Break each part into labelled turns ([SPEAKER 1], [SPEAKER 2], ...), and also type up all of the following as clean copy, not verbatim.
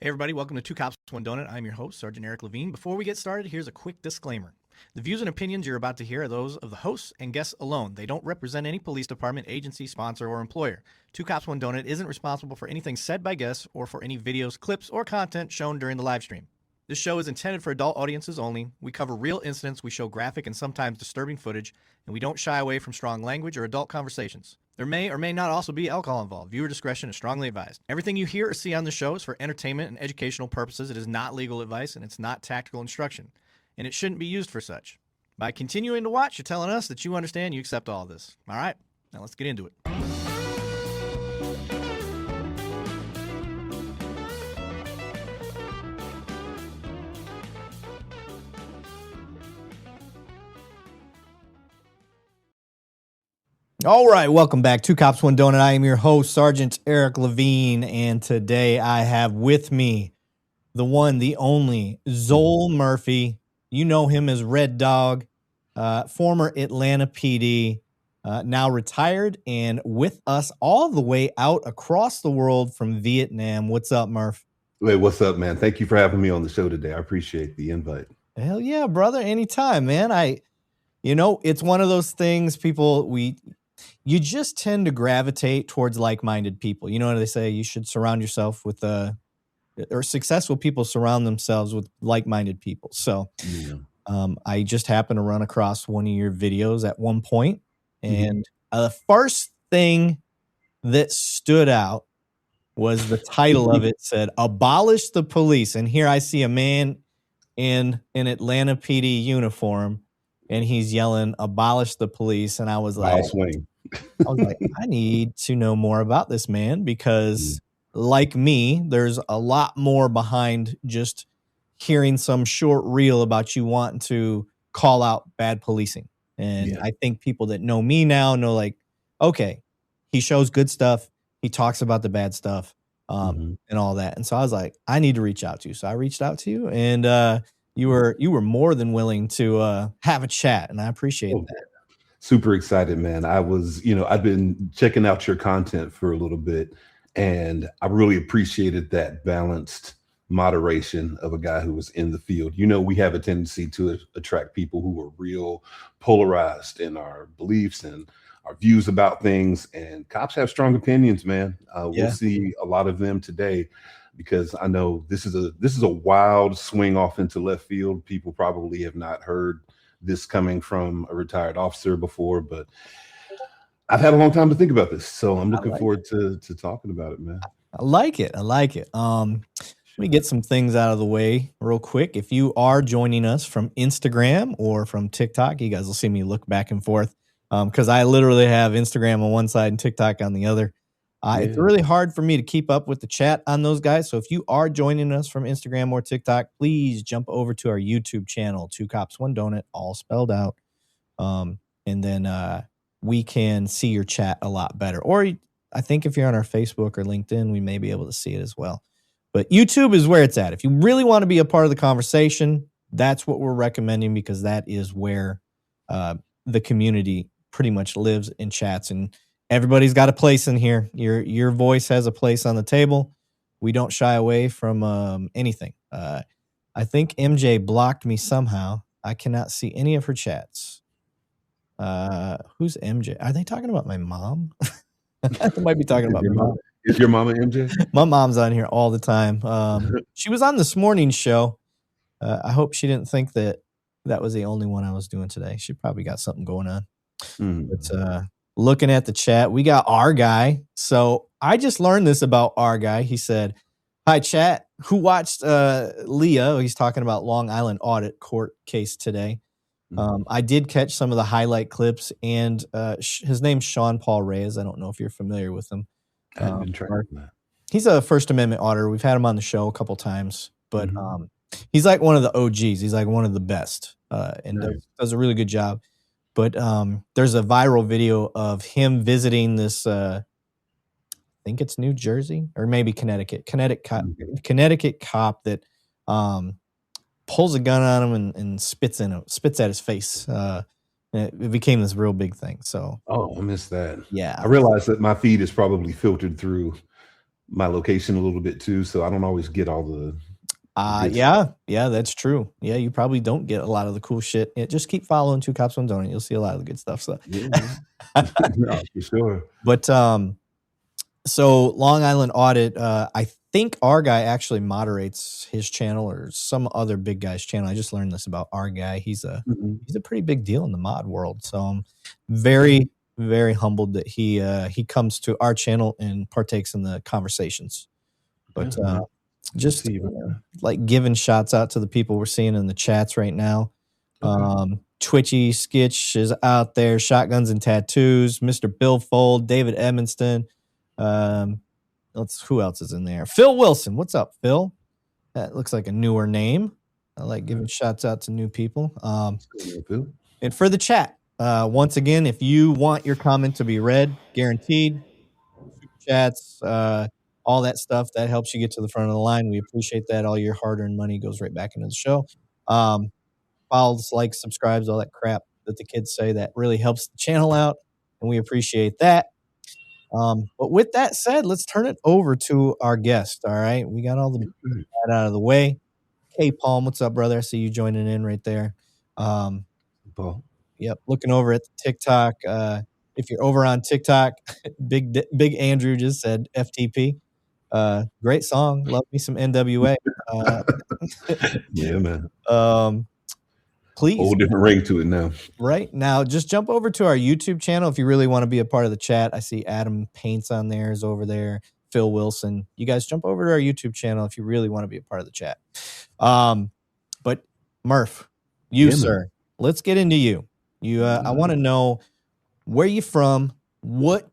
[SPEAKER 1] Hey everybody, welcome to Two Cops, One Donut. I'm your host, Sergeant Eric Levine. Before we get started, here's a quick disclaimer. The views and opinions you're about to hear are those of the hosts and guests alone. They don't represent any police department, agency, sponsor, or employer. Two Cops, One Donut isn't responsible for anything said by guests or for any videos, clips, or content shown during the live stream. This show is intended for adult audiences only. We cover real incidents, we show graphic and sometimes disturbing footage, and we don't shy away from strong language or adult conversations. There may or may not also be alcohol involved. Viewer discretion is strongly advised. Everything you hear or see on the show is for entertainment and educational purposes. It is not legal advice, and it's not tactical instruction, and it shouldn't be used for such. By continuing to watch, you're telling us that you understand, you accept all of this. All right, now let's get into it. All right, welcome back. Two Cops, One Donut. I am your host, Sergeant Eric Levine, and today I have with me the one, the only, Zole Murphy. You know him as REDDOG, former Atlanta PD, now retired and with us all the way out across the world from Vietnam. What's up, Murph?
[SPEAKER 2] Hey, what's up, man? Thank you for having me on the show today. I appreciate the invite.
[SPEAKER 1] Hell yeah, brother. Anytime, man. It's one of those things you just tend to gravitate towards like-minded people. You know what they say? You should surround yourself with or successful people surround themselves with like-minded people. So I just happened to run across one of your videos at one point, and the first thing that stood out was the title of it said, "Abolish the Police." And here I see a man in an Atlanta PD uniform, and he's yelling, "Abolish the police." And I was like, I need to know more about this man because, like me, there's a lot more behind just hearing some short reel about you wanting to call out bad policing. And I think people that know me now know, like, okay, he shows good stuff. He talks about the bad stuff and all that. And so I was like, I need to reach out to you. So I reached out to you, and you were more than willing to have a chat, and I appreciate that.
[SPEAKER 2] Super excited, man. I've been checking out your content for a little bit, and I really appreciated that balanced moderation of a guy who was in the field. You know, we have a tendency to attract people who are real polarized in our beliefs and our views about things, and cops have strong opinions, man. We'll see a lot of them today, because I know this is a wild swing off into left field. People probably have not heard this coming from a retired officer before, but I've had a long time to think about this, so I'm looking forward to talking about it, man.
[SPEAKER 1] I like it. Let me get some things out of the way real quick. If you are joining us from Instagram or from TikTok, you guys will see me look back and forth because I literally have Instagram on one side and TikTok on the other. It's really hard for me to keep up with the chat on those guys. So if you are joining us from Instagram or TikTok, please jump over to our YouTube channel, Two Cops, One Donut, all spelled out. And then we can see your chat a lot better. Or I think if you're on our Facebook or LinkedIn, we may be able to see it as well. But YouTube is where it's at. If you really want to be a part of the conversation, that's what we're recommending, because that is where the community pretty much lives and chats. And everybody's got a place in here. Your voice has a place on the table. We don't shy away from anything. I think MJ blocked me somehow. I cannot see any of her chats. Who's MJ? Are they talking about my mom? They might be talking about my mom.
[SPEAKER 2] Is your mama MJ?
[SPEAKER 1] My mom's on here all the time. She was on this morning's show. I hope she didn't think that was the only one I was doing today. She probably got something going on. But looking at the chat, we got our guy. So I just learned this about our guy. He said, "Hi, chat. Who watched Leah?" He's talking about Long Island audit court case today. I did catch some of the highlight clips, and his name's Sean Paul Reyes. I don't know if you're familiar with him.
[SPEAKER 2] I've been trying that.
[SPEAKER 1] He's a First Amendment auditor. We've had him on the show a couple times, but he's like one of the OGs. He's like one of the best, and does a really good job. But there's a viral video of him visiting this, I think it's New Jersey or maybe Connecticut cop that pulls a gun on him and spits at his face. It became this real big thing. So
[SPEAKER 2] I missed that.
[SPEAKER 1] Yeah,
[SPEAKER 2] I realized that my feed is probably filtered through my location a little bit too, so I don't always get all the good stuff.
[SPEAKER 1] Yeah, that's true. Yeah, you probably don't get a lot of the cool shit. Yeah, just keep following Two Cops One Donut. You'll see a lot of the good stuff. So,
[SPEAKER 2] Yeah, no, for sure.
[SPEAKER 1] but so Long Island Audit, I think our guy actually moderates his channel or some other big guy's channel. I just learned this about our guy. He's a
[SPEAKER 2] Mhm.
[SPEAKER 1] pretty big deal in the mod world. So I'm very, very humbled that he comes to our channel and partakes in the conversations.
[SPEAKER 2] Yeah,
[SPEAKER 1] But
[SPEAKER 2] man.
[SPEAKER 1] just
[SPEAKER 2] See you.
[SPEAKER 1] like giving shots out to the people we're seeing in the chats right now.
[SPEAKER 2] Okay.
[SPEAKER 1] Twitchy Skitch is out there. Shotguns and Tattoos. Mr. Bill Fold. David Edmonston. Who else is in there? Phil Wilson. What's up, Phil? That looks like a newer name. I like giving shots out to new people.
[SPEAKER 2] What's going on, Phil?
[SPEAKER 1] And for the chat, once again, if you want your comment to be read, guaranteed, super chats, all that stuff, that helps you get to the front of the line. We appreciate that. All your hard-earned money goes right back into the show. Follows, likes, subscribes, all that crap that the kids say, that really helps the channel out, and we appreciate that. But with that said, let's turn it over to our guest. All right, we got all the that out of the way. Hey, Palm, what's up, brother? I see you joining in right there.
[SPEAKER 2] Paul.
[SPEAKER 1] Yep, looking over at the TikTok. If you're over on TikTok, Big Andrew just said FTP. Great song. Love me some NWA.
[SPEAKER 2] Yeah, man.
[SPEAKER 1] Please,
[SPEAKER 2] Whole different ring to it now.
[SPEAKER 1] right now, just jump over to our YouTube channel if you really want to be a part of the chat. I see Adam Paints on there, is over there. Phil Wilson. You guys jump over to our YouTube channel if you really want to be a part of the chat. But Murph, you, sir, let's get into you. I want to know where you from, what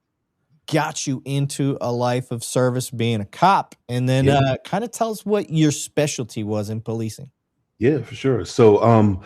[SPEAKER 1] got you into a life of service being a cop, and then kind of tell us what your specialty was in policing.
[SPEAKER 2] Yeah, for sure. So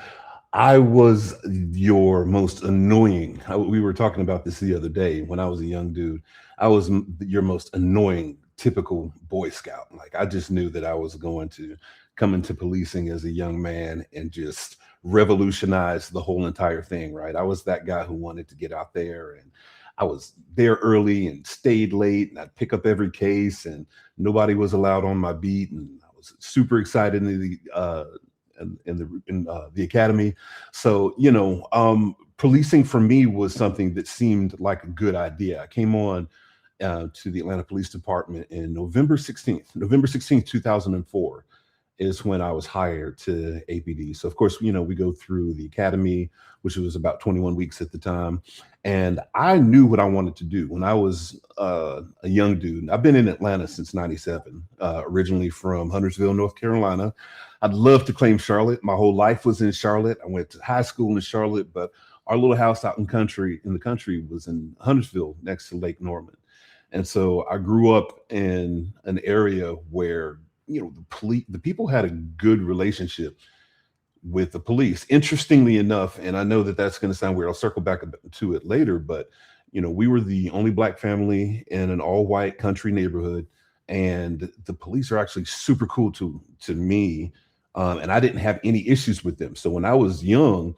[SPEAKER 2] I was your most annoying. We were talking about this the other day when I was a young dude. I was your most annoying typical Boy Scout. Like, I just knew that I was going to come into policing as a young man and just revolutionize the whole entire thing, right? I was that guy who wanted to get out there, and I was there early and stayed late, and I'd pick up every case, and nobody was allowed on my beat, and I was super excited in the academy. So, policing for me was something that seemed like a good idea. I came on to the Atlanta Police Department in November 16th, 2004 is when I was hired to APD. So of course, we go through the academy, which was about 21 weeks at the time. And I knew what I wanted to do when I was a young dude. I've been in Atlanta since 97, originally from Huntersville, North Carolina. I'd love to claim Charlotte. My whole life was in Charlotte. I went to high school in Charlotte, but our little house out in the country was in Huntersville next to Lake Norman. And so I grew up in an area where, the people had a good relationship with the police. Interestingly enough, and I know that that's going to sound weird, I'll circle back to it later, but we were the only Black family in an all-white country neighborhood, and the police are actually super cool to me, and I didn't have any issues with them. So when I was young,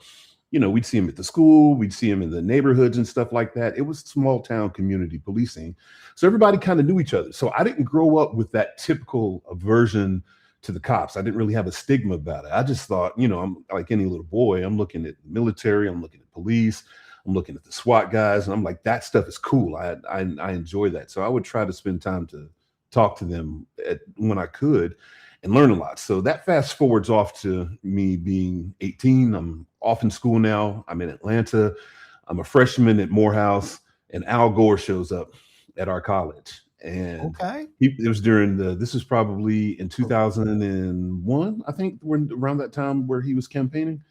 [SPEAKER 2] we'd see them at the school, we'd see them in the neighborhoods and stuff like that. It was small town community policing. So everybody kind of knew each other. So I didn't grow up with that typical aversion to the cops. I didn't really have a stigma about it. I just thought, I'm like any little boy, I'm looking at the military, I'm looking at police, I'm looking at the SWAT guys, and I'm like, that stuff is cool. I enjoy that. So I would try to spend time to talk to them when I could and learn a lot. So that fast forwards off to me being 18. I'm off in school now. I'm in Atlanta. I'm a freshman at Morehouse, and Al Gore shows up at our college. And it was this was probably in 2001, I think, around that time where he was campaigning.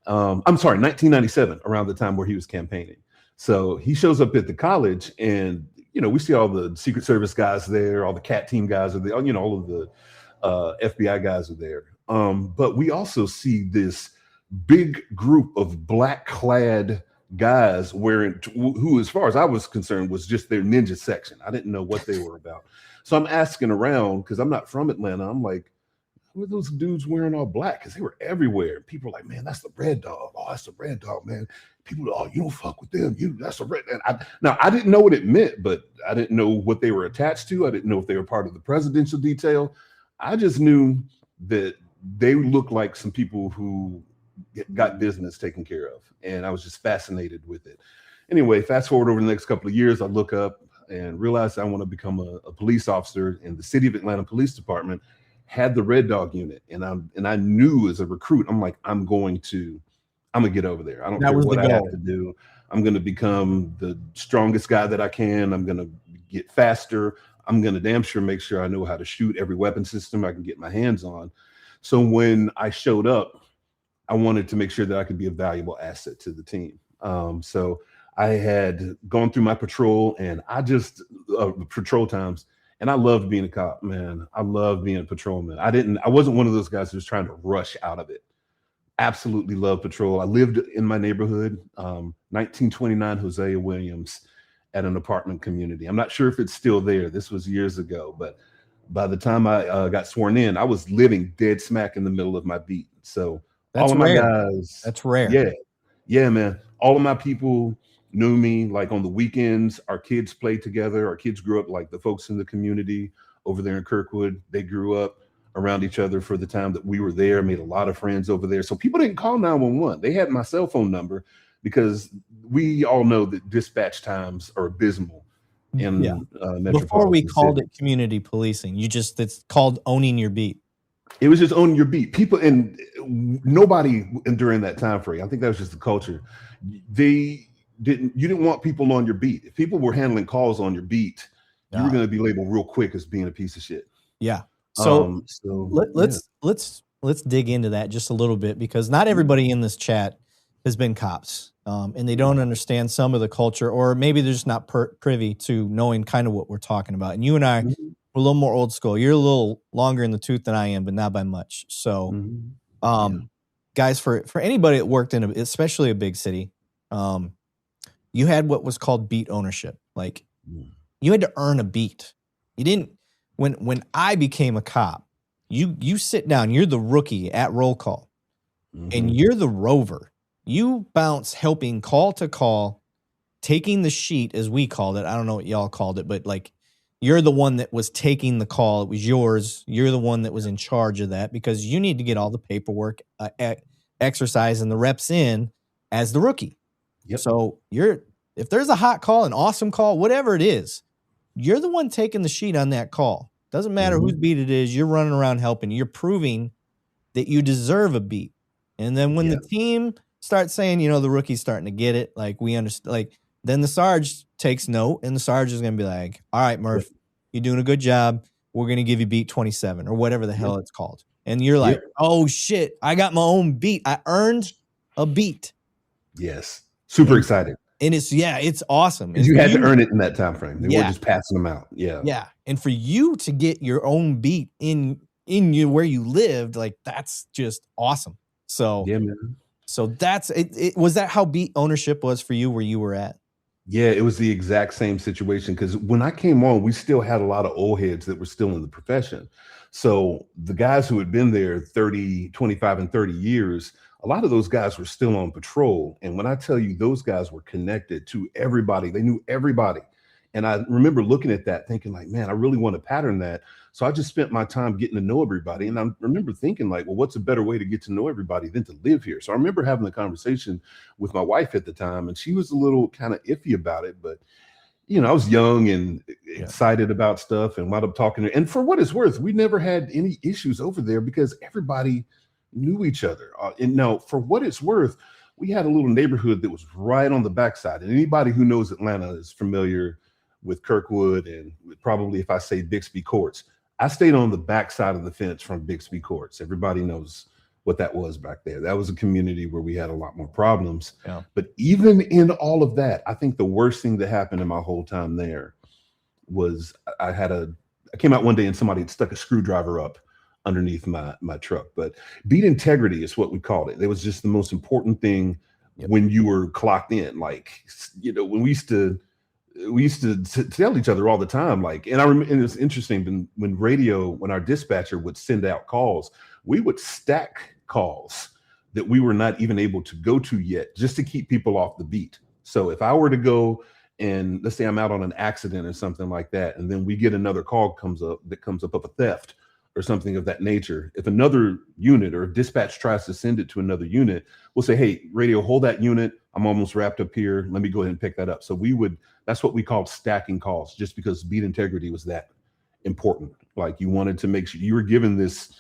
[SPEAKER 2] I'm sorry, 1997, around the time where he was campaigning. So he shows up at the college, and, we see all the Secret Service guys there, all the CAT team guys are there, all of the FBI guys are there. But we also see this big group of Black clad guys who, as far as I was concerned, was just their ninja section. I didn't know what they were about. So I'm asking around because I'm not from Atlanta. I'm like, who are those dudes wearing all black? Because they were everywhere. People were like, man, that's the Red Dog. Oh, that's the Red Dog, man. People, oh, you don't fuck with them. That's the Red. And now I didn't know what it meant, but I didn't know what they were attached to. I didn't know if they were part of the presidential detail. I just knew that they looked like some people who got business taken care of. And I was just fascinated with it. Anyway, fast forward over the next couple of years, I look up and realize I want to become a police officer, and the City of Atlanta Police Department had the Red Dog unit, and I knew as a recruit, I'm like, I'm gonna get over there. I don't care what I have to do. I'm gonna become the strongest guy that I can. I'm gonna get faster. I'm gonna damn sure make sure I know how to shoot every weapon system I can get my hands on. So when I showed up, I wanted to make sure that I could be a valuable asset to the team. So I had gone through my patrol, and I just patrol times, and I loved being a cop, man. I loved being a patrolman. I wasn't one of those guys who was trying to rush out of it. Absolutely loved patrol. I lived in my neighborhood, 1929 Hosea Williams, at an apartment community. I'm not sure if it's still there. This was years ago, but by the time I got sworn in, I was living dead smack in the middle of my beat. So
[SPEAKER 1] that's
[SPEAKER 2] all of
[SPEAKER 1] rare.
[SPEAKER 2] my guys,
[SPEAKER 1] that's rare.
[SPEAKER 2] Yeah, man. All of my people knew me. Like on the weekends, our kids played together. Our kids grew up like the folks in the community over there in Kirkwood. They grew up around each other for the time that we were there, made a lot of friends over there. So people didn't call 911. They had my cell phone number because we all know that dispatch times are abysmal in
[SPEAKER 1] before we called it community policing. It's called owning your beat.
[SPEAKER 2] It was just owning your beat. People, and nobody during that time frame, I think that was just the culture. You didn't want people on your beat. If people were handling calls on your beat, you were going to be labeled real quick as being a piece of shit.
[SPEAKER 1] Yeah. So let's dig into that just a little bit, because not everybody in this chat has been cops, and they don't understand some of the culture, or maybe they're just not privy to knowing kind of what we're talking about. And you and I, we're a little more old school. You're a little longer in the tooth than I am, but not by much. So, guys, for anybody that worked in especially a big city, you had what was called beat ownership. Like you had to earn a beat. You didn't. When I became a cop, you sit down, you're the rookie at roll call, and you're the rover. You bounce helping call to call, taking the sheet, as we called it. I don't know what y'all called it, but like you're the one that was taking the call. It was yours. You're the one that was in charge of that, because you need to get all the paperwork, exercise, and the reps in as the rookie. Yep. So if there's a hot call, an awesome call, whatever it is, you're the one taking the sheet on that call. Doesn't matter whose beat it is. You're running around helping. You're proving that you deserve a beat. And then when the team starts saying, the rookie's starting to get it, like we understand, like then the Sarge takes note, and the Sarge is going to be like, all right, Murph, you're doing a good job. We're going to give you beat 27 or whatever the hell it's called. And you're like, oh shit, I got my own beat. I earned a beat.
[SPEAKER 2] Yes. Super excited.
[SPEAKER 1] And it's awesome.
[SPEAKER 2] And you had to earn it in that time frame. They were just passing them out. Yeah.
[SPEAKER 1] Yeah. And for you to get your own beat in you where you lived, like that's just awesome. So
[SPEAKER 2] yeah, man.
[SPEAKER 1] So that's it. Was that how beat ownership was for you where you were at?
[SPEAKER 2] Yeah, it was the exact same situation, because when I came on, we still had a lot of old heads that were still in the profession. So the guys who had been there 30, 25 and 30 years, a lot of those guys were still on patrol. And when I tell you, those guys were connected to everybody, they knew everybody. And I remember looking at that thinking like, man, I really want to pattern that. So I just spent my time getting to know everybody. And I remember thinking like, well, what's a better way to get to know everybody than to live here? So I remember having a conversation with my wife at the time, and she was a little kind of iffy about it, but I was young and excited about stuff and wound up talking to her. And for what it's worth, we never had any issues over there because everybody knew each other. And now for what it's worth, we had a little neighborhood that was right on the backside. And anybody who knows Atlanta is familiar with Kirkwood and probably if I say Bixby Courts. I stayed on the backside of the fence from Bixby Courts. Everybody knows what that was back there. That was a community where we had a lot more problems. Yeah. But even in all of that, I think the worst thing that happened in my whole time there was I came out one day and somebody had stuck a screwdriver up underneath my truck. But beat integrity is what we called it. It was just the most important thing when you were clocked in. Like, when we used to we used to tell each other all the time, like, and I remember, and it's interesting when our dispatcher would send out calls, we would stack calls that we were not even able to go to yet, just to keep people off the beat. So if I were to go and let's say I'm out on an accident or something like that, and then we get another call comes up of a theft or something of that nature. If another unit or dispatch tries to send it to another unit, we'll say, hey, radio, hold that unit. I'm almost wrapped up here. Let me go ahead and pick that up. So that's what we called stacking calls, just because beat integrity was that important. Like, you wanted to make sure you were given this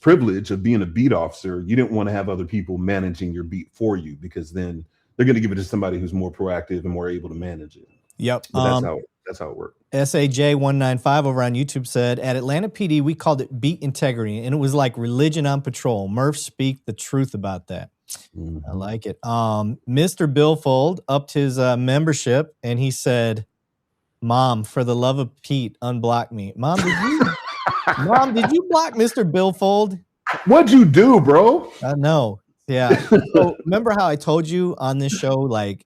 [SPEAKER 2] privilege of being a beat officer. You didn't want to have other people managing your beat for you, because then they're going to give it to somebody who's more proactive and more able to manage it.
[SPEAKER 1] Yep.
[SPEAKER 2] But that's how it worked.
[SPEAKER 1] SAJ195 over on YouTube said, at Atlanta PD, we called it beat integrity, and it was like religion on patrol. Murph, speak the truth about that. Mm-hmm. I like it. Mr. Billfold upped his membership, and he said, Mom, for the love of Pete, unblock me. Mom, did you block Mr. Billfold?
[SPEAKER 2] What'd you do, bro?
[SPEAKER 1] I know. Yeah. So remember how I told you on this show, like,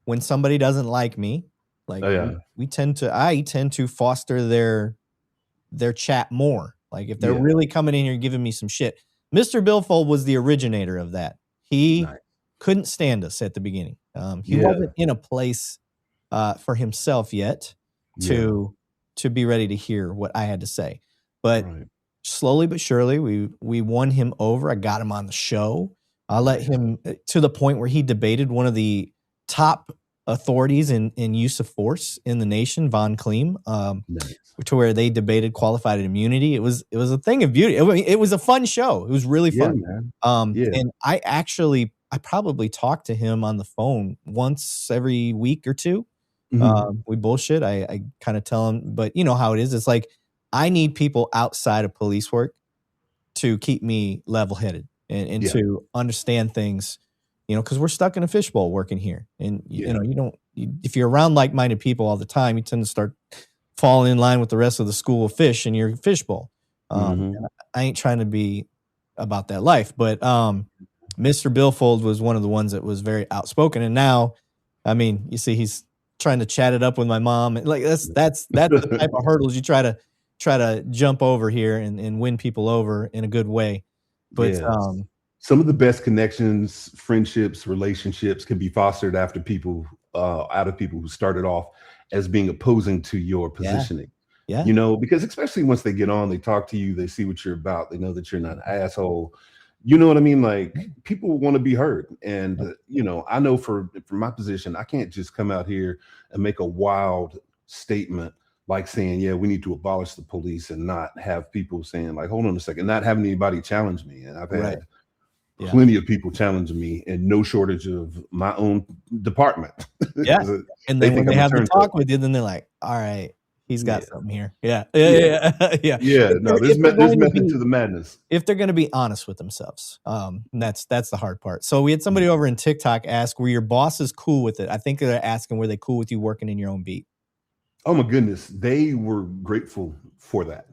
[SPEAKER 1] when somebody doesn't like me, like, I tend to foster their chat more. Like, if they're really coming in here giving me some shit. Mr. Billfold was the originator of that. He couldn't stand us at the beginning. He wasn't in a place for himself yet to be ready to hear what I had to say. But slowly but surely, we won him over. I got him on the show. I let him to the point where he debated one of the top authorities in use of force in the nation, Von Kleem, to where they debated qualified immunity. It was a thing of beauty. I mean, it was a fun show. It was really fun. Man. And I probably talked to him on the phone once every week or two. Mm-hmm. We bullshit. I kind of tell him, but you know how it is. It's like, I need people outside of police work to keep me level-headed and to understand things, because we're stuck in a fishbowl working here. And, if you're around like-minded people all the time, you tend to start falling in line with the rest of the school of fish in your fishbowl. I ain't trying to be about that life, but Mr. Billfold was one of the ones that was very outspoken. And now, I mean, you see, he's trying to chat it up with my mom. Like, that's the type of hurdles you try to jump over here and win people over in a good way. But
[SPEAKER 2] some of the best connections, friendships, relationships can be fostered out of people who started off as being opposing to your positioning. Yeah. Because especially once they get on, they talk to you, they see what you're about, they know that you're not an asshole. You know what I mean? Like, people want to be heard. And, I know for my position, I can't just come out here and make a wild statement like saying, we need to abolish the police, and not have people saying, like, hold on a second, not having anybody challenge me. And I've had plenty of people challenge me, and no shortage of my own department.
[SPEAKER 1] Yeah. And then when they have to talk with you, then they're like, all right, he's got something here. Yeah. No,
[SPEAKER 2] there's method to the madness.
[SPEAKER 1] If they're going to be honest with themselves. That's the hard part. So we had somebody over in TikTok ask, were your bosses cool with it? I think they're asking, were they cool with you working in your own beat?
[SPEAKER 2] Oh my goodness. They were grateful for that.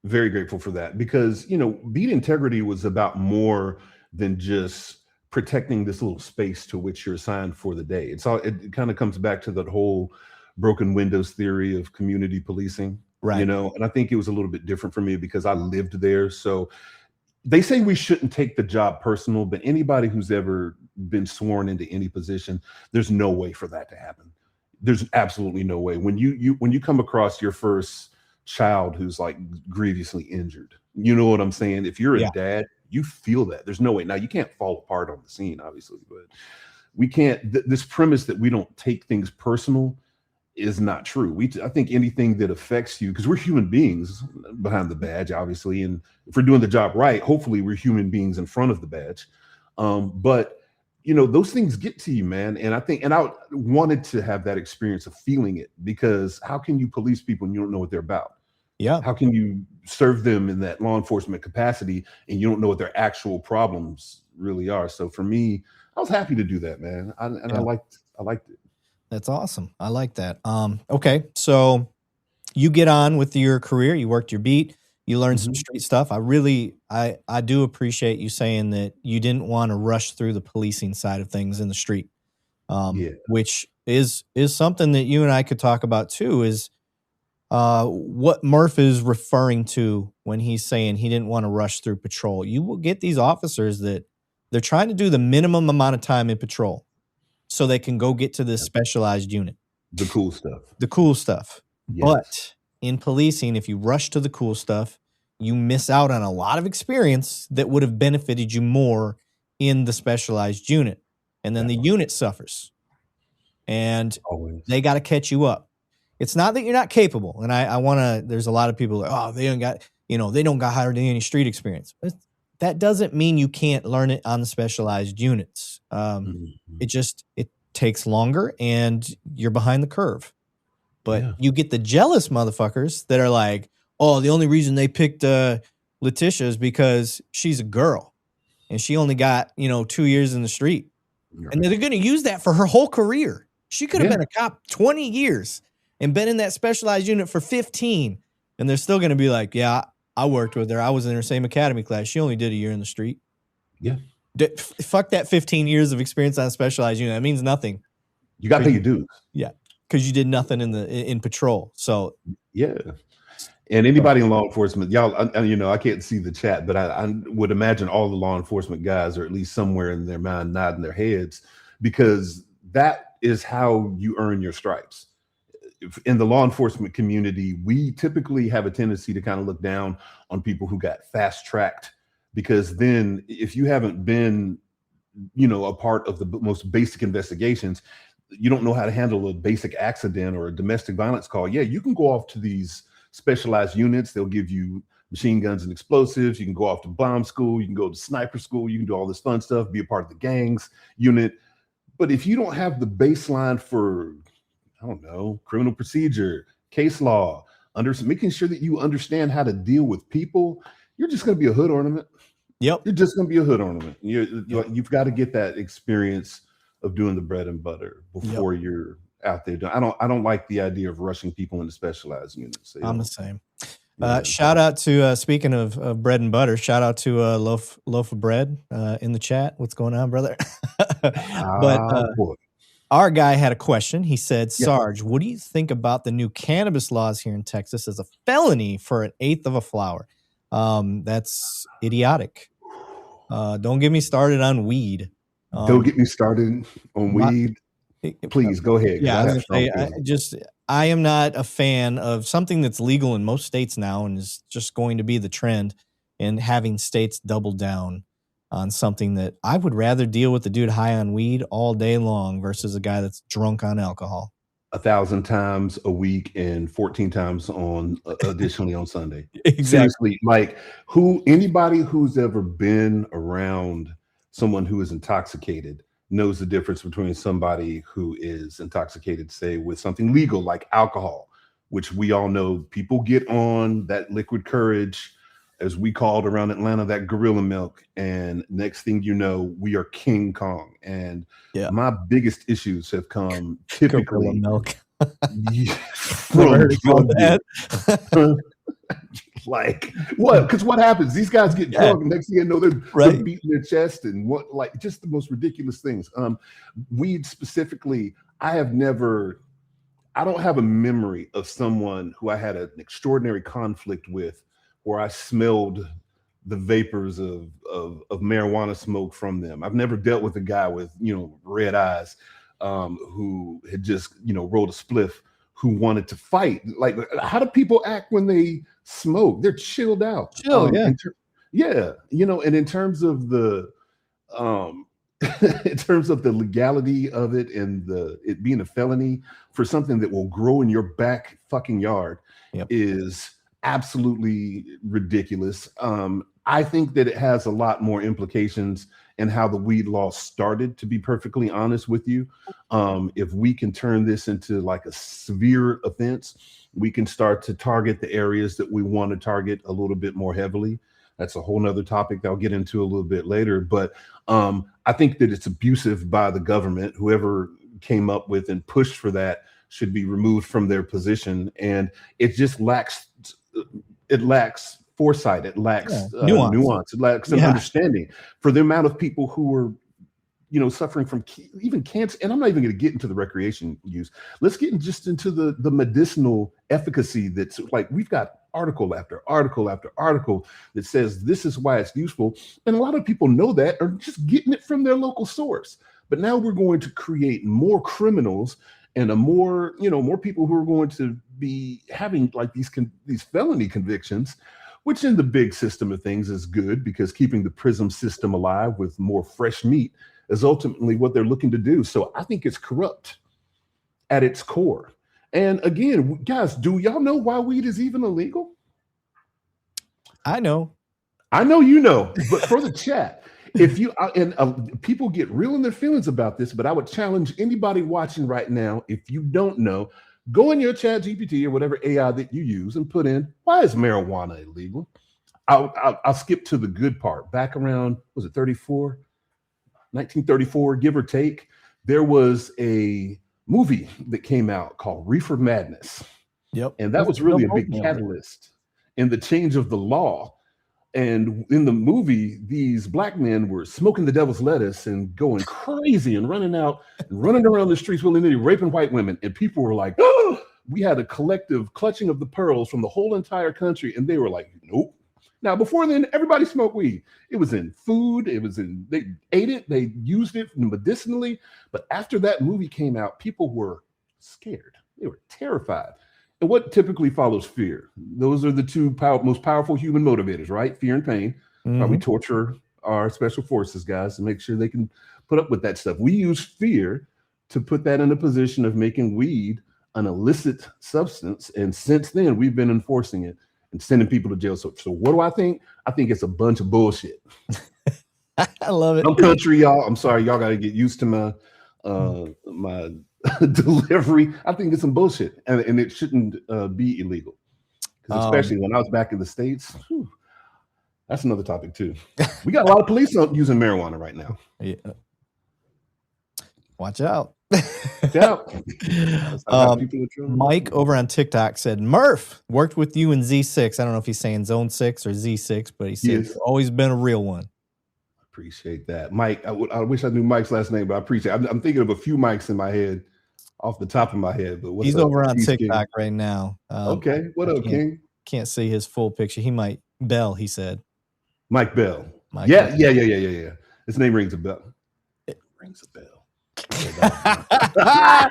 [SPEAKER 2] Very grateful for that, because, beat integrity was about more than just protecting this little space to which you're assigned for the day. It kind of comes back to that whole broken windows theory of community policing, right? And I think it was a little bit different for me because I lived there. So they say we shouldn't take the job personal, but anybody who's ever been sworn into any position, there's no way for that to happen. There's absolutely no way. When you come across your first child who's like grievously injured, you know what I'm saying? If you're a dad, you feel that. There's no way. Now, you can't fall apart on the scene, obviously, but we can't. This premise that we don't take things personal is not true. I think anything that affects you, because we're human beings behind the badge, obviously, and if we're doing the job right, hopefully we're human beings in front of the badge. But those things get to you, man. And I wanted to have that experience of feeling it, because how can you police people and you don't know what they're about? Yeah. How can you serve them in that law enforcement capacity and you don't know what their actual problems really are? So for me, I was happy to do that, man. I liked it.
[SPEAKER 1] That's awesome. I like that. Okay. So you get on with your career, you worked your beat, you learned some street stuff. I do appreciate you saying that you didn't want to rush through the policing side of things in the street, which is something that you and I could talk about too, is what Murph is referring to when he's saying he didn't want to rush through patrol. You will get these officers that they're trying to do the minimum amount of time in patrol so they can go get to this specialized unit.
[SPEAKER 2] The cool stuff.
[SPEAKER 1] The cool stuff.
[SPEAKER 2] Yes.
[SPEAKER 1] But in policing, if you rush to the cool stuff, you miss out on a lot of experience that would have benefited you more in the specialized unit. And then the unit suffers. And they got to catch you up. It's not that you're not capable. And I want to, there's a lot of people like, oh, they don't got, they don't got hired in any street experience. But that doesn't mean you can't learn it on the specialized units. It takes longer and you're behind the curve. But you get the jealous motherfuckers that are like, oh, the only reason they picked Letitia is because she's a girl and she only got, 2 years in the street. Right. And they're going to use that for her whole career. She could have been a cop 20 years and been in that specialized unit for 15. And they're still going to be like, yeah, I worked with her. I was in her same academy class. She only did a year in the street.
[SPEAKER 2] Yeah.
[SPEAKER 1] Fuck that 15 years of experience on a specialized unit. That means nothing.
[SPEAKER 2] You got to pay your dues.
[SPEAKER 1] Yeah. Because you did nothing in patrol. So,
[SPEAKER 2] yeah. And anybody in law enforcement, y'all, I can't see the chat, but I would imagine all the law enforcement guys are at least somewhere in their mind nodding their heads, because that is how you earn your stripes. In the law enforcement community, we typically have a tendency to kind of look down on people who got fast tracked, because then if you haven't been, a part of the most basic investigations, you don't know how to handle a basic accident or a domestic violence call. Yeah, you can go off to these specialized units. They'll give you machine guns and explosives. You can go off to bomb school. You can go to sniper school. You can do all this fun stuff, be a part of the gangs unit. But if you don't have the baseline for, I don't know, criminal procedure, case law, making sure that you understand how to deal with people, you're just going to be a hood ornament.
[SPEAKER 1] Yep.
[SPEAKER 2] You're just going to be a hood ornament. You've got to get that experience of doing the bread and butter before you're out there. I don't like the idea of rushing people into specialized units.
[SPEAKER 1] I'm the same. Shout out to, speaking of bread and butter, shout out to loaf of bread in the chat. What's going on, brother? Our guy had a question. He said, Sarge, what do you think about the new cannabis laws here in Texas as a felony for an eighth of a flower? That's idiotic. Don't get me started on weed.
[SPEAKER 2] Don't get me started on weed. Please go ahead.
[SPEAKER 1] Yeah, I am not a fan of something that's legal in most states now and is just going to be the trend, and having states double down on something that I would rather deal with the dude high on weed all day long versus a guy that's drunk on alcohol.
[SPEAKER 2] 1,000 times a week and 14 times additionally on Sunday.
[SPEAKER 1] Exactly.
[SPEAKER 2] Seriously, anybody who's ever been around someone who is intoxicated knows the difference between somebody who is intoxicated, say, with something legal like alcohol, which we all know people get on that liquid courage, as we called around Atlanta, that gorilla milk. And next thing you know, we are King Kong. And my biggest issues have come typically
[SPEAKER 1] gorilla milk.
[SPEAKER 2] From that. Like what? Because what happens? These guys get drunk, and next thing you know, they're beating their chest and just the most ridiculous things. Weed specifically, I don't have a memory of someone who I had an extraordinary conflict with, where I smelled the vapors of marijuana smoke from them. I've never dealt with a guy with red eyes who had just rolled a spliff, who wanted to fight. Like, how do people act when they smoke? They're chilled out.
[SPEAKER 1] And
[SPEAKER 2] in terms of the in terms of the legality of it and it being a felony for something that will grow in your back fucking yard is absolutely ridiculous. I think that it has a lot more implications in how the weed law started, to be perfectly honest with you. If we can turn this into like a severe offense, we can start to target the areas that we want to target a little bit more heavily. That's a whole nother topic that I'll get into a little bit later. But I think that it's abusive by the government. Whoever came up with and pushed for that should be removed from their position. And it just lacks foresight. It lacks nuance. It lacks some understanding for the amount of people who were suffering from even cancer. And I'm not even going to get into the recreation use. Let's get into the medicinal efficacy. That's like, we've got article after article after article that says this is why it's useful. And a lot of people know that, or just getting it from their local source. But now we're going to create more criminals and more people who are going to be having like these felony convictions, which in the big system of things is good, because keeping the prison system alive with more fresh meat is ultimately what they're looking to do. So I think it's corrupt at its core. And again, guys, do y'all know why weed is even illegal?
[SPEAKER 1] I know
[SPEAKER 2] you know, but for the chat, if you people get real in their feelings about this, but I would challenge anybody watching right now, if you don't know, go in your chat GPT or whatever AI that you use and put in, why is marijuana illegal? I'll skip to the good part. Back around, was it 1934, give or take, there was a movie that came out called Reefer Madness.
[SPEAKER 1] Yep.
[SPEAKER 2] And that was really a big catalyst in the change of the law. And in the movie, these black men were smoking the devil's lettuce and going crazy and running out and running around the streets willy-nilly, raping white women. And people were like, oh, we had a collective clutching of the pearls from the whole entire country. And they were like, nope. Now, before then, everybody smoked weed. It was in food. They ate it. They used it medicinally. But after that movie came out, people were scared. They were terrified. And what typically follows fear? Those are the two most powerful human motivators, right? Fear and pain. Mm-hmm. We torture our special forces guys to make sure they can put up with that stuff. We use fear to put that in a position of making weed an illicit substance. And since then, we've been enforcing it and sending people to jail. So what do I think? I think it's a bunch of bullshit.
[SPEAKER 1] I love it.
[SPEAKER 2] I'm country, y'all. I'm sorry. Y'all got to get used to my my delivery. I think it's some bullshit, and it shouldn't be illegal. Because especially when I was back in the States, that's another topic too. We got a lot of police using marijuana right now.
[SPEAKER 1] Yeah. Watch out.
[SPEAKER 2] Yeah.
[SPEAKER 1] Mike over on TikTok said, Murph worked with you in Z6. I don't know if he's saying Zone 6 or Z6, but he said, yes, always been a real one.
[SPEAKER 2] Appreciate that. Mike, I wish I knew Mike's last name, but I appreciate it. I'm thinking of a few Mikes in my head off the top of my head. But
[SPEAKER 1] he's over on TikTok right now.
[SPEAKER 2] Okay. What up, King?
[SPEAKER 1] Can't see his full picture. He might. Bell, he said.
[SPEAKER 2] Mike Bell.
[SPEAKER 1] Mike
[SPEAKER 2] Bell.
[SPEAKER 1] Bell.
[SPEAKER 2] Yeah. His name rings a bell. It rings a bell.
[SPEAKER 1] I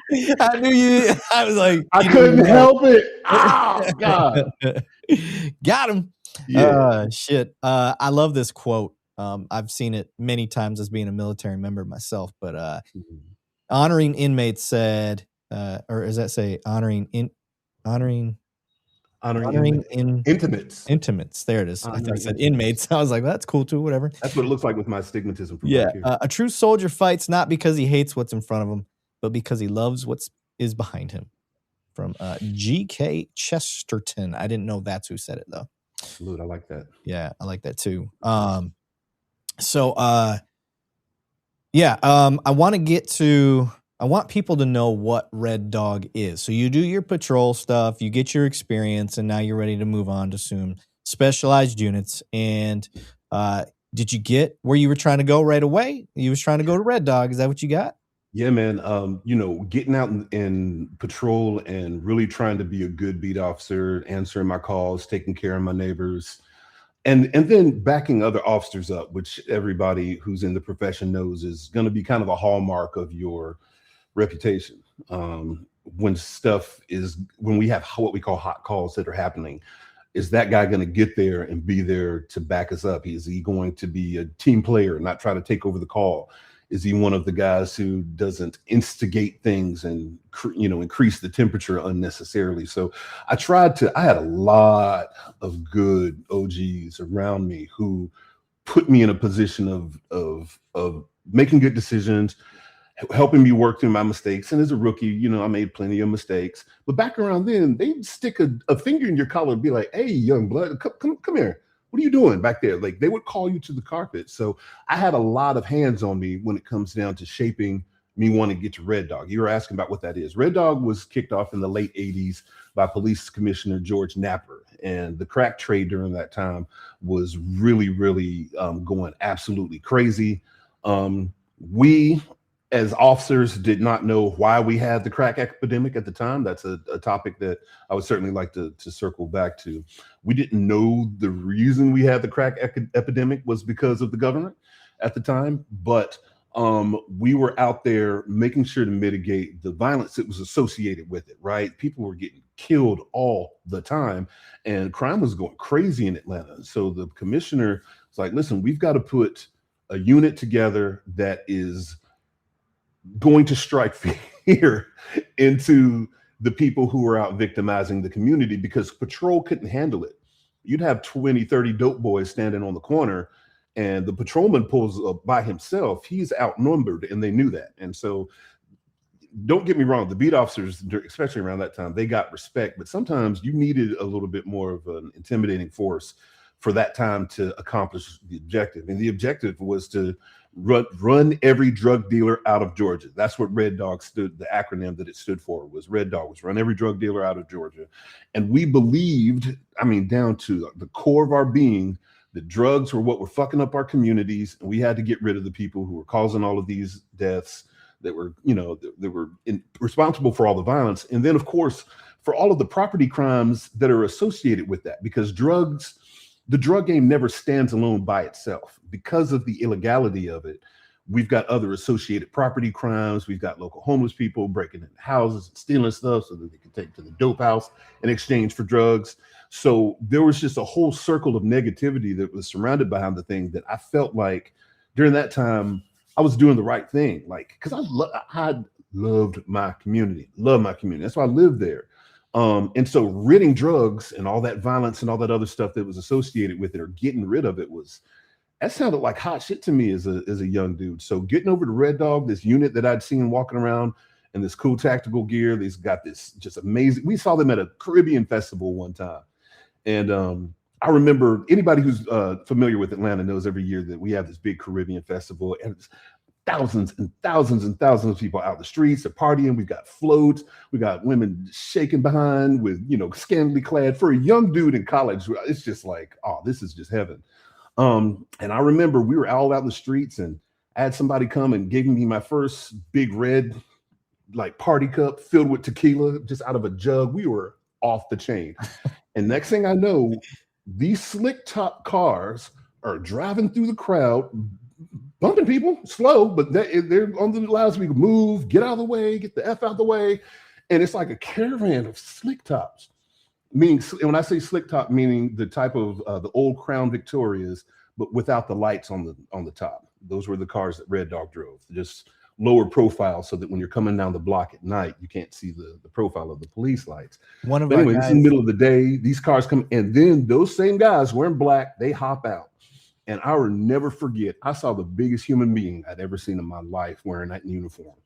[SPEAKER 1] knew you. I was like,
[SPEAKER 2] I couldn't help it. Oh, God.
[SPEAKER 1] Got him.
[SPEAKER 2] Yeah.
[SPEAKER 1] Shit. I love this quote. I've seen it many times as being a military member myself, but honoring inmates said, or does that say honoring
[SPEAKER 2] intimates?
[SPEAKER 1] Intimates. There it is. I thought it said inmates. I was like, that's cool too. Whatever.
[SPEAKER 2] That's what it looks like with my astigmatism.
[SPEAKER 1] Yeah. A true soldier fights not because he hates what's in front of him, but because he loves what is behind him. From G.K. Chesterton. I didn't know that's who said it though.
[SPEAKER 2] Salute. I like that.
[SPEAKER 1] Yeah, I like that too. I want people to know what Red Dog is. So you do your patrol stuff, you get your experience, and now you're ready to move on to some specialized units. And did you get where you were trying to go right away? You was trying to go to Red Dog. Is that what you got?
[SPEAKER 2] Yeah, man. Getting out in patrol and really trying to be a good beat officer, answering my calls, taking care of my neighbors, and then backing other officers up, which everybody who's in the profession knows is going to be kind of a hallmark of your reputation. When we have what we call hot calls that are happening, is that guy going to get there and be there to back us up? Is he going to be a team player, not try to take over the call? Is he one of the guys who doesn't instigate things and increase the temperature unnecessarily? So I had a lot of good OGs around me who put me in a position of making good decisions, helping me work through my mistakes. And as a rookie, I made plenty of mistakes. But back around then, they'd stick a finger in your collar and be like, hey, young blood, come here. What are you doing back there? Like, they would call you to the carpet. So I had a lot of hands on me when it comes down to shaping me wanting to get to Red Dog. You were asking about what that is. Red Dog was kicked off in the late 80s by Police Commissioner George Napper. And the crack trade during that time was really, really going absolutely crazy. We, as officers, did not know why we had the crack epidemic at the time. That's a topic that I would certainly like to circle back to. We didn't know the reason we had the crack epidemic was because of the government at the time, but we were out there making sure to mitigate the violence that was associated with it, right? People were getting killed all the time and crime was going crazy in Atlanta. So the commissioner was like, listen, we've got to put a unit together that is going to strike fear into the people who are out victimizing the community, because patrol couldn't handle it. You'd have 20, 30 dope boys standing on the corner and the patrolman pulls up by himself. He's outnumbered and they knew that. And so don't get me wrong, the beat officers, especially around that time, they got respect, but sometimes you needed a little bit more of an intimidating force for that time to accomplish the objective. And the objective was to run every drug dealer out of Georgia. That's what REDDOG stood, the acronym that it stood for was REDDOG, was run every drug dealer out of Georgia. And we believed, I mean, down to the core of our being, that drugs were what were fucking up our communities. And we had to get rid of the people who were causing all of these deaths, that were, you know, that were responsible for all the violence. And then, of course, for all of the property crimes that are associated with that, because drugs, the drug game never stands alone by itself. Because of the illegality of it, we've got other associated property crimes. We've got local homeless people breaking into houses and stealing stuff so that they can take it to the dope house in exchange for drugs. So there was just a whole circle of negativity that was surrounded behind the thing that I felt like during that time I was doing the right thing. Like, because I loved my community, That's why I lived there. And so ridding drugs and all that violence and all that other stuff that was associated with it, or getting rid of it, that sounded like hot shit to me as a young dude. So getting over to REDDOG, this unit that I'd seen walking around in this cool tactical gear, they's got this just amazing. We saw them at a Caribbean festival one time. And I remember, anybody who's familiar with Atlanta knows every year that we have this big Caribbean festival, and it's thousands and thousands and thousands of people out the streets. They're partying. We've got floats. We got women shaking behind with, you know, scantily clad. For a young dude in college, it's just like, oh, this is just heaven. And I remember we were all out in the streets, and I had somebody come and gave me my first big red, like, party cup filled with tequila, just out of a jug. We were off the chain. And next thing I know, these slick top cars are driving through the crowd, bumping people slow, but they're on the loudspeaker, move, get out of the way, get the F out of the way. And it's like a caravan of slick tops. Meaning, when I say slick top, meaning the type of the old Crown Victorias, but without the lights on the top. Those were the cars that REDDOG drove, just lower profile, so that when you're coming down the block at night, you can't see the profile of the police lights. But anyway, it's in the middle of the day. These cars come, and then those same guys wearing black, they hop out. And I will never forget, I saw the biggest human being I'd ever seen in my life wearing that uniform.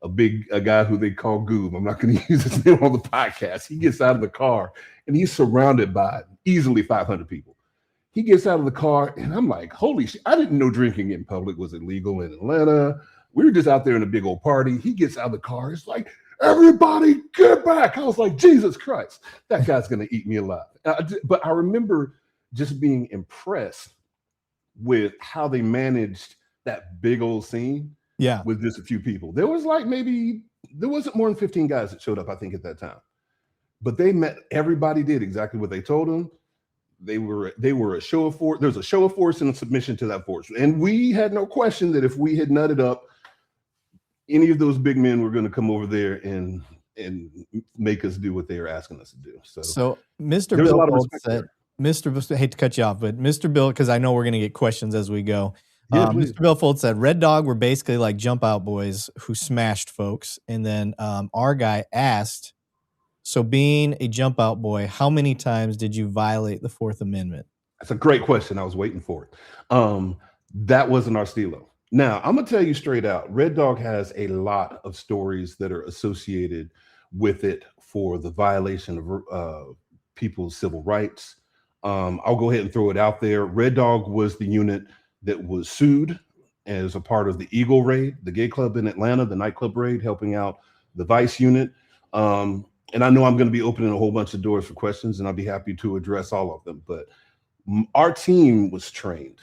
[SPEAKER 2] A guy who they call Goob. I'm not going to use his name on the podcast. He gets out of the car and he's surrounded by easily 500 people. He gets out of the car and I'm like, holy shit, I didn't know drinking in public was illegal in Atlanta. We were just out there in a big old party. He gets out of the car. It's like, everybody get back. I was like, Jesus Christ, that guy's going to eat me alive. But I remember just being impressed with how they managed that big old scene. Yeah, with just a few people. There was like, maybe there wasn't more than 15 guys that showed up, I think, at that time. But they met, everybody did exactly what they told them. They were a show of force. There's a show of force and a submission to that force. And we had no question that if we had nutted up, any of those big men were going to come over there and make us do what they were asking us to do. So Mr. Bill
[SPEAKER 1] said, I hate to cut you off, but Mr. Bill, because I know we're going to get questions as we go. Yeah, Mr. Billfold said REDDOG were basically like jump out boys who smashed folks. And then our guy asked, so being a jump out boy, how many times did you violate the Fourth Amendment?
[SPEAKER 2] That's a great question. I was waiting for it. That wasn't our stilo. Now, I'm going to tell you straight out, REDDOG has a lot of stories that are associated with it for the violation of people's civil rights. I'll go ahead and throw it out there. REDDOG was the unit that was sued as a part of the Eagle raid, the gay club in Atlanta, the nightclub raid, helping out the Vice unit. And I know I'm going to be opening a whole bunch of doors for questions, and I'll be happy to address all of them. But our team was trained.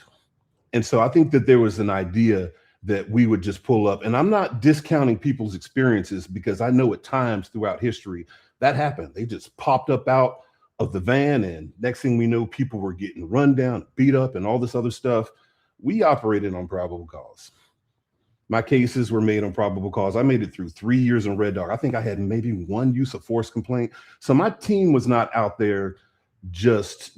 [SPEAKER 2] And so I think that there was an idea that we would just pull up. And I'm not discounting people's experiences, because I know at times throughout history that happened. They just popped up out of the van, and next thing we know, people were getting run down, beat up, and all this other stuff. We operated on probable cause. My cases were made on probable cause. I made it through 3 years in Red Dog. I think I had maybe one use of force complaint. So my team was not out there just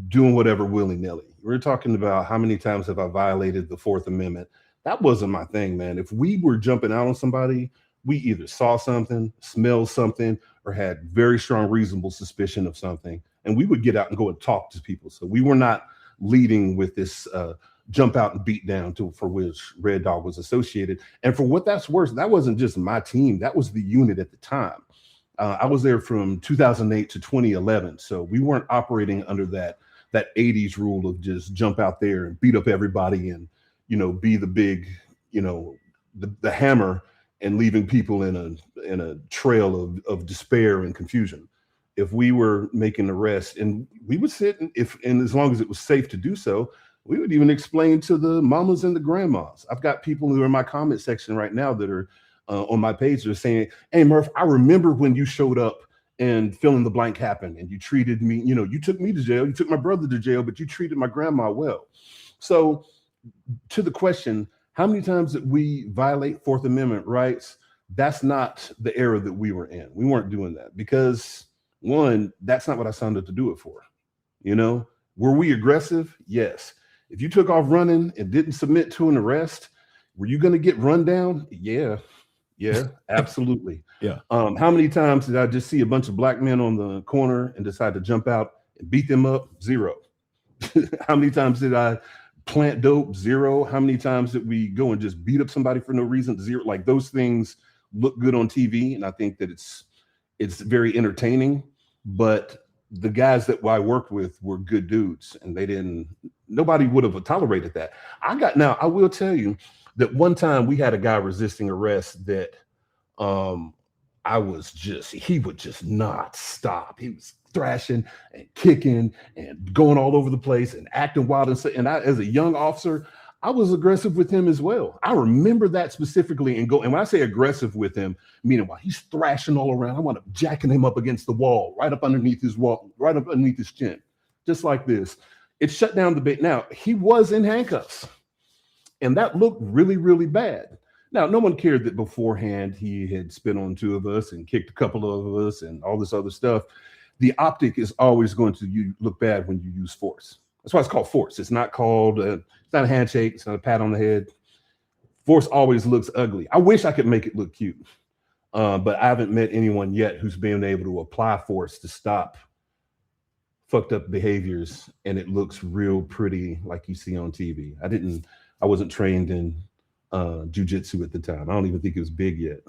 [SPEAKER 2] doing whatever willy-nilly. We're talking about how many times have I violated the Fourth Amendment. That wasn't my thing, man. If we were jumping out on somebody, we either saw something, smelled something, or had very strong reasonable suspicion of something, and we would get out and go and talk to people. So we were not leading with this jump out and beat down for which Red Dog was associated. And for what that's worth, that wasn't just my team, that was the unit at the time. I was there from 2008 to 2011. So we weren't operating under that 80s rule of just jump out there and beat up everybody and, be the big, the hammer, and leaving people in a trail of despair and confusion. If we were making arrests, and we would sit, and as long as it was safe to do so, we would even explain to the mamas and the grandmas. I've got people who are in my comment section right now that are on my page. They're saying, "Hey, Murph, I remember when you showed up and fill in the blank happened, and you treated me, you took me to jail, you took my brother to jail, but you treated my grandma well." So to the question, how many times did we violate Fourth Amendment rights? That's not the era that we were in. We weren't doing that because, one, that's not what I signed up to do it for. Were we aggressive? Yes. If you took off running and didn't submit to an arrest, were you going to get run down? Yeah, absolutely.
[SPEAKER 1] Yeah.
[SPEAKER 2] How many times did I just see a bunch of black men on the corner and decide to jump out and beat them up? Zero. How many times did I plant dope? Zero. How many times did we go and just beat up somebody for no reason? Zero. Like, those things look good on TV, and I think that it's very entertaining, but the guys that I worked with were good dudes, and nobody would have tolerated that. Now I will tell you that one time we had a guy resisting arrest that he would just not stop. He was thrashing and kicking and going all over the place and acting wild. And I, as a young officer, I was aggressive with him as well. I remember that specifically, and when I say aggressive with him, meaning while he's thrashing all around, I want to jacking him up against the wall, right up underneath his chin, just like this. It shut down the bit. Now, he was in handcuffs, and that looked really, really bad. Now, no one cared that beforehand he had spit on two of us and kicked a couple of us and all this other stuff. The optic is always going to look bad when you use force. That's why it's called force. It's not called, it's not a handshake. It's not a pat on the head. Force always looks ugly. I wish I could make it look cute, but I haven't met anyone yet who's been able to apply force to stop fucked up behaviors, and it looks real pretty like you see on TV. I wasn't trained in jujitsu at the time. I don't even think it was big yet.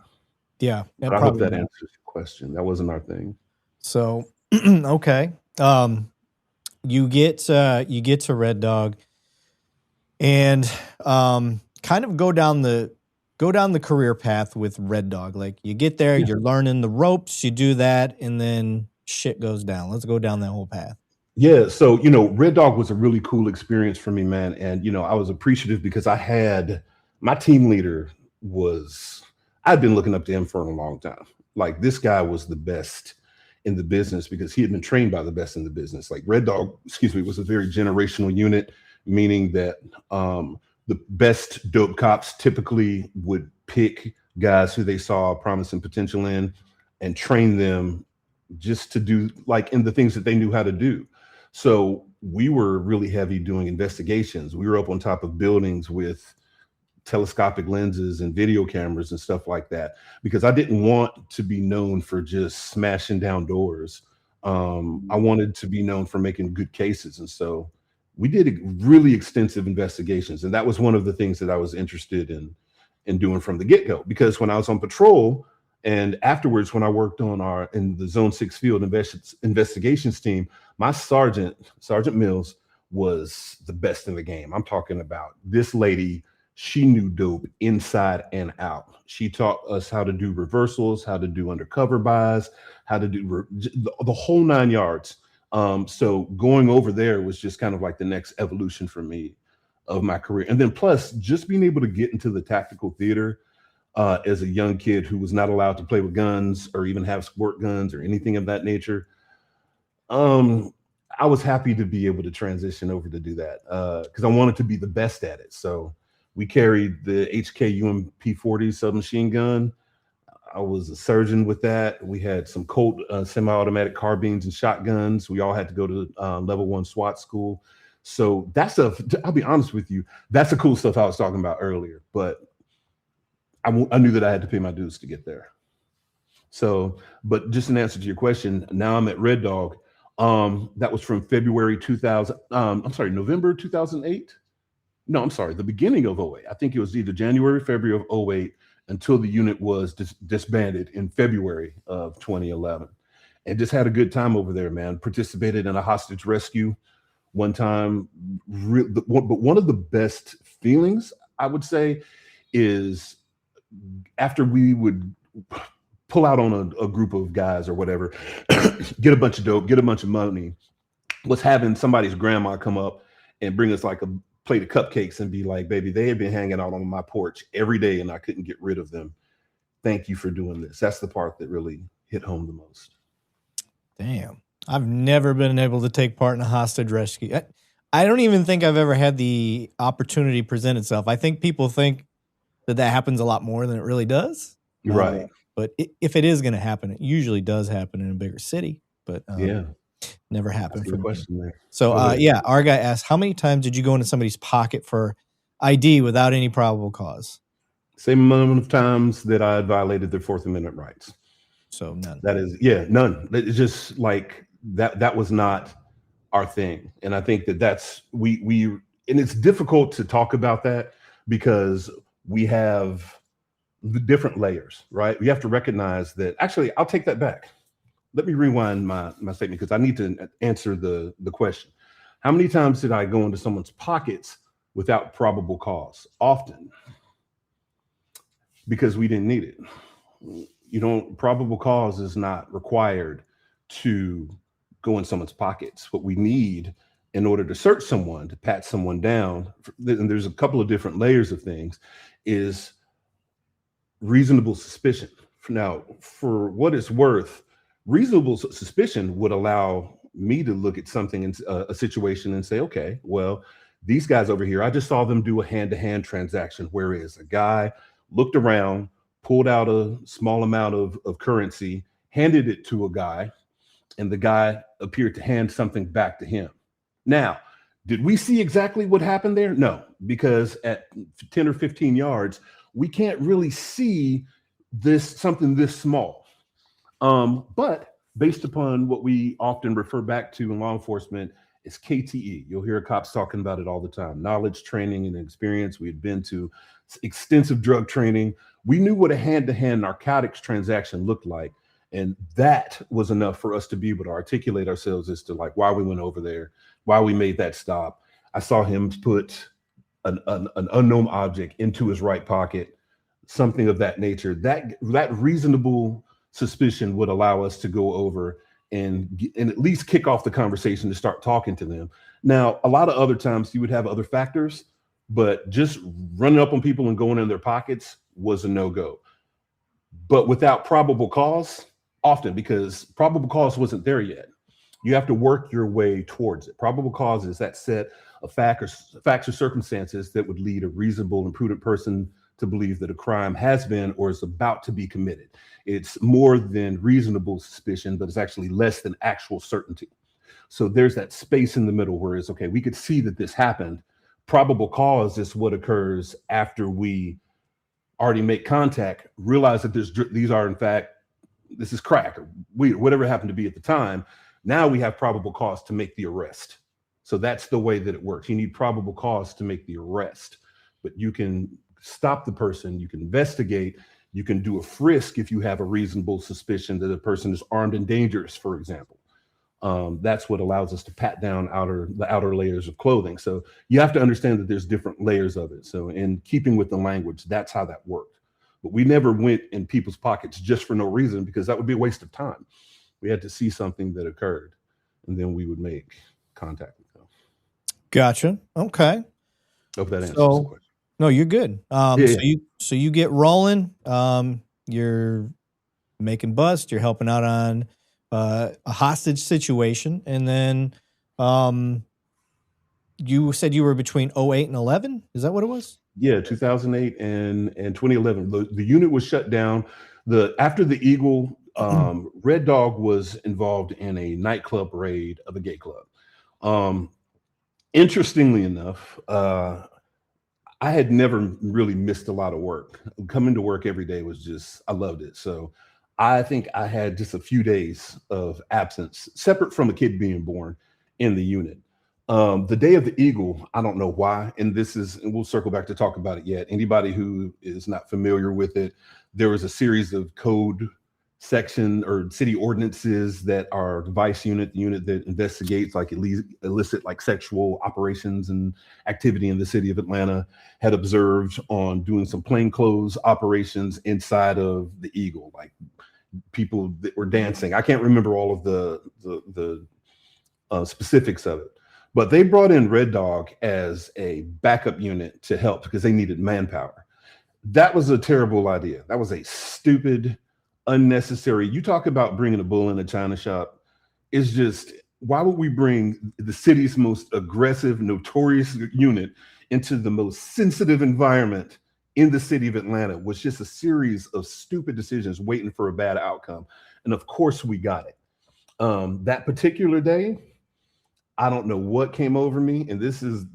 [SPEAKER 1] Yeah.
[SPEAKER 2] I hope that answers your question. That wasn't our thing.
[SPEAKER 1] So, okay. You get to Red Dog, and kind of go down the career path with Red Dog. Like, you get there, You're learning the ropes, you do that, and then shit goes down. Let's go down that whole path.
[SPEAKER 2] Yeah. So, Red Dog was a really cool experience for me, man. And, I was appreciative because I had my team leader I'd been looking up to him for a long time. Like, this guy was the best in the business because he had been trained by the best in the business. Like, Red Dog, was a very generational unit, meaning that the best dope cops typically would pick guys who they saw promise and potential in and train them just to do like in the things that they knew how to do. So we were really heavy doing investigations. We were up on top of buildings with telescopic lenses and video cameras and stuff like that, because I didn't want to be known for just smashing down doors. I wanted to be known for making good cases. And so we did really extensive investigations. And that was one of the things that I was interested in doing from the get-go, because when I was on patrol and afterwards, when I worked in the Zone 6 field investigations team, my Sergeant Mills was the best in the game. I'm talking about this lady. She knew dope inside and out. She taught us how to do reversals, how to do undercover buys, how to do the whole 9 yards. So going over there was just kind of like the next evolution for me of my career. And then plus just being able to get into the tactical theater as a young kid who was not allowed to play with guns or even have squirt guns or anything of that nature. I was happy to be able to transition over to do that because I wanted to be the best at it. So we carried the HK UMP-40 submachine gun. I was a surgeon with that. We had some Colt semi-automatic carbines and shotguns. We all had to go to level 1 SWAT school. So that's I'll be honest with you, that's the cool stuff I was talking about earlier. But I knew that I had to pay my dues to get there. So, but just in answer to your question, now I'm at REDDOG. That was from February 2000. November 2008. No, I'm sorry, the beginning of 08. I think it was either January, February of 08 until the unit was disbanded in February of 2011. And just had a good time over there, man. Participated in a hostage rescue one time. But one of the best feelings, I would say, is after we would pull out on a group of guys or whatever, get a bunch of dope, get a bunch of money, was having somebody's grandma come up and bring us like a plate of cupcakes and be like, baby, they had been hanging out on my porch every day and I couldn't get rid of them. Thank you for doing this. That's the part that really hit home the most.
[SPEAKER 1] Damn. I've never been able to take part in a hostage rescue. I don't even think I've ever had the opportunity present itself. I think people think that happens a lot more than it really does.
[SPEAKER 2] Right.
[SPEAKER 1] But if it is going to happen, it usually does happen in a bigger city. But
[SPEAKER 2] yeah,
[SPEAKER 1] never happened for me.
[SPEAKER 2] Question there.
[SPEAKER 1] So our guy asked, how many times did you go into somebody's pocket for ID without any probable cause?
[SPEAKER 2] Same amount of times that I had violated their Fourth Amendment rights.
[SPEAKER 1] So none.
[SPEAKER 2] That is, none. It's just like that was not our thing. And I think that's and it's difficult to talk about that because we have the different layers, right? We have to recognize that. Actually, I'll take that back. Let me rewind my statement because I need to answer the question. How many times did I go into someone's pockets without probable cause? Often. Because we didn't need it. Probable cause is not required to go in someone's pockets. What we need in order to search someone, to pat someone down, and there's a couple of different layers of things, is reasonable suspicion. Now, for what it's worth, reasonable suspicion would allow me to look at something in a situation and say, okay, well, these guys over here, I just saw them do a hand-to-hand transaction, whereas a guy looked around, pulled out a small amount of currency, handed it to a guy, and the guy appeared to hand something back to him. Now, did we see exactly what happened there? No, because at 10 or 15 yards, we can't really see something this small. But based upon what we often refer back to in law enforcement is KTE. You'll hear cops talking about it all the time. Knowledge, training, and experience. We had been to extensive drug training. We knew what a hand-to-hand narcotics transaction looked like. And that was enough for us to be able to articulate ourselves as to like why we went over there, why we made that stop. I saw him put an unknown object into his right pocket, something of that nature. That reasonable suspicion would allow us to go over and at least kick off the conversation to start talking to them. Now, a lot of other times you would have other factors, but just running up on people and going in their pockets was a no-go. But without probable cause, often, because probable cause wasn't there yet. You have to work your way towards it. Probable cause is that set of facts or circumstances that would lead a reasonable and prudent person to believe that a crime has been or is about to be committed. It's more than reasonable suspicion, but it's actually less than actual certainty. So there's that space in the middle where it's, okay, we could see that this happened. Probable cause is what occurs after we already make contact, realize that these are in fact, this is crack, or whatever it happened to be at the time. Now we have probable cause to make the arrest. So that's the way that it works. You need probable cause to make the arrest, but you can stop the person, you can investigate, you can do a frisk if you have a reasonable suspicion that a person is armed and dangerous, for example. That's what allows us to pat down the outer layers of clothing. So you have to understand that there's different layers of it. So in keeping with the language, that's how that worked. But we never went in people's pockets just for no reason, because that would be a waste of time. We had to see something that occurred, and then we would make contact with them.
[SPEAKER 1] Gotcha. Okay.
[SPEAKER 2] Hope that answers the
[SPEAKER 1] So
[SPEAKER 2] question.
[SPEAKER 1] no, you're good.
[SPEAKER 2] Yeah.
[SPEAKER 1] So you get rolling. You're making bust. You're helping out on a hostage situation, and then you said you were between 08 and 11. Is that what it was?
[SPEAKER 2] Yeah, 2008 and 2011. The unit was shut down. After the Eagle, Red Dog was involved in a nightclub raid of a gay club. Interestingly enough, I had never really missed a lot of work. Coming to work every day was just, I loved it. So I think I had just a few days of absence, separate from a kid being born in the unit. The day of the Eagle, I don't know why, and we'll circle back to talk about it yet. Anybody who is not familiar with it, there was a series of code section or city ordinances that our vice unit, the unit that investigates like illicit like sexual operations and activity in the city of Atlanta, had observed on doing some plainclothes operations inside of the Eagle, like people that were dancing. I can't remember all of the specifics of it. But they brought in Red Dog as a backup unit to help because they needed manpower. That was a terrible idea. That was a stupid, unnecessary. You talk about bringing a bull in a china shop. It's just, why would we bring the city's most aggressive, notorious unit into the most sensitive environment in the city of Atlanta? It was just a series of stupid decisions waiting for a bad outcome. And of course we got it. That particular day, I don't know what came over me, and this is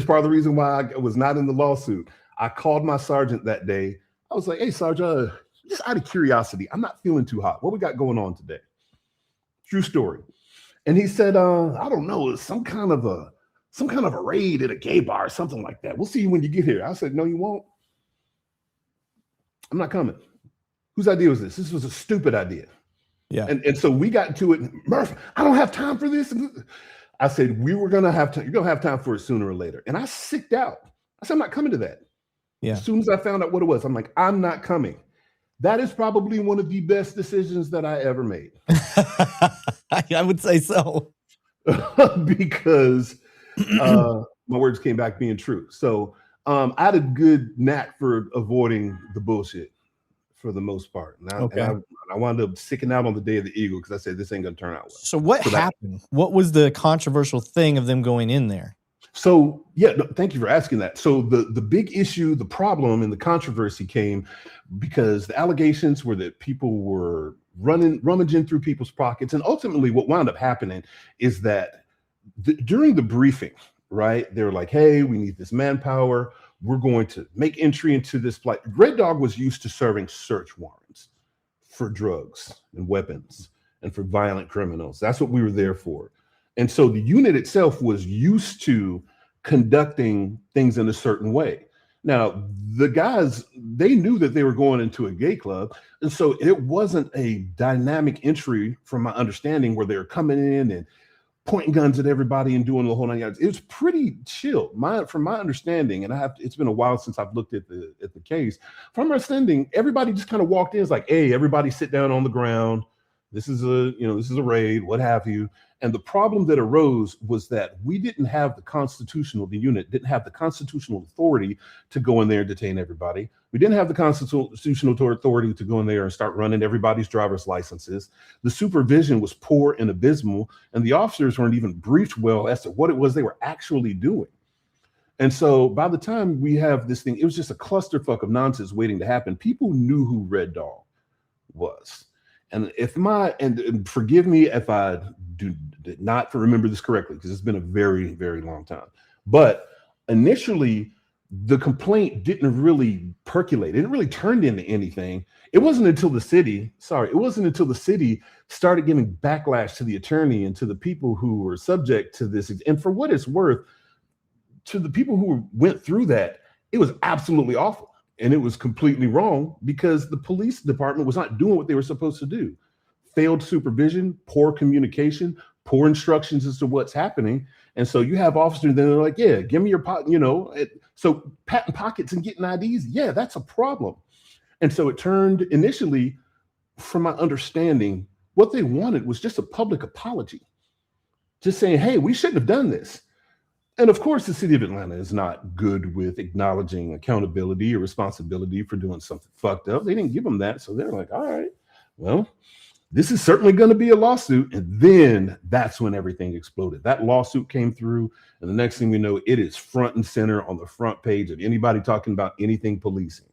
[SPEAKER 2] part of the reason why I was not in the lawsuit. I called my sergeant that day. I was like, "Hey, Sergeant, just out of curiosity, I'm not feeling too hot. What we got going on today?" True story. And he said, "I don't know, it's some kind of a raid at a gay bar or something like that. We'll see you when you get here." I said, "No, you won't. I'm not coming." Whose idea was this? This was a stupid idea.
[SPEAKER 1] Yeah.
[SPEAKER 2] And so we got into it. Murph, I don't have time for this. I said, you're going to have time for it sooner or later. And I sicked out. I said, I'm not coming to that.
[SPEAKER 1] Yeah.
[SPEAKER 2] As soon as I found out what it was, I'm like, I'm not coming. That is probably one of the best decisions that I ever made.
[SPEAKER 1] I would say so.
[SPEAKER 2] Because my words came back being true. So I had a good knack for avoiding the bullshit for the most part. And I wound up sticking out on the day of the Eagle because I said, this ain't going to turn out well.
[SPEAKER 1] So what happened? What was the controversial thing of them going in there?
[SPEAKER 2] So, yeah, no, thank you for asking that. So the big issue, the problem, and the controversy came because the allegations were that people were rummaging through people's pockets. And ultimately what wound up happening is that during the briefing, right, they were like, hey, we need this manpower. We're going to make entry into this flight. Red Dog was used to serving search warrants for drugs and weapons and for violent criminals. That's what we were there for. And so the unit itself was used to conducting things in a certain way. Now, the guys, they knew that they were going into a gay club. And so it wasn't a dynamic entry from my understanding where they're coming in and pointing guns at everybody and doing the whole 9 yards. It was pretty chill. From my understanding, and it's been a while since I've looked at the case. From my understanding, everybody just kind of walked in. It's like, hey, everybody sit down on the ground. This is a raid, what have you. And the problem that arose was that the unit didn't have the constitutional authority to go in there and detain everybody. We didn't have the constitutional authority to go in there and start running everybody's driver's licenses. The supervision was poor and abysmal, and the officers weren't even briefed well as to what it was they were actually doing. And so by the time we have this thing, it was just a clusterfuck of nonsense waiting to happen. People knew who Red Dog was. And and forgive me if I did not remember this correctly, because it's been a very, very long time. But initially, the complaint didn't really percolate. It didn't really turn into anything. It wasn't until the city started giving backlash to the attorney and to the people who were subject to this. And for what it's worth, to the people who went through that, it was absolutely awful. And it was completely wrong because the police department was not doing what they were supposed to do. Failed supervision, poor communication, poor instructions as to what's happening. And so you have officers that are like, yeah, give me your pot, so patting pockets and getting IDs, yeah, that's a problem. And so it turned initially, from my understanding, what they wanted was just a public apology. Just saying, hey, we shouldn't have done this. And of course, the city of Atlanta is not good with acknowledging accountability or responsibility for doing something fucked up. They didn't give them that. So they're like, all right, well, this is certainly going to be a lawsuit. And then that's when everything exploded. That lawsuit came through. And the next thing we know, it is front and center on the front page of anybody talking about anything policing.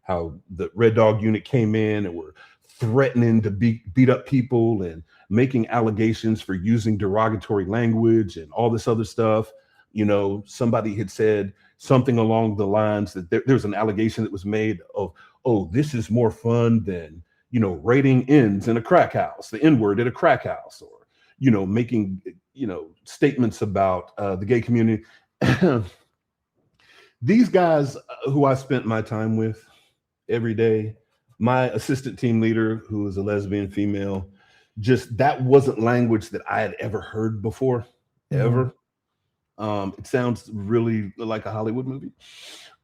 [SPEAKER 2] How the Red Dog unit came in and were threatening to beat up people and making allegations for using derogatory language and all this other stuff. You know, somebody had said something along the lines that there's an allegation that was made of, oh, this is more fun than, you know, raiding ends in a crack house, the N-word at a crack house, or, you know, making, you know, statements about the gay community. These guys who I spent my time with every day, my assistant team leader, who is a lesbian female, just that wasn't language that I had ever heard before, ever. It sounds really like a Hollywood movie.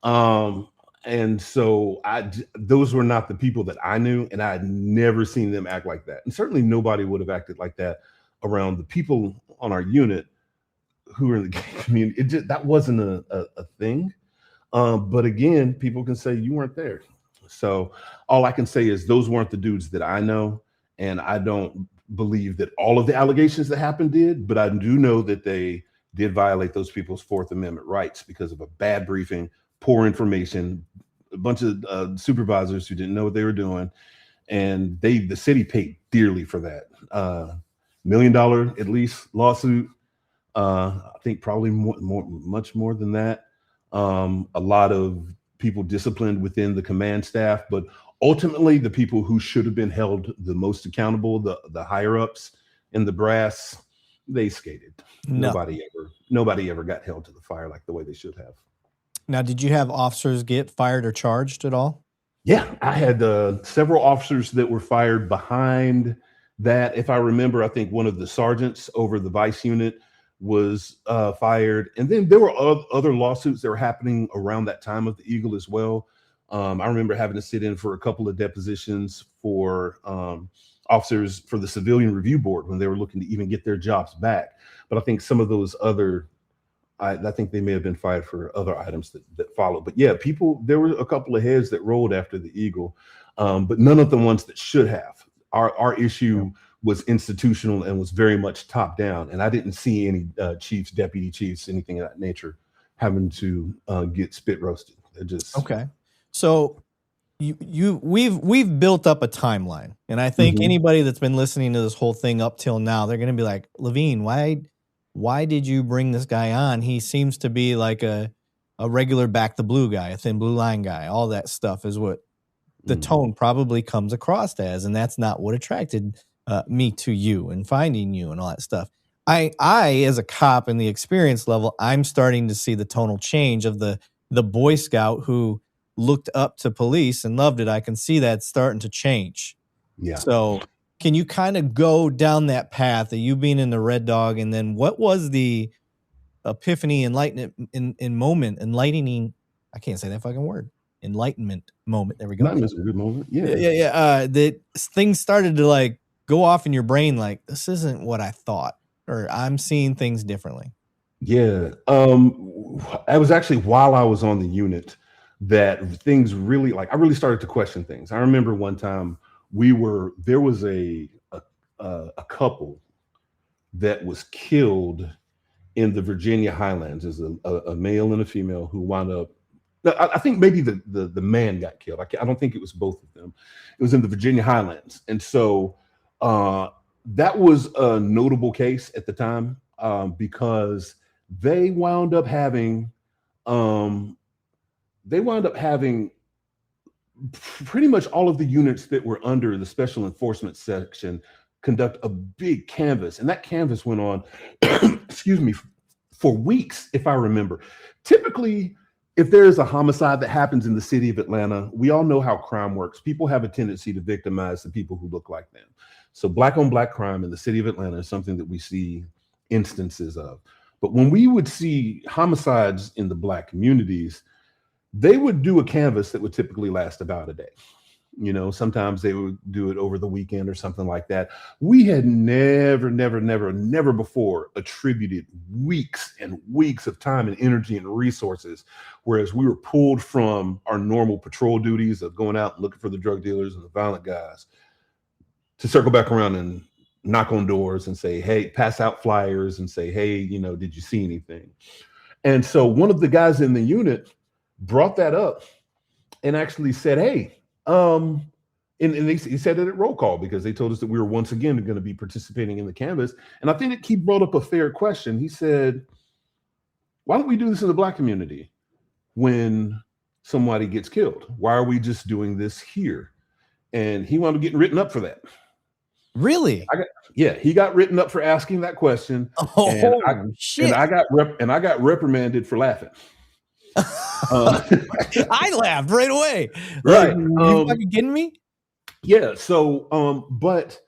[SPEAKER 2] And so those were not the people that I knew, and I had never seen them act like that. And certainly nobody would have acted like that around the people on our unit who were in the gay community. That wasn't a thing. But again, people can say you weren't there. So all I can say is those weren't the dudes that I know. And I don't believe that all of the allegations that happened did, but I do know that they did violate those people's Fourth Amendment rights because of a bad briefing, poor information, a bunch of supervisors who didn't know what they were doing. And the city paid dearly for that. $1 million at least lawsuit. I think probably much more than that. A lot of people disciplined within the command staff, but ultimately the people who should have been held the most accountable, the higher ups in the brass, they skated. No. Nobody ever got held to the fire like the way they should have.
[SPEAKER 1] Now, did you have officers get fired or charged at all?
[SPEAKER 2] Yeah, I had several officers that were fired behind that. If I remember, I think one of the sergeants over the vice unit was fired. And then there were other lawsuits that were happening around that time of the Eagle as well. I remember having to sit in for a couple of depositions for officers for the Civilian Review Board when they were looking to even get their jobs back. But I think some of those other, I think they may have been fired for other items that followed. But yeah, there were a couple of heads that rolled after the Eagle, but none of the ones that should have. Our issue was institutional and was very much top down. And I didn't see any chiefs, deputy chiefs, anything of that nature having to get spit roasted.
[SPEAKER 1] Okay. So we've built up a timeline, and I think anybody that's been listening to this whole thing up till now, they're going to be like, Levine, why did you bring this guy on? He seems to be like a regular back the blue guy, a thin blue line guy. All that stuff is what the tone probably comes across as, and that's not what attracted me to you and finding you and all that stuff. I as a cop in the experience level, I'm starting to see the tonal change of the Boy Scout who looked up to police and loved it. I can see that starting to change.
[SPEAKER 2] Yeah.
[SPEAKER 1] So can you kind of go down that path of you being in the Red Dog, and then what was the epiphany, enlightening? I can't say that fucking word. Enlightenment moment. There we go.
[SPEAKER 2] Enlightenment's a good moment. Yeah.
[SPEAKER 1] That things started to like go off in your brain, like this isn't what I thought, or I'm seeing things differently.
[SPEAKER 2] Yeah. I was actually while I was on the unit that things really, like, I really started to question things. I remember one time there was a couple that was killed in the Virginia Highlands. As a male and a female who wound up, I think maybe the man got killed. I don't think it was both of them. It was in the Virginia Highlands. And so that was a notable case at the time because they wound up having pretty much all of the units that were under the special enforcement section conduct a big canvas. And that canvas went on, excuse me, for weeks, if I remember. Typically, if there is a homicide that happens in the city of Atlanta, we all know how crime works. People have a tendency to victimize the people who look like them. So black on black crime in the city of Atlanta is something that we see instances of. But when we would see homicides in the black communities, they would do a canvas that would typically last about a day. You know, sometimes they would do it over the weekend or something like that. We had never before attributed weeks and weeks of time and energy and resources, whereas we were pulled from our normal patrol duties of going out and looking for the drug dealers and the violent guys to circle back around and knock on doors and say, hey, pass out flyers and say, hey, you know, did you see anything? And so one of the guys in the unit brought that up and actually said, hey, he said it at roll call because they told us that we were once again going to be participating in the canvas. And I think that he brought up a fair question. He said, why don't we do this in the Black community when somebody gets killed? Why are we just doing this here? And he wound up getting written up for that.
[SPEAKER 1] Really?
[SPEAKER 2] He got written up for asking that question.
[SPEAKER 1] Shit.
[SPEAKER 2] And I got reprimanded for laughing.
[SPEAKER 1] I laughed right away.
[SPEAKER 2] Right.
[SPEAKER 1] You fucking kidding me?
[SPEAKER 2] Yeah. So, but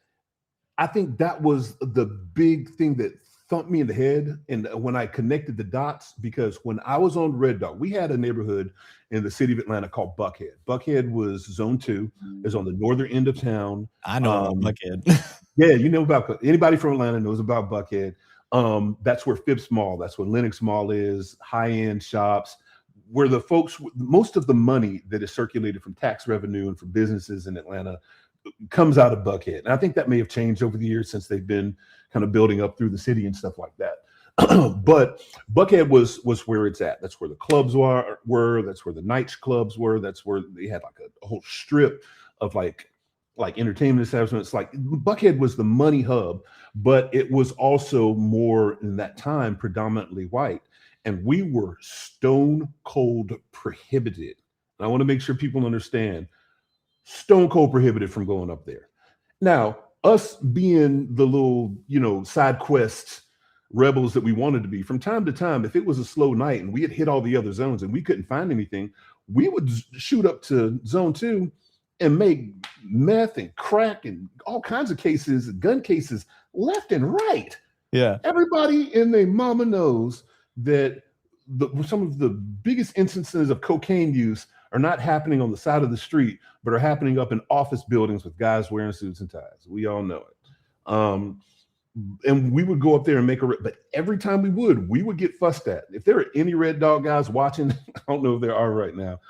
[SPEAKER 2] I think that was the big thing that thumped me in the head. And when I connected the dots, because when I was on REDDOG, we had a neighborhood in the city of Atlanta called Buckhead. Buckhead was zone 2, is on the northern end of town.
[SPEAKER 1] I know about Buckhead.
[SPEAKER 2] Yeah, you know about anybody from Atlanta knows about Buckhead. That's where Phipps Mall, that's where Lenox Mall is, high-end shops, where the folks, most of the money that is circulated from tax revenue and from businesses in Atlanta comes out of Buckhead. And I think that may have changed over the years since they've been kind of building up through the city and stuff like that. But Buckhead was where it's at. That's where the clubs were. That's where the nightclubs were. That's where they had like a whole strip of like entertainment establishments. Like Buckhead was the money hub, but it was also more in that time predominantly white. And we were stone cold prohibited. And I want to make sure people understand, stone cold prohibited from going up there. Now, us being the little, side quest rebels that we wanted to be, from time to time, if it was a slow night and we had hit all the other zones and we couldn't find anything, we would shoot up to zone 2 and make meth and crack and all kinds of cases, gun cases, left and right.
[SPEAKER 1] Yeah.
[SPEAKER 2] Everybody in their mama knows that some of the biggest instances of cocaine use are not happening on the side of the street, but are happening up in office buildings with guys wearing suits and ties. We all know it. And we would go up there and but every time we would get fussed at. If there are any REDDOG guys watching, I don't know if there are right now,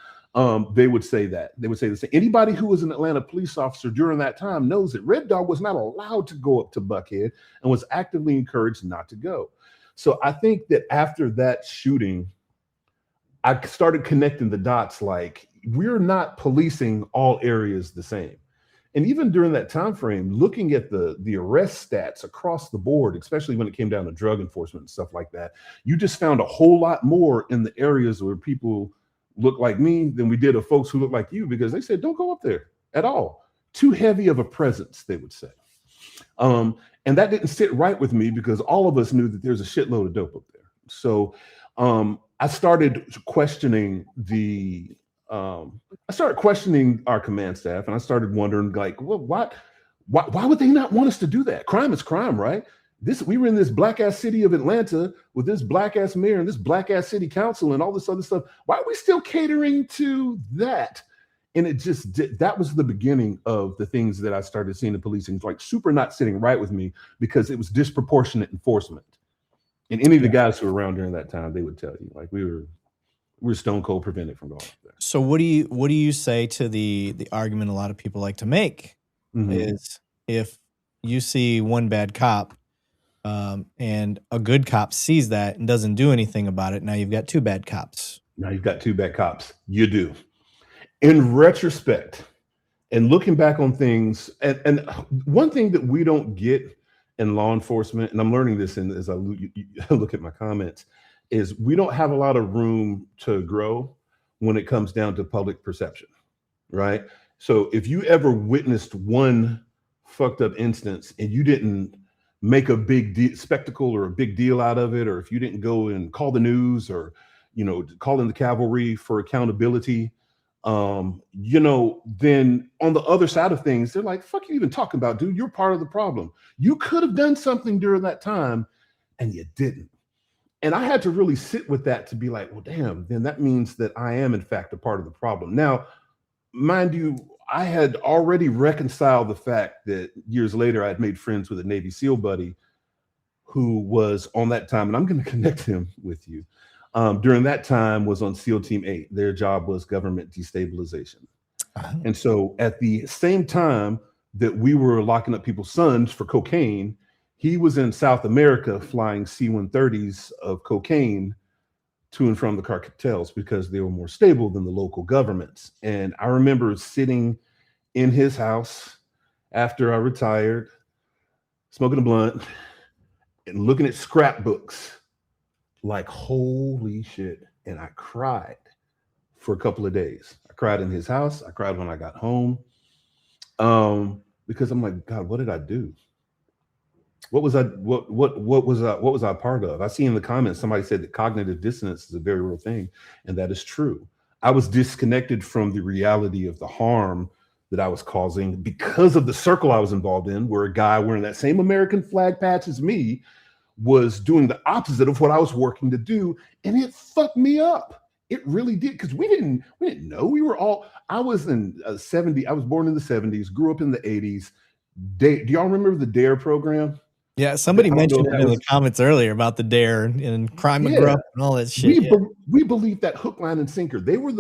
[SPEAKER 2] they would say that. They would say the same. Anybody who was an Atlanta police officer during that time knows that REDDOG was not allowed to go up to Buckhead and was actively encouraged not to go. So I think that after that shooting, I started connecting the dots, like we're not policing all areas the same. And even during that time frame, looking at the arrest stats across the board, especially when it came down to drug enforcement and stuff like that, you just found a whole lot more in the areas where people look like me than we did of folks who look like you, because they said, don't go up there at all. Too heavy of a presence, they would say. And that didn't sit right with me because all of us knew that there's a shitload of dope up there. So I started questioning our command staff, and I started wondering, like, well, why would they not want us to do that? Crime is crime, right? We were in this black ass city of Atlanta with this black ass mayor and this black ass city council and all this other stuff. Why are we still catering to that? And that was the beginning of the things that I started seeing in policing, like super not sitting right with me because it was disproportionate enforcement. And any of the guys who were around during that time, they would tell you, like, we were stone cold prevented from going up there.
[SPEAKER 1] So what do you say to the argument a lot of people like to make is, if you see one bad cop and a good cop sees that and doesn't do anything about it, now you've got two bad cops. You do. In retrospect, and looking back on things, and one thing that we don't get in law enforcement, and I'm learning this as I look at my comments, is we don't have a lot of room to grow when it comes down to public perception, right? So if you ever witnessed one fucked up instance and you didn't make a big spectacle or a big deal out of it, or if you didn't go and call the news or, call in the cavalry for accountability, then on the other side of things, they're like, fuck you even talking about, dude, you're part of the problem. You could have done something during that time and you didn't. And I had to really sit with that to be like, well, damn, then that means that I am in fact a part of the problem. Now,
[SPEAKER 2] mind you, I had already reconciled the fact that years later I had made friends with a Navy SEAL buddy who was on that time, and I'm going to connect him with you. During that time was on SEAL Team 8. Their job was government destabilization. And so at the same time that we were locking up people's sons for cocaine, he was in South America flying C-130s of cocaine to and from the cartels because they were more stable than the local governments. And I remember sitting in his house after I retired, smoking a blunt and looking at scrapbooks like, holy shit. And I cried for a couple of days. I cried in his house. I cried when I got home. Because I'm like, God, what did I do? What was I part of? I see in the comments somebody said that cognitive dissonance is a very real thing, and that is true. I was disconnected from the reality of the harm that I was causing because of the circle I was involved in, where a guy wearing that same American flag patch as me was doing the opposite of what I was working to do, and it fucked me up. It really did, because we didn't know. We were all, I was in 70, I was born in the 70s, grew up in the 80s. Do y'all remember the DARE program?
[SPEAKER 1] Yeah, somebody mentioned it in the comments earlier about the DARE and crime McGruff and all that shit.
[SPEAKER 2] We believed that hook, line, and sinker. We were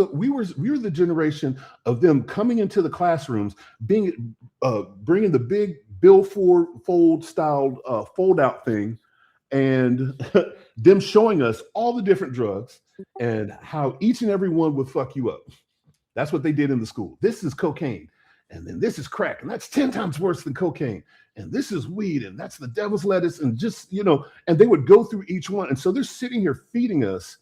[SPEAKER 2] the generation of them coming into the classrooms, bringing the big billboard fold-styled fold-out thing, and them showing us all the different drugs and how each and every one would fuck you up. That's what they did in the school. This is cocaine, and then this is crack, and that's 10 times worse than cocaine. And this is weed, and that's the devil's lettuce, and just, and they would go through each one. And so they're sitting here feeding us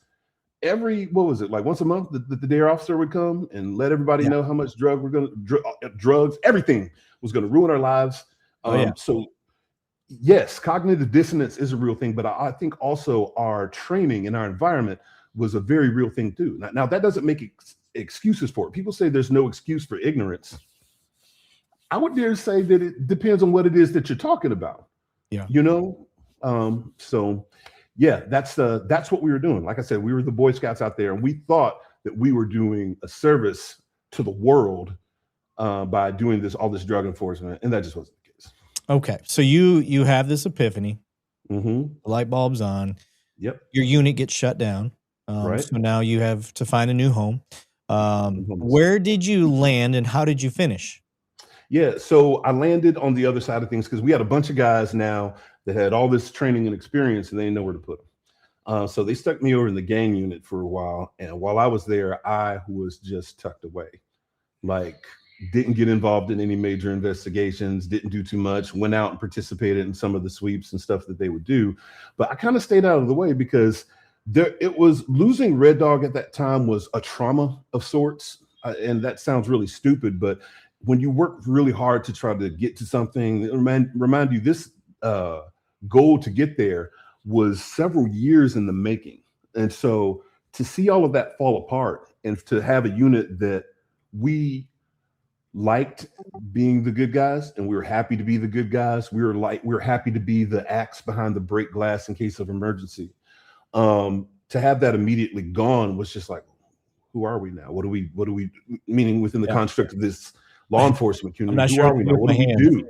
[SPEAKER 2] every, what was it, like once a month, the DARE officer would come and let everybody know how much drugs, everything was going to ruin our lives. So yes, cognitive dissonance is a real thing, but I think also our training and our environment was a very real thing too. Now that doesn't make excuses for it. People say there's no excuse for ignorance. I would dare say that it depends on what it is that you're talking about.
[SPEAKER 1] Yeah.
[SPEAKER 2] So yeah, that's what we were doing. Like I said, we were the Boy Scouts out there, and we thought that we were doing a service to the world by doing all this drug enforcement, and that just wasn't the case.
[SPEAKER 1] Okay, so you have this epiphany.
[SPEAKER 2] Mm-hmm.
[SPEAKER 1] The light bulb's on.
[SPEAKER 2] Yep.
[SPEAKER 1] Your unit gets shut down.
[SPEAKER 2] Right.
[SPEAKER 1] So now you have to find a new home. Where did you land, and how did you finish?
[SPEAKER 2] Yeah, so I landed on the other side of things because we had a bunch of guys now that had all this training and experience, and they didn't know where to put them. So they stuck me over in the gang unit for a while, and while I was there, I was just tucked away. Like, didn't get involved in any major investigations, didn't do too much, went out and participated in some of the sweeps and stuff that they would do. But I kind of stayed out of the way because it was losing REDDOG at that time was a trauma of sorts. And that sounds really stupid, but when you work really hard to try to get to something, remind you this goal to get there was several years in the making. And so to see all of that fall apart and to have a unit that we liked being the good guys, and we were happy to be the good guys. We were happy to be the axe behind the break glass in case of emergency. To have that immediately gone was just like, who are we now? What do we meaning within the construct of this law enforcement community? Who are we now? What do we do?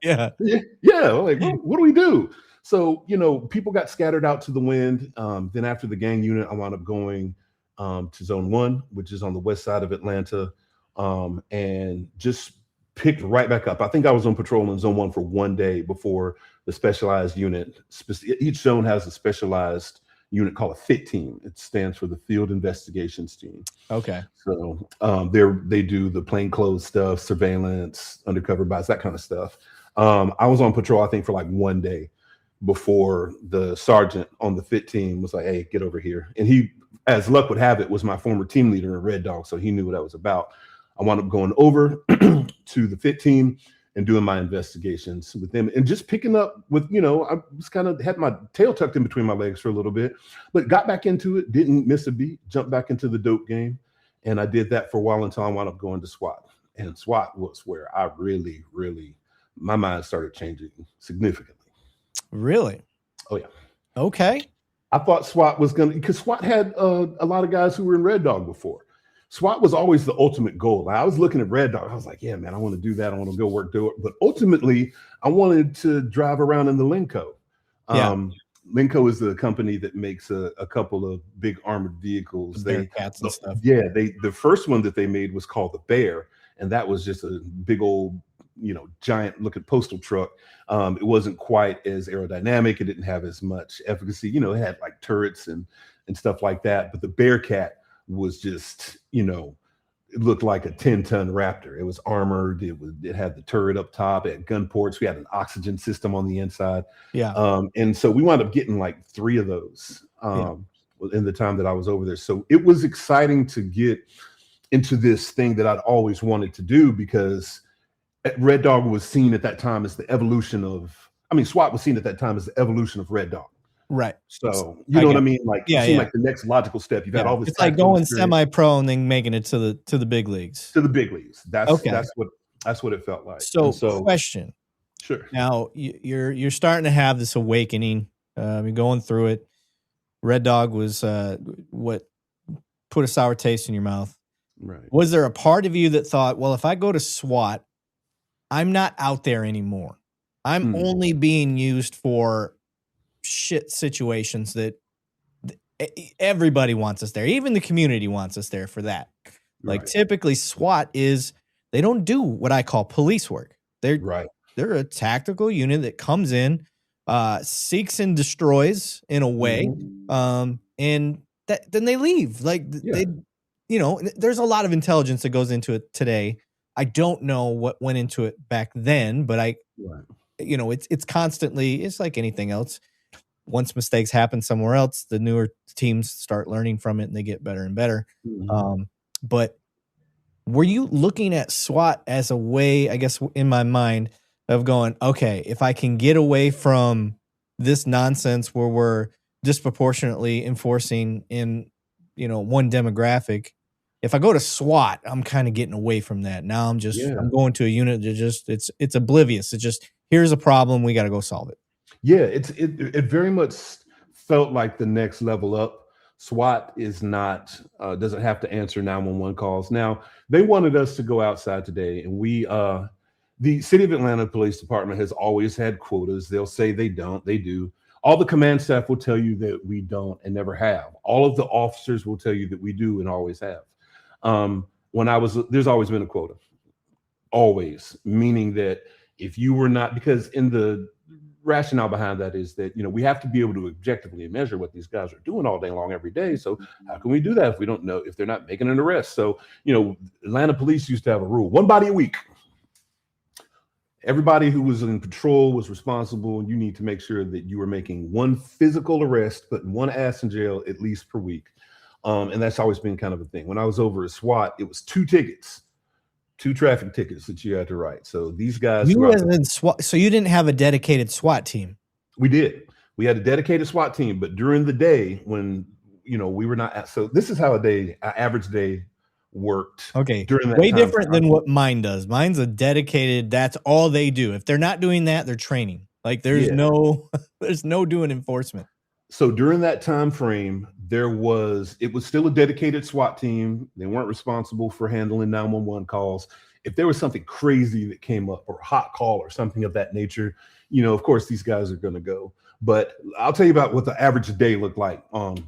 [SPEAKER 1] Yeah.
[SPEAKER 2] Like, what do we do? So, people got scattered out to the wind. Then after the gang unit, I wound up going to Zone 1, which is on the west side of Atlanta, and just picked right back up. I think I was on patrol in Zone 1 for one day before the specialized unit. Each zone has a specialized unit called a FIT team. It stands for the Field Investigations Team.
[SPEAKER 1] Okay.
[SPEAKER 2] So they do the plainclothes stuff, surveillance, undercover buys, that kind of stuff. I was on patrol, I think, for like one day before the sergeant on the FIT team was like, hey, get over here. And he, as luck would have it, was my former team leader in REDDOG, so he knew what I was about. I wound up going over to the FIT team and doing my investigations with them and just picking up with, I was kind of had my tail tucked in between my legs for a little bit, but got back into it, didn't miss a beat, jumped back into the dope game. And I did that for a while until I wound up going to SWAT. And SWAT was where I really, my mind started changing significantly.
[SPEAKER 1] Really?
[SPEAKER 2] Oh, yeah.
[SPEAKER 1] Okay.
[SPEAKER 2] I thought SWAT was because SWAT had a lot of guys who were in REDDOG before. SWAT was always the ultimate goal. I was looking at REDDOG. I was like, yeah, man, I want to do that. I want to go work, do it. But ultimately, I wanted to drive around in the Linco.
[SPEAKER 1] Yeah.
[SPEAKER 2] Linco is the company that makes a couple of big armored vehicles.
[SPEAKER 1] The Bearcats and stuff.
[SPEAKER 2] Yeah, the first one that they made was called the Bear, and that was just a big old, giant looking postal truck. It wasn't quite as aerodynamic. It didn't have as much efficacy. It had like turrets and stuff like that. But the Bearcat was just, it looked like a 10-ton Raptor. It was armored. It had the turret up top. It had gun ports. We had an oxygen system on the inside.
[SPEAKER 1] Yeah.
[SPEAKER 2] And so we wound up getting like 3 of those in the time that I was over there. So it was exciting to get into this thing that I'd always wanted to do, because REDDOG was seen at that time as the evolution of, SWAT was seen at that time as the evolution of REDDOG.
[SPEAKER 1] Right.
[SPEAKER 2] So you know what I mean? Like, it seemed like the next logical step. You've had all this.
[SPEAKER 1] It's like going semi-pro and then making it to the big leagues.
[SPEAKER 2] To the big leagues. That's what it felt like.
[SPEAKER 1] So question.
[SPEAKER 2] Sure.
[SPEAKER 1] Now you're starting to have this awakening. You're going through it. REDDOG was what put a sour taste in your mouth.
[SPEAKER 2] Right.
[SPEAKER 1] Was there a part of you that thought, well, if I go to SWAT, I'm not out there anymore. I'm only being used for shit situations that everybody wants us there. Even the community wants us there for that. Like typically SWAT they don't do what I call police work. They're a tactical unit that comes in, seeks and destroys in a way. And then they leave. Like there's a lot of intelligence that goes into it today. I don't know what went into it back then, but it's constantly, it's like anything else. Once mistakes happen somewhere else, the newer teams start learning from it and they get better and better. But were you looking at SWAT as a way, I guess, in my mind, of going, okay, if I can get away from this nonsense where we're disproportionately enforcing in, one demographic, if I go to SWAT, I'm kind of getting away from that. Now I'm going to a unit that it's oblivious. It's just, here's a problem, we got to go solve it.
[SPEAKER 2] Yeah, it very much felt like the next level up. SWAT is not doesn't have to answer 911 calls. Now, they wanted us to go outside today, and the City of Atlanta Police Department has always had quotas. They'll say they don't, they do. All the command staff will tell you that we don't and never have. All of the officers will tell you that we do and always have. There's always been a quota. Always, meaning that if you were not, because in the rationale behind that is that, we have to be able to objectively measure what these guys are doing all day long, every day. So how can we do that if we don't know, if they're not making an arrest? So, Atlanta police used to have a rule, 1 body a week. Everybody who was in patrol was responsible, and you need to make sure that you were making 1 physical arrest, putting 1 ass in jail at least per week. And that's always been kind of a thing. When I was over at SWAT, it was 2 tickets. 2 traffic tickets that you had to write. So these guys.
[SPEAKER 1] So you didn't have a dedicated SWAT team?
[SPEAKER 2] We did. We had a dedicated SWAT team, but during the day when we were not. So this is how an average day worked.
[SPEAKER 1] Okay.
[SPEAKER 2] During that
[SPEAKER 1] way different than what mine does. Mine's a dedicated. That's all they do. If they're not doing that, they're training. Like there's no doing enforcement.
[SPEAKER 2] So during that time frame, it was still a dedicated SWAT team. They weren't responsible for handling 911 calls. If there was something crazy that came up, or a hot call or something of that nature, of course these guys are going to go. But I'll tell you about what the average day looked like on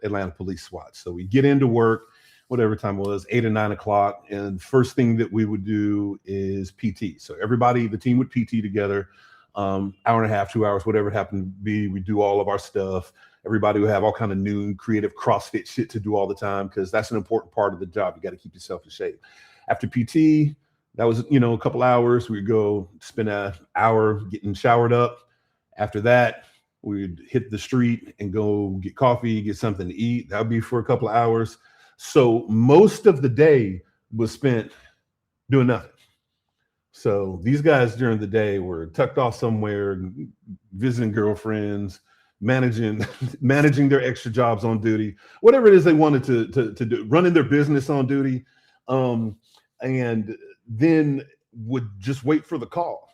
[SPEAKER 2] Atlanta Police SWAT. So we get into work, whatever time it was, 8 or 9 o'clock, and first thing that we would do is PT. So the team would PT together. Hour and a half, 2 hours, whatever it happened to be. We do all of our stuff. Everybody will have all kind of new creative CrossFit shit to do all the time, because that's an important part of the job. You got to keep yourself in shape. After PT, that was, a couple hours. We'd go spend an hour getting showered up. After that, we'd hit the street and go get coffee, get something to eat. That would be for a couple of hours. So most of the day was spent doing nothing. So these guys during the day were tucked off somewhere, visiting girlfriends, managing their extra jobs on duty, whatever it is they wanted to do, running their business on duty, and then would just wait for the call.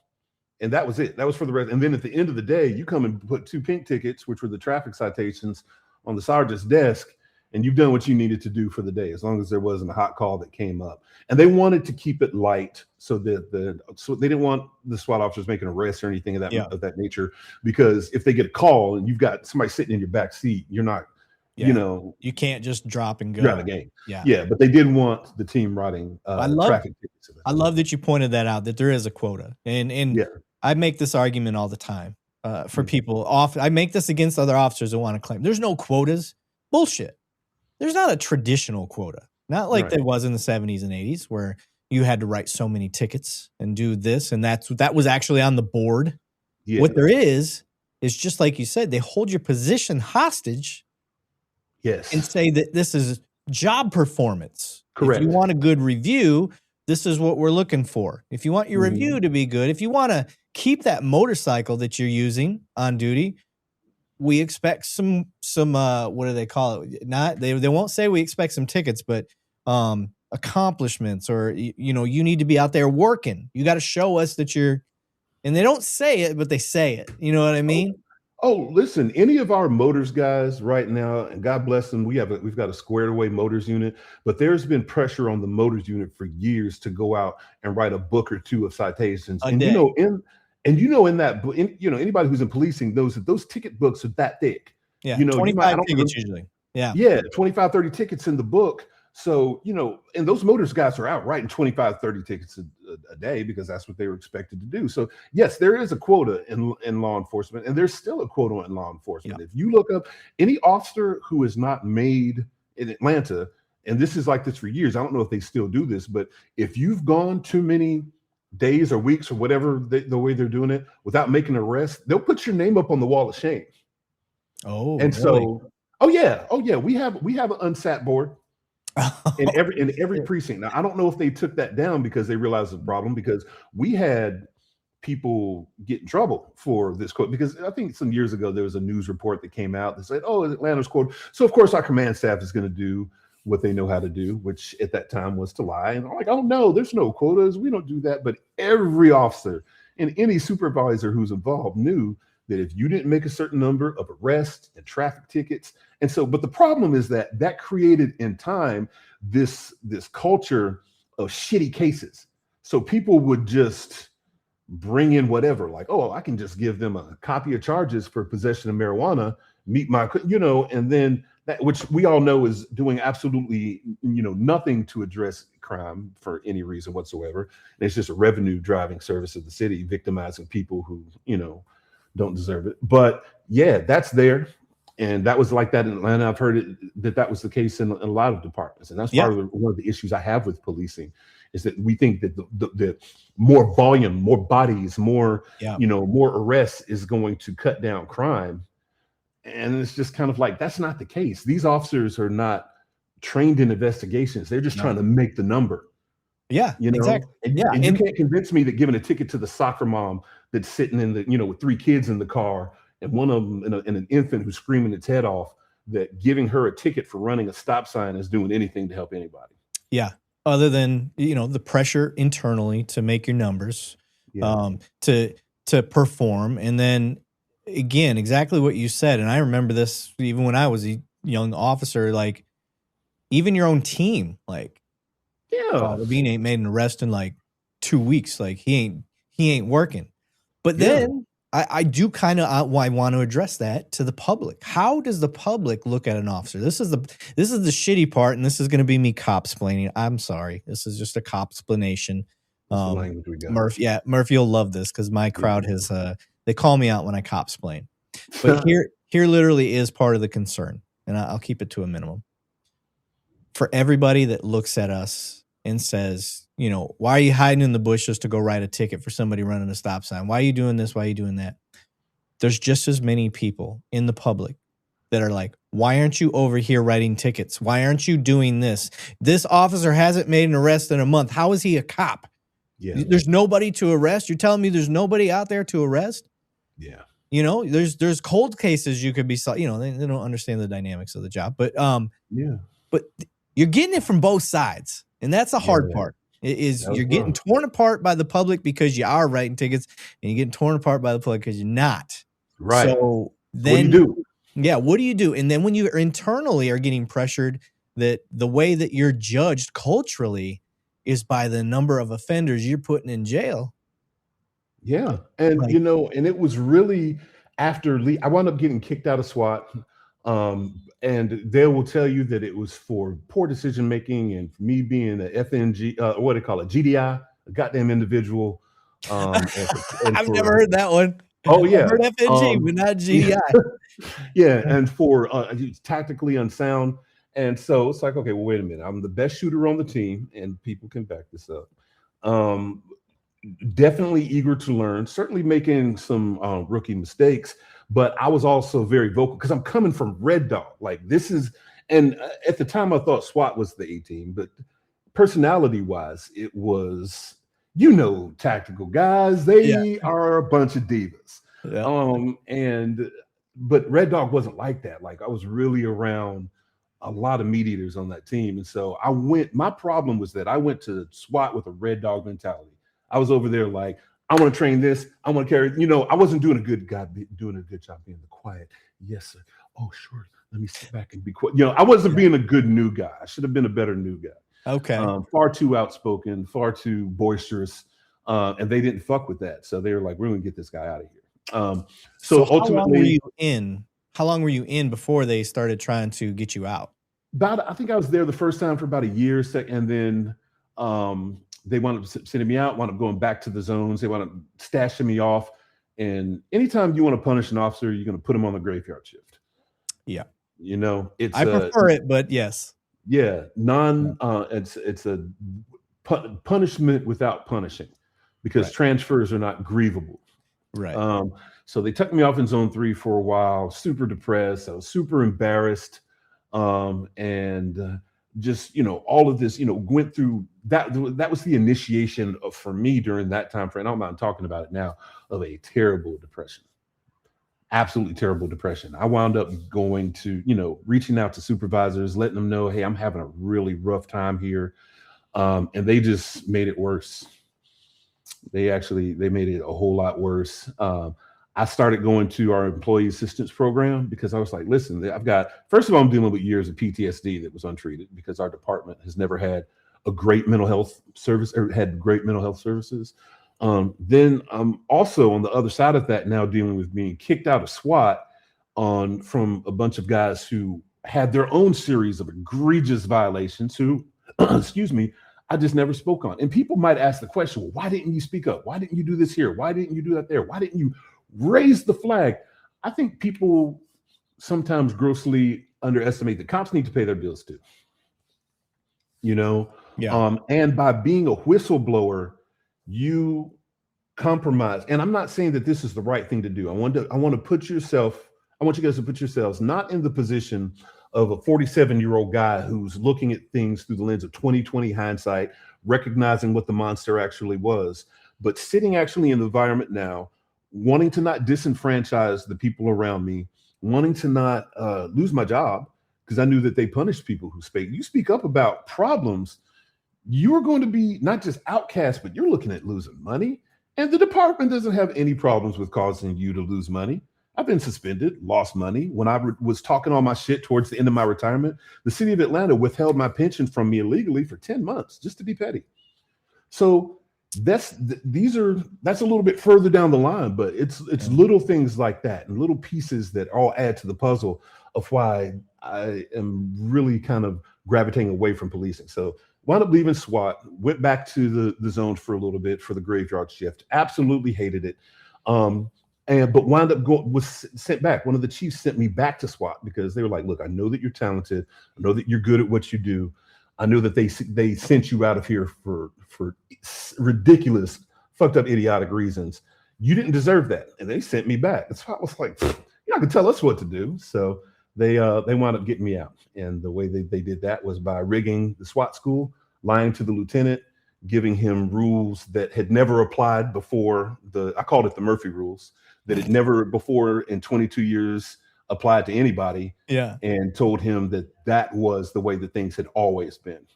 [SPEAKER 2] And that was it. That was for the rest. And then at the end of the day, you come and put 2 pink tickets, which were the traffic citations, on the sergeant's desk, and you've done what you needed to do for the day, as long as there wasn't a hot call that came up. And they wanted to keep it light, so that so they didn't want the SWAT officers making arrests or anything of that nature. Because if they get a call and you've got somebody sitting in your back seat, you're not,
[SPEAKER 1] you can't just drop and go.
[SPEAKER 2] You're out of the game. Yeah, but they didn't want the team writing traffic tickets.
[SPEAKER 1] I love that you pointed that out, that there is a quota, and I make this argument all the time for people. I make this against other officers who want to claim there's no quotas. Bullshit. There's not a traditional quota, not like there was in the 70s and 80s where you had to write so many tickets and do this, and that was actually on the board. Yeah. What there is just like you said, they hold your position hostage.
[SPEAKER 2] Yes.
[SPEAKER 1] And say that this is job performance.
[SPEAKER 2] Correct.
[SPEAKER 1] If you want a good review, this is what we're looking for. If you want your review to be good, if you want to keep that motorcycle that you're using on duty, we expect some what do they call it? They won't say we expect some tickets, but accomplishments, or you need to be out there working. You got to show us that you're, and they don't say it, but they say it. You know what I mean?
[SPEAKER 2] Oh, listen, any of our motors guys right now, and God bless them, we've got a squared away motors unit, but there's been pressure on the motors unit for years to go out and write a book or two of citations. And in that book, anybody who's in policing, those ticket books are that thick.
[SPEAKER 1] Yeah, 25 tickets usually.
[SPEAKER 2] Yeah, 25, 30 tickets in the book. So, and those motors guys are out writing 25, 30 tickets a day because that's what they were expected to do. So, yes, there is a quota in law enforcement, and there's still a quota in law enforcement. If you look up any officer who is not made in Atlanta, and this is like this for years, I don't know if they still do this, but if you've gone too many days or weeks or whatever the way they're doing it without making an arrest, they'll put your name up on the wall of shame.
[SPEAKER 1] Oh,
[SPEAKER 2] and really? We have an unsat board. in every precinct. Now, I don't know if they took that down because they realized the problem, because we had people get in trouble for this quote, because I think some years ago there was a news report that came out that said, Atlanta's quote. So of course our command staff is going to do what they know how to do, which at that time was to lie. And I'm like, oh no, there's no quotas. We don't do that. But every officer and any supervisor who's involved knew that if you didn't make a certain number of arrests and traffic tickets, and so, but the problem is that created in time this culture of shitty cases. So people would just bring in whatever, like, oh, I can just give them a copy of charges for possession of marijuana, meet my, and then that, which we all know is doing absolutely, nothing to address crime for any reason whatsoever. And it's just a revenue driving service of the city, victimizing people who, don't deserve it. But yeah, that's there. And that was like that in Atlanta. I've heard that was the case in a lot of departments. And that's part of one of the issues I have with policing, is that we think that the more volume, more bodies, more, more arrests is going to cut down crime. And it's just kind of like, that's not the case. These officers are not trained in investigations. They're just trying to make the number.
[SPEAKER 1] Yeah, exactly.
[SPEAKER 2] And you can't convince me that giving a ticket to the soccer mom that's sitting in the, with 3 kids in the car, and one of them and an infant who's screaming its head off, that giving her a ticket for running a stop sign is doing anything to help anybody.
[SPEAKER 1] Yeah. Other than, the pressure internally to make your numbers, to perform. And then again, exactly what you said. And I remember this even when I was a young officer, like even your own team, like, Levine ain't made an arrest in like 2 weeks. Like he ain't working. But then I do kind of want to address that to the public. How does the public look at an officer? This is the shitty part, and this is going to be me cop-splaining. I'm sorry. This is just a cop-splanation. Murph, you'll love this because my crowd has they call me out when I cop-splain. But here literally is part of the concern, and I'll keep it to a minimum. For everybody that looks at us and says, why are you hiding in the bushes to go write a ticket for somebody running a stop sign? Why are you doing this? Why are you doing that? There's just as many people in the public that are like, why aren't you over here writing tickets? Why aren't you doing this? This officer hasn't made an arrest in a month. How is he a cop? Yeah. There's nobody to arrest. You're telling me there's nobody out there to arrest?
[SPEAKER 2] Yeah.
[SPEAKER 1] There's cold cases you could be, they don't understand the dynamics of the job, but but you're getting it from both sides. And that's the hard part. You're getting torn apart by the public because you are writing tickets, and you're getting torn apart by the public because you're not.
[SPEAKER 2] Right.
[SPEAKER 1] So then
[SPEAKER 2] what do you do?
[SPEAKER 1] Yeah, what do you do? And then when you internally are getting pressured, that the way that you're judged culturally is by the number of offenders you're putting in jail.
[SPEAKER 2] Yeah, and,
[SPEAKER 1] Like,
[SPEAKER 2] and it was really after I wound up getting kicked out of SWAT, and they will tell you that it was for poor decision making and for me being a FNG, what do they call it, GDI, a goddamn individual, and
[SPEAKER 1] I've never
[SPEAKER 2] for
[SPEAKER 1] heard that one.
[SPEAKER 2] oh
[SPEAKER 1] I've
[SPEAKER 2] yeah,
[SPEAKER 1] heard FNG, but not
[SPEAKER 2] yeah,
[SPEAKER 1] GDI.
[SPEAKER 2] yeah, and for tactically unsound, and so it's like, okay, well, wait a minute, I'm the best shooter on the team, and people can back this up. Um, Definitely eager to learn, certainly making some rookie mistakes, but I was also very vocal because I'm coming from REDDOG. Like this is, and at the time I thought SWAT was the A team, but personality wise, it was, tactical guys.
[SPEAKER 1] Yeah.
[SPEAKER 2] They are a bunch of divas.
[SPEAKER 1] Yeah.
[SPEAKER 2] And but REDDOG wasn't like that. Like I was really around a lot of meat eaters on that team. And so my problem was that I went to SWAT with a REDDOG mentality. I was over there like, I want to train this. I want to carry, I wasn't doing a good job being the quiet. Yes, sir. Oh, sure. Let me sit back and be quiet. I wasn't being a good new guy. I should have been a better new guy.
[SPEAKER 1] Okay.
[SPEAKER 2] Far too outspoken, far too boisterous. And they didn't fuck with that. So they were like, we're going to get this guy out of here. So ultimately,
[SPEAKER 1] how long were you in before they started trying to get you out?
[SPEAKER 2] I think I was there the first time for about a year, and then they wound up sending me out, wound up going back to the zones. They wound up stashing me off. And anytime you want to punish an officer, you're going to put him on the graveyard shift.
[SPEAKER 1] Yeah.
[SPEAKER 2] I
[SPEAKER 1] prefer it, but yes.
[SPEAKER 2] Yeah. It's a punishment without punishing because transfers are not grievable.
[SPEAKER 1] Right.
[SPEAKER 2] So they took me off in zone 3 for a while, super depressed. I was super embarrassed. And just all of this went through that was the initiation for me during that time frame. I'm not talking about it now, of a terrible depression, absolutely terrible depression. I wound up going to reaching out to supervisors, letting them know, hey, I'm having a really rough time here, and they just made it worse. They made it a whole lot worse. I started going to our employee assistance program because I was like, listen, first of all, I'm dealing with years of PTSD that was untreated because our department has never had a great mental health service or had great mental health services. Then I'm also on the other side of that now dealing with being kicked out of SWAT from a bunch of guys who had their own series of egregious violations who, excuse me, I just never spoke on. And people might ask the question, well, why didn't you speak up? Why didn't you do this here? Why didn't you do that there? Why didn't you raise the flag? I think people sometimes grossly underestimate that cops need to pay their bills too.
[SPEAKER 1] Yeah.
[SPEAKER 2] And by being a whistleblower, you compromise. And I'm not saying that this is the right thing to do. I want you guys to put yourselves not in the position of a 47-year-old guy who's looking at things through the lens of 2020 hindsight, recognizing what the monster actually was, but sitting actually in the environment now, wanting to not disenfranchise the people around me, wanting to not lose my job, because I knew that they punished people who speak. You speak up about problems, you are going to be not just outcast, but you're looking at losing money. And the department doesn't have any problems with causing you to lose money. I've been suspended, lost money. When I was talking all my shit towards the end of my retirement, the city of Atlanta withheld my pension from me illegally for 10 months, just to be petty. So that's a little bit further down the line, but it's little things like that and little pieces that all add to the puzzle of why I am really kind of gravitating away from policing. So wound up leaving SWAT, went back to the zone for a little bit for the graveyard shift. Absolutely hated it. But wound up was sent back. One of the chiefs sent me back to SWAT because they were like, look, I know that you're talented. I know that you're good at what you do. I know that they sent you out of here for ridiculous, fucked up, idiotic reasons. You didn't deserve that. And they sent me back. And so I was like, you're not gonna tell us what to do. So they wound up getting me out. And the way they did that was by rigging the SWAT school, lying to the lieutenant, giving him rules that had never applied before. I called it the Murphy rules, that had never before in 22 years applied to anybody.
[SPEAKER 1] Yeah.
[SPEAKER 2] And told him that was the way that things had always been.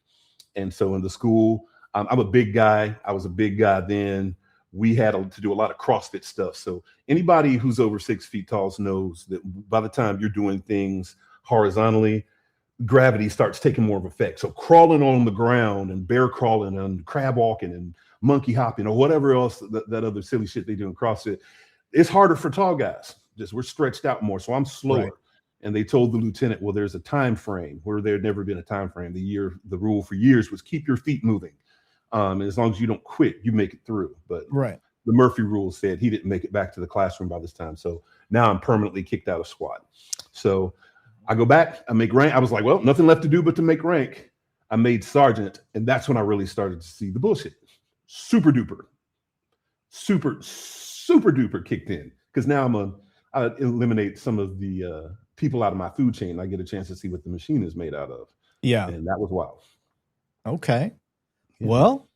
[SPEAKER 2] And so in the school, I'm a big guy. I was a big guy then. we had to do a lot of CrossFit stuff. So anybody who's over 6 feet tall knows that by the time you're doing things horizontally, gravity starts taking more of effect. So crawling on the ground and bear crawling and crab walking and monkey hopping or whatever else that other silly shit they do in CrossFit, it's harder for tall guys. Just we're stretched out more. So I'm slower. Right. And they told the lieutenant, well, there's a time frame where there had never been a time frame. The rule for years was keep your feet moving. And as long as you don't quit, you make it through. But
[SPEAKER 1] right.
[SPEAKER 2] The Murphy rule said he didn't make it back to the classroom by this time. So now I'm permanently kicked out of SWAT. So I go back, I make rank. I was like, well, nothing left to do but to make rank. I made sergeant. And that's when I really started to see the bullshit. Super duper kicked in. Because now I eliminate some of the people out of my food chain. I get a chance to see what the machine is made out of.
[SPEAKER 1] Yeah.
[SPEAKER 2] And that was wild.
[SPEAKER 1] Okay. Yeah. Well,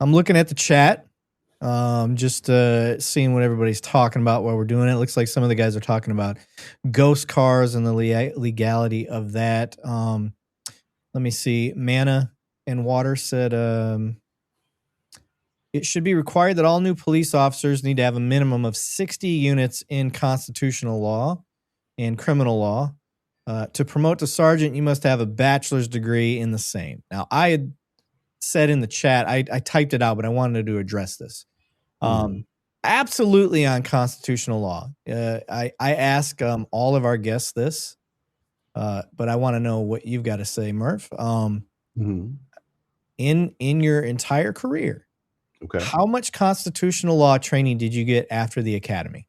[SPEAKER 1] I'm looking at the chat, just seeing what everybody's talking about while we're doing it. It looks like some of the guys are talking about ghost cars and the legality of that. Let me see. Mana and Water said it should be required that all new police officers need to have a minimum of 60 units in constitutional law and criminal law. To promote to sergeant, you must have a bachelor's degree in the same. Now, I had said in the chat, I typed it out, but I wanted to address this. Absolutely on constitutional law. I ask all of our guests this, but I want to know what you've got to say, Murph. In your entire career,
[SPEAKER 2] okay,
[SPEAKER 1] how much constitutional law training did you get after the academy?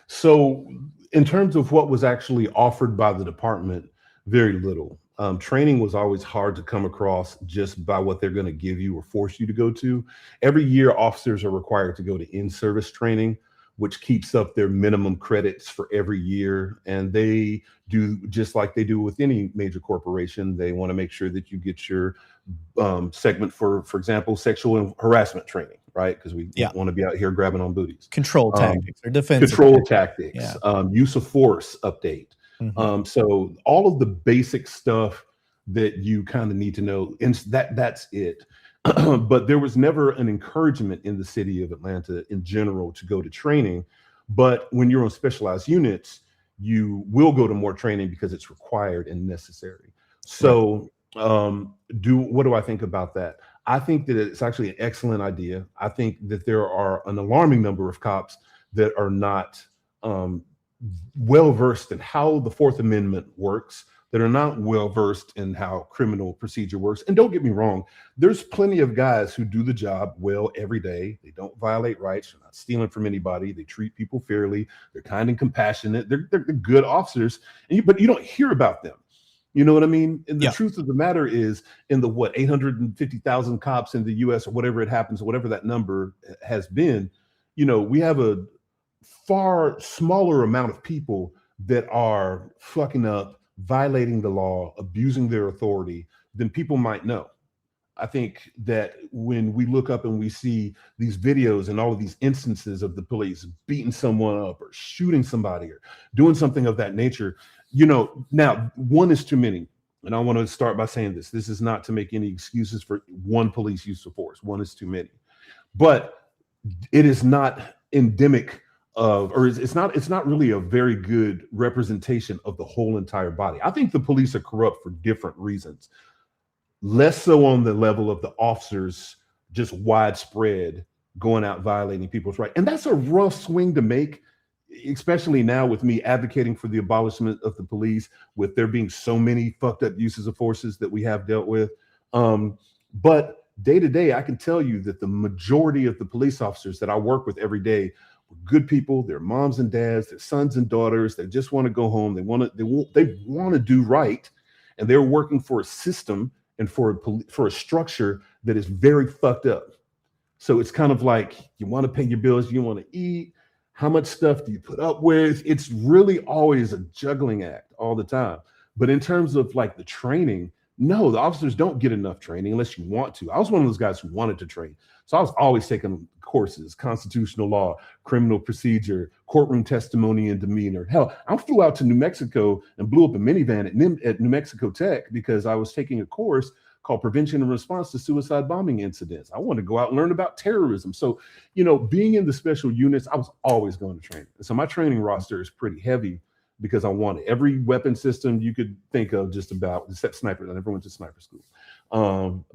[SPEAKER 2] So in terms of what was actually offered by the department, very little. Training was always hard to come across just by what they're going to give you or force you to go to. Every year, officers are required to go to in-service training, which keeps up their minimum credits for every year. And they do just like they do with any major corporation. They want to make sure that you get your segment for example, sexual harassment training, right? Because we want to be out here grabbing on booties.
[SPEAKER 1] Control tactics or defense.
[SPEAKER 2] Control tactics, use of force update. So all of the basic stuff that you kind of need to know, and that's it. But there was never an encouragement in the city of Atlanta in general to go to training. But when you're on specialized units, you will go to more training because it's required and necessary. So what do I think about that? I think that it's actually an excellent idea. I think that there are an alarming number of cops that are not well-versed in how the Fourth Amendment works, that are not well-versed in how criminal procedure works. And don't get me wrong, there's plenty of guys who do the job well every day. They don't violate rights. They're not stealing from anybody. They treat people fairly. They're kind and compassionate. They're good officers, but you don't hear about them. You know what I mean? And the truth of the matter is, in the 850,000 cops in the U.S. or whatever it happens, whatever that number has been, we have a far smaller amount of people that are fucking up, violating the law, abusing their authority than people might know. I think that when we look up and we see these videos and all of these instances of the police beating someone up or shooting somebody or doing something of that nature, now one is too many. And I want to start by saying this. This is not to make any excuses for one police use of force. One is too many. But it is not endemic it's not really a very good representation of the whole entire body. I think the police are corrupt for different reasons. Less so on the level of the officers just widespread going out violating people's rights. And that's a rough swing to make, especially now with me advocating for the abolishment of the police, with there being so many fucked up uses of forces that we have dealt with. But day to day, I can tell you that the majority of the police officers that I work with every day were good people. They're moms and dads, they're sons and daughters. They just want to go home. They want to do right. And they're working for a system and for a structure that is very fucked up. So it's kind of like, you want to pay your bills, you want to eat. How much stuff do you put up with? It's really always a juggling act all the time. But in terms of like the training, no, the officers don't get enough training unless you want to. I was one of those guys who wanted to train. So I was always taking courses, constitutional law, criminal procedure, courtroom testimony and demeanor. Hell, I flew out to New Mexico and blew up a minivan at New Mexico Tech because I was taking a course called Prevention and Response to Suicide Bombing Incidents. I want to go out and learn about terrorism. So, being in the special units, I was always going to training. So my training roster is pretty heavy because I wanted every weapon system you could think of, just about, except snipers. I never went to sniper school.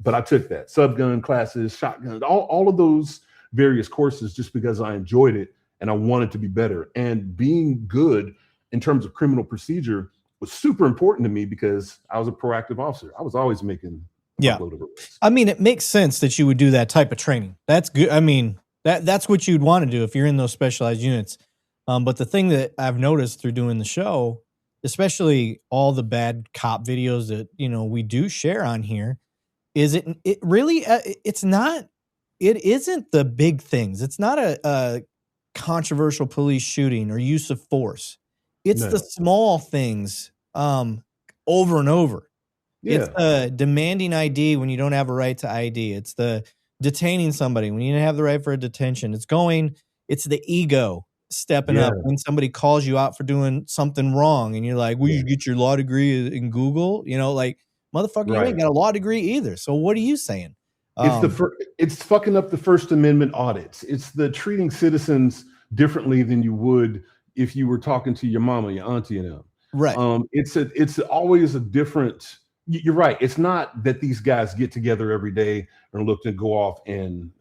[SPEAKER 2] But I took that subgun classes, shotguns, all of those various courses just because I enjoyed it and I wanted to be better. And being good in terms of criminal procedure was super important to me because I was a proactive officer. I was always making a load of arrests.
[SPEAKER 1] I mean, it makes sense that you would do that type of training. That's good. I mean, that's what you'd want to do if you're in those specialized units. But the thing that I've noticed through doing the show, especially all the bad cop videos that, we do share on here, is it really, it isn't the big things. It's not a controversial police shooting or use of force. It's the small things over and over. Yeah. It's demanding ID when you don't have a right to ID. It's the detaining somebody when you don't have the right for a detention. It's the ego stepping up when somebody calls you out for doing something wrong and you're like, you get your law degree in Google? Motherfucker, you ain't got a law degree either. So what are you saying?
[SPEAKER 2] It's fucking up the First Amendment audits. It's the treating citizens differently than you would if you were talking to your mama, your auntie, and them.
[SPEAKER 1] Right.
[SPEAKER 2] It's always a different. You're right. It's not that these guys get together every day and look to go off and.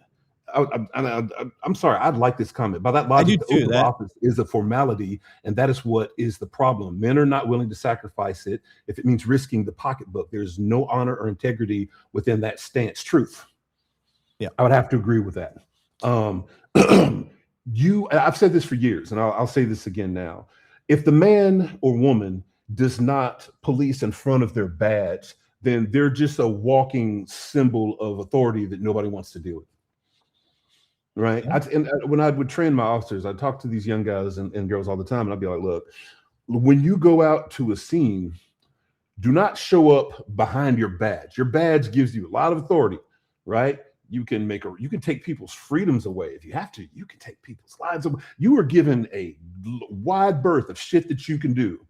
[SPEAKER 2] I'm sorry. I'd like this comment. By that logic, the oath of office is a formality, and that is what is the problem. Men are not willing to sacrifice it if it means risking the pocketbook. There's no honor or integrity within that stance. Truth.
[SPEAKER 1] Yeah,
[SPEAKER 2] I would have to agree with that. I've said this for years, and I'll say this again now. If the man or woman does not police in front of their badge, then they're just a walking symbol of authority that nobody wants to deal with. Right. Yeah. When I would train my officers, I'd talk to these young guys and girls all the time. And I'd be like, look, when you go out to a scene, do not show up behind your badge. Your badge gives you a lot of authority, right? You can take people's freedoms away. If you have to, you can take people's lives away. You are given a wide berth of shit that you can do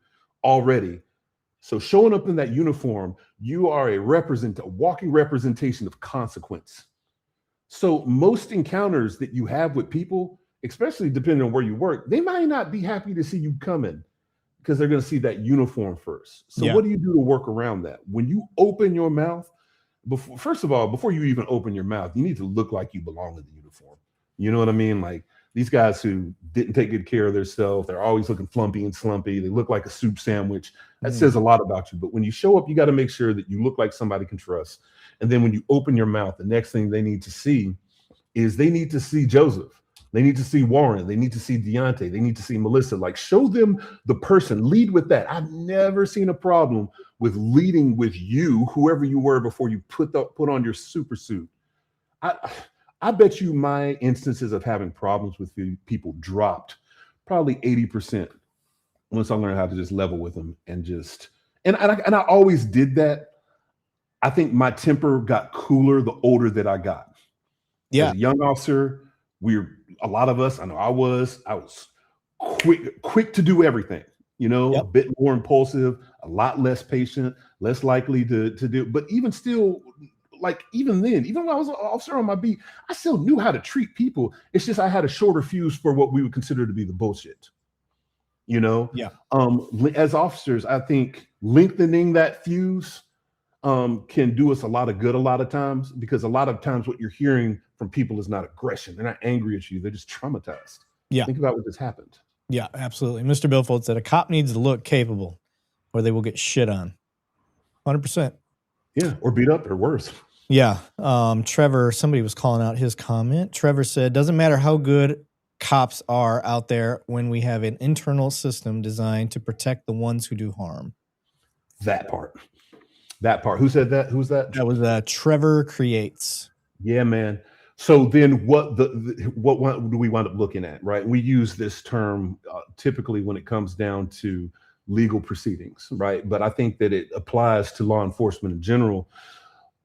[SPEAKER 2] already. So showing up in that uniform, you are a walking representation of consequence. So most encounters that you have with people, especially depending on where you work, they might not be happy to see you coming because they're going to see that uniform first. So what do you do to work around that? When you open your mouth, before you even open your mouth, you need to look like you belong in the uniform. You know what I mean? Like these guys who didn't take good care of themselves, they're always looking flumpy and slumpy. They look like a soup sandwich. That says a lot about you. But when you show up, you got to make sure that you look like somebody can trust. And then when you open your mouth, the next thing they need to see is they need to see Joseph. They need to see Warren. They need to see Deontay. They need to see Melissa. Like, show them the person. Lead with that. I've never seen a problem with leading with you, whoever you were before you put on your super suit. I bet you my instances of having problems with people dropped probably 80% once I learned how to just level with them and I always did that. I think my temper got cooler the older that I got.
[SPEAKER 1] Yeah.
[SPEAKER 2] As a young officer, a lot of us, I know I was quick to do everything, a bit more impulsive, a lot less patient, less likely to do. But even still, even when I was an officer on my beat, I still knew how to treat people. It's just I had a shorter fuse for what we would consider to be the bullshit.
[SPEAKER 1] Yeah.
[SPEAKER 2] As officers, I think lengthening that fuse can do us a lot of good a lot of times, because a lot of times what you're hearing from people is not aggression. They're not angry at you. They're just traumatized.
[SPEAKER 1] Yeah.
[SPEAKER 2] Think about what just happened.
[SPEAKER 1] Yeah, absolutely. Mr. Billfold said a cop needs to look capable or they will get shit on. 100%.
[SPEAKER 2] Yeah. Or beat up or worse.
[SPEAKER 1] Yeah. Trevor, somebody was calling out his comment. Trevor said, doesn't matter how good cops are out there when we have an internal system designed to protect the ones who do harm.
[SPEAKER 2] That part. Who said that? Who's that?
[SPEAKER 1] That was Trevor Creates.
[SPEAKER 2] Yeah, man. So then what do we wind up looking at, right? We use this term typically when it comes down to legal proceedings, right? But I think that it applies to law enforcement in general.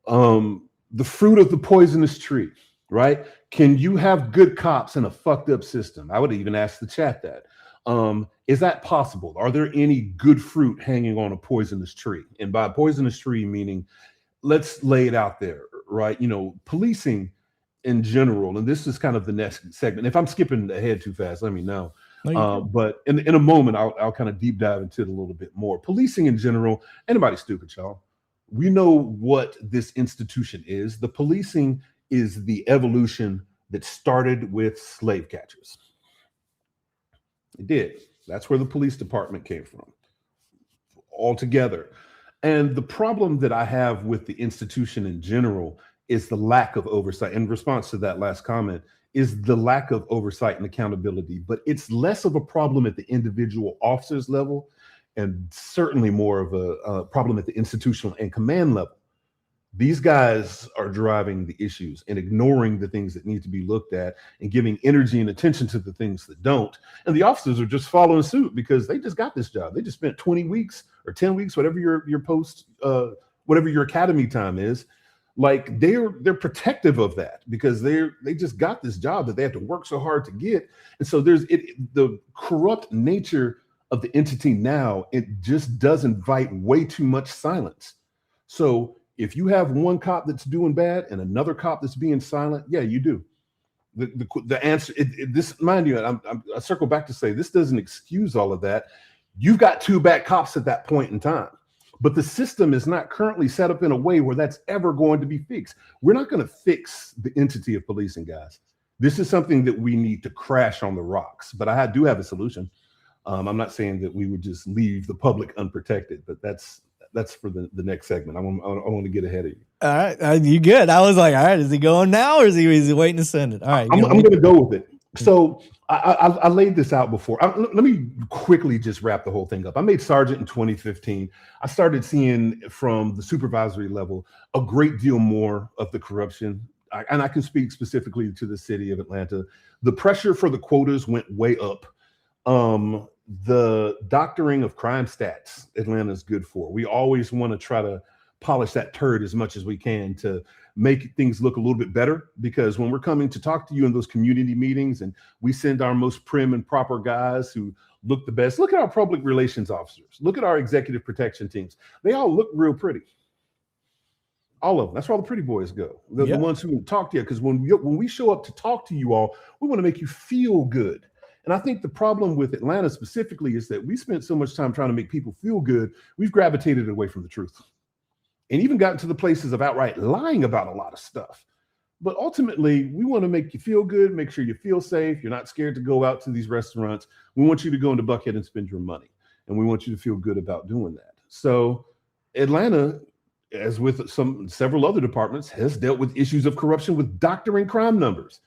[SPEAKER 2] The fruit of the poisonous tree, right? Can you have good cops in a fucked up system? I would even ask the chat that. Is that possible? Are there any good fruit hanging on a poisonous tree? And by poisonous tree, meaning let's lay it out there, right? Policing in general, and this is kind of the next segment. If I'm skipping ahead too fast, let me know.
[SPEAKER 1] No,
[SPEAKER 2] But in a moment, I'll kind of deep dive into it a little bit more. Policing in general, anybody stupid, y'all. We know what this institution is. The policing is the evolution that started with slave catchers. It did. That's where the police department came from, altogether. And the problem that I have with the institution in general is the lack of oversight. In response to that last comment, is the lack of oversight and accountability. But it's less of a problem at the individual officers level, and certainly more of a problem at the institutional and command level. These guys are driving the issues and ignoring the things that need to be looked at and giving energy and attention to the things that don't. And the officers are just following suit because they just got this job. They just spent 20 weeks or 10 weeks, whatever your post, whatever your academy time is. Like they're protective of that because they just got this job that they have to work so hard to get. And so there's the corrupt nature of the entity now. It just does invite way too much silence. So if you have one cop that's doing bad and another cop that's being silent, yeah, you do. The answer, this, mind you, I circle back to say this doesn't excuse all of that. You've got two bad cops at that point in time, but the system is not currently set up in a way where that's ever going to be fixed. We're not going to fix the entity of policing, guys. This is something that we need to crash on the rocks, but I do have a solution. I'm not saying that we would just leave the public unprotected, but that's for the next segment. I want to get ahead of you.
[SPEAKER 1] all right, you good? I was like, all right, is he going now or is he waiting to send it? All right,
[SPEAKER 2] I'm going to go with it. So I laid this out before. Let me quickly just wrap the whole thing up. I made sergeant in 2015. I started seeing from the supervisory level a great deal more of the corruption. And I can speak specifically to the city of Atlanta. The pressure for the quotas went way up. The doctoring of crime stats Atlanta is good for. We always want to try to polish that turd as much as we can to make things look a little bit better, because when we're coming to talk to you in those community meetings and we send our most prim and proper guys who look the best, look at our public relations officers, look at our executive protection teams. They all look real pretty. All of them. That's where all the pretty boys go. They're the ones who talk to you, because when we show up to talk to you all, we want to make you feel good. And I think the problem with Atlanta specifically is that we spent so much time trying to make people feel good, we've gravitated away from the truth and even gotten to the places of outright lying about a lot of stuff. But ultimately, we want to make you feel good, make sure you feel safe. You're not scared to go out to these restaurants. We want you to go into Buckhead and spend your money. And we want you to feel good about doing that. So Atlanta, as with several other departments, has dealt with issues of corruption with doctoring crime numbers.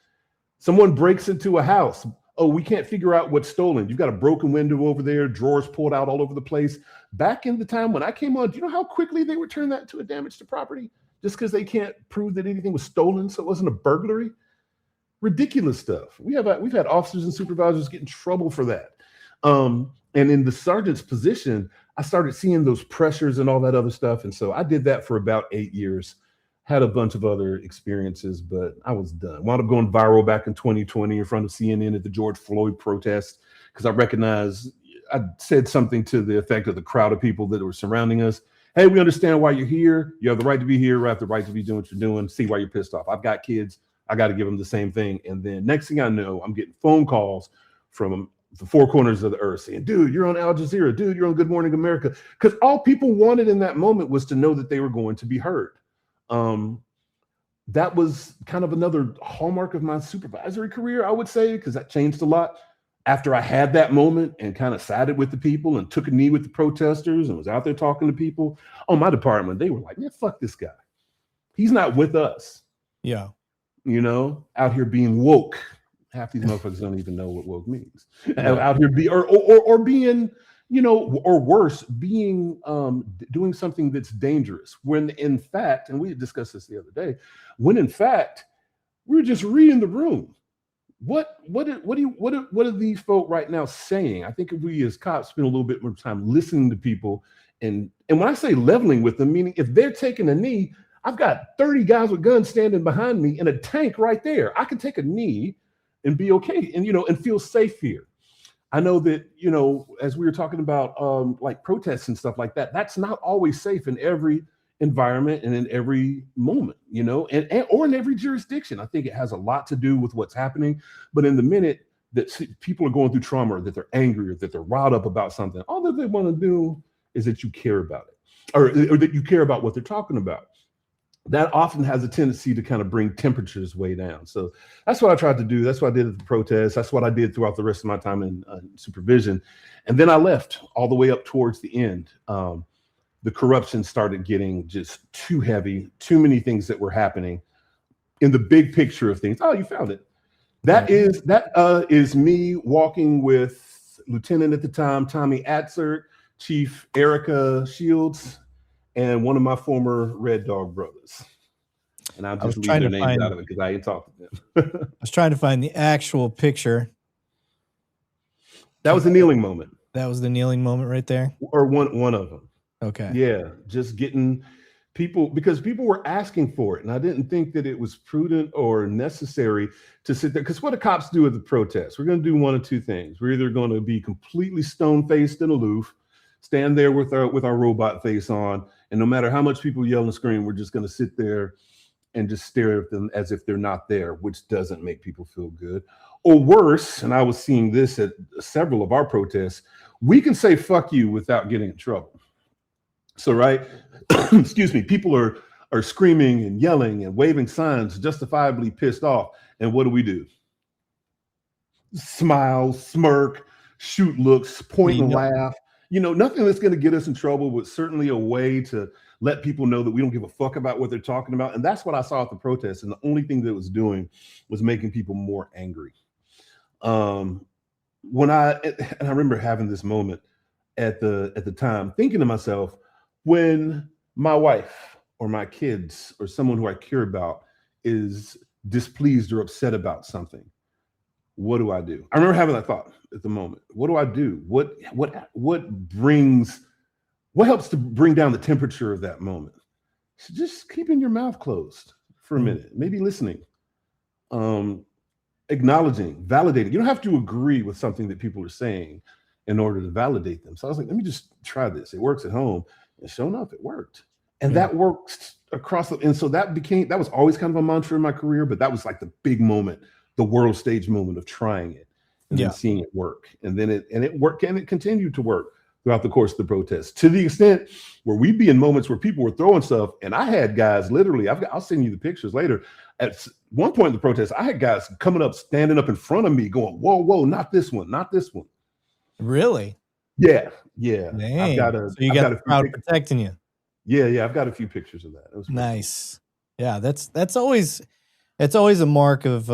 [SPEAKER 2] Someone breaks into a house. Oh, we can't figure out what's stolen. You've got a broken window over there, drawers pulled out all over the place. Back in the time when I came on, do you know how quickly they would turn that into a damage to property just because they can't prove that anything was stolen, so it wasn't a burglary? Ridiculous stuff. We've had officers and supervisors get in trouble for that. And in the sergeant's position, I started seeing those pressures and all that other stuff. And so I did that for about 8 years. Had a bunch of other experiences, but I was done. Wound up going viral back in 2020 in front of CNN at the George Floyd protest, because I recognized I said something to the effect of the crowd of people that were surrounding us. Hey, we understand why you're here. You have the right to be here. You have the right to be doing what you're doing. See why you're pissed off. I've got kids. I got to give them the same thing. And then next thing I know, I'm getting phone calls from the four corners of the earth saying, dude, you're on Al Jazeera. Dude, you're on Good Morning America. Because all people wanted in that moment was to know that they were going to be heard. That was kind of another hallmark of my supervisory career, I would say, because that changed a lot after I had that moment and kind of sided with the people and took a knee with the protesters and was out there talking to people. On my department, they were like, man, fuck this guy. He's not with us. Yeah. You know, out here being woke. Half these motherfuckers don't even know what woke means. Out here or being, you know, or worse, being doing something that's dangerous, when in fact, and we discussed this the other day, when in fact we were just reading the room. What are these folk right now saying? I think if we as cops spend a little bit more time listening to people, and when I say leveling with them, meaning if they're taking a knee, I've got 30 guys with guns standing behind me and a tank right there. I can take a knee and be okay, and and feel safe here. I know that, as we were talking about like protests and stuff like that, that's not always safe in every environment and in every moment, and or in every jurisdiction. I think it has a lot to do with what's happening. But in the minute that people are going through trauma, or that they're angry, or that they're riled up about something, all that they want to do is that you care about it, or that you care about what they're talking about. That often has a tendency to kind of bring temperatures way down. So that's what I tried to do. That's what I did at the protest. That's what I did throughout the rest of my time in supervision. And then I left all the way up towards the end. The corruption started getting just too heavy, too many things that were happening in the big picture of things. Oh, you found it. That is me walking with Lieutenant at the time, Tommy Atzert, Chief Erica Shields, and one of my former REDDOG brothers. And I'll just leave their names out of it because I ain't talked to them.
[SPEAKER 1] I was trying to find the actual picture.
[SPEAKER 2] That was the kneeling moment.
[SPEAKER 1] That was the kneeling moment right there?
[SPEAKER 2] Or one of them.
[SPEAKER 1] Okay.
[SPEAKER 2] Yeah, just getting people, because people were asking for it. And I didn't think that it was prudent or necessary to sit there. Because what do cops do at the protest? We're going to do one of two things. We're either going to be completely stone-faced and aloof, stand there with our robot face on, and no matter how much people yell and scream, we're just going to sit there and just stare at them as if they're not there, which doesn't make people feel good. Or worse, and I was seeing this at several of our protests, we can say fuck you without getting in trouble. So, right, excuse me, people are screaming and yelling and waving signs, justifiably pissed off. And what do? Smile, smirk, shoot looks, point and laugh. Nothing that's going to get us in trouble, but certainly a way to let people know that we don't give a fuck about what they're talking about. And that's what I saw at the protest. And the only thing that it was doing was making people more angry. And I remember having this moment at the time, thinking to myself, when my wife or my kids or someone who I care about is displeased or upset about something, what do I do? I remember having that thought at the moment. What do I do? What helps to bring down the temperature of that moment? So just keeping your mouth closed for a minute, maybe listening, acknowledging, validating. You don't have to agree with something that people are saying in order to validate them. So I was like, let me just try this. It works at home. And sure enough, it worked. And that works across and so that was always kind of a mantra in my career, but that was like the big moment, the world stage moment of trying it and then seeing it work. And then it worked, and it continued to work throughout the course of the protest, to the extent where we'd be in moments where people were throwing stuff. And I had guys literally, I'll send you the pictures later. At one point in the protest, I had guys coming up, standing up in front of me going, whoa, not this one, not this one.
[SPEAKER 1] Really?
[SPEAKER 2] Yeah.
[SPEAKER 1] Dang. So you got the crowd protecting you.
[SPEAKER 2] Yeah. I've got a few pictures of that. It was
[SPEAKER 1] nice. Cool. Yeah, that's always a mark of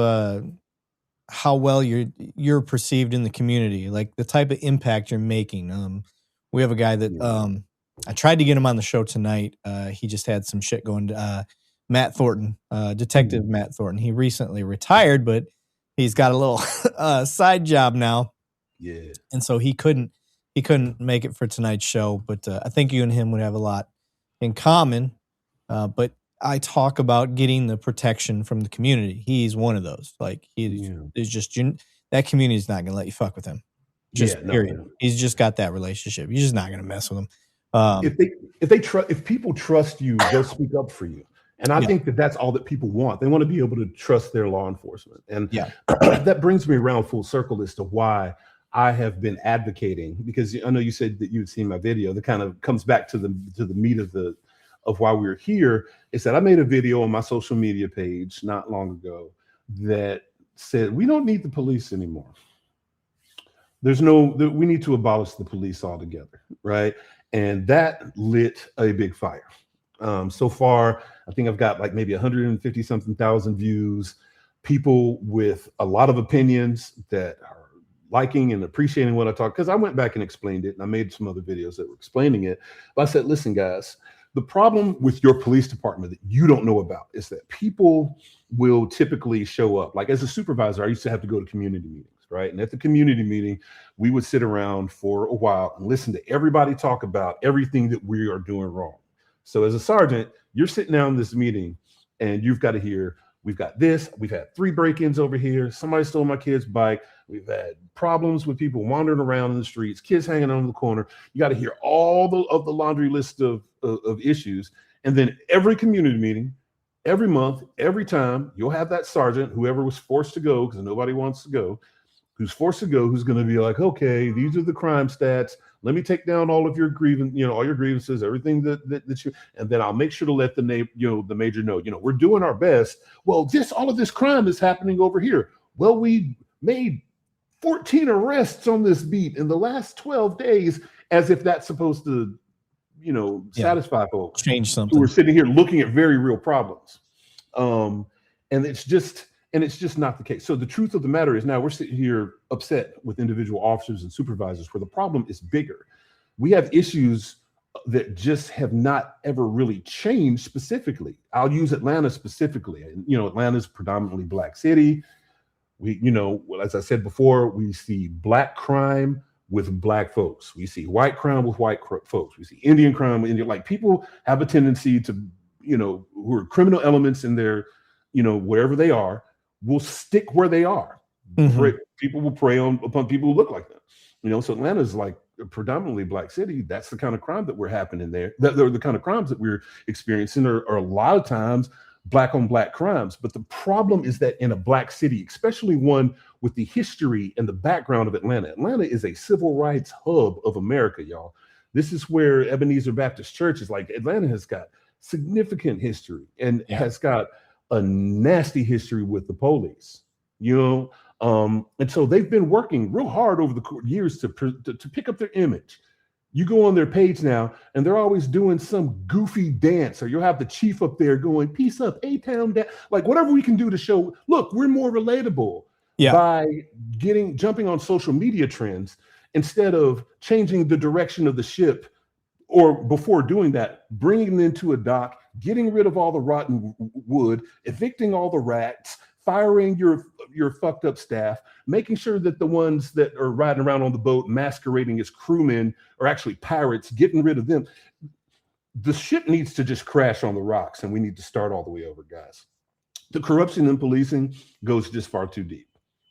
[SPEAKER 1] how well you're perceived in the community, like the type of impact you're making. We have a guy that I tried to get him on the show tonight. He just had some shit going. Matt Thornton, Detective Matt Thornton. He recently retired, but he's got a little side job now.
[SPEAKER 2] Yeah,
[SPEAKER 1] and so he couldn't make it for tonight's show. But I think you and him would have a lot in common. But I talk about getting the protection from the community. He's one of those. Like is just that community is not going to let you fuck with him. Period. No. He's just got that relationship. You're just not going to mess with him.
[SPEAKER 2] If people trust you, they'll speak up for you. And I think that's all that people want. They want to be able to trust their law enforcement. And that brings me around full circle as to why I have been advocating, because I know you said that you'd seen my video. That kind of comes back to the meat of why we're here. Is that I made a video on my social media page not long ago that said we don't need the police anymore. We need to abolish the police altogether, right? And that lit a big fire. So far, I think I've got like maybe 150 something thousand views, people with a lot of opinions that are liking and appreciating what I talk, because I went back and explained it, and I made some other videos that were explaining it. But I said, listen, guys, the problem with your police department that you don't know about is that people will typically show up. Like as a supervisor, I used to have to go to community meetings, right? And at the community meeting, we would sit around for a while and listen to everybody talk about everything that we are doing wrong. So as a sergeant, you're sitting down in this meeting and you've got to hear, we've got this, we've had 3 break-ins over here, somebody stole my kid's bike, we've had problems with people wandering around in the streets, kids hanging on the corner. You got to hear all of the laundry list of issues. And then every community meeting, every month, every time, you'll have that sergeant, whoever was forced to go, because nobody wants to go, who's forced to go, who's going to be like, okay, these are the crime stats. Let me take down all of your all your grievances, everything that you, and then I'll make sure to let the major know, we're doing our best. Well, all of this crime is happening over here. Well, we made 14 arrests on this beat in the last 12 days, as if that's supposed to, satisfy folks.
[SPEAKER 1] Change something.
[SPEAKER 2] Who are sitting here looking at very real problems. And it's just not the case. So the truth of the matter is, now we're sitting here upset with individual officers and supervisors, where the problem is bigger. We have issues that just have not ever really changed specifically. I'll use Atlanta specifically. Atlanta's predominantly Black city. We, as I said before, we see Black crime with Black folks. We see white crime with white folks. We see Indian crime with Indian. Like, people have a tendency to, who are criminal elements in their, wherever they are, will stick where they are. Mm-hmm. People will prey upon people who look like them. So Atlanta is like a predominantly Black city. That's the kind of crime that we're happening there. The kind of crimes that we're experiencing are a lot of times Black on Black crimes. But the problem is that in a Black city, especially one with the history and the background of Atlanta is a civil rights hub of America, y'all. This is where Ebenezer Baptist Church is. Like, Atlanta has got significant history and has got a nasty history with the police, and so they've been working real hard over the years to pick up their image. You go on their page now, and they're always doing some goofy dance, or you'll have the chief up there going, "Peace up, A-Town," like whatever we can do to show, look, we're more relatable by jumping on social media trends instead of changing the direction of the ship, or before doing that, bringing them into a dock, getting rid of all the rotten wood, evicting all the rats, firing your fucked up staff, making sure that the ones that are riding around on the boat masquerading as crewmen are actually pirates, getting rid of them. The ship needs to just crash on the rocks, and we need to start all the way over, guys. The corruption in policing goes just far too deep,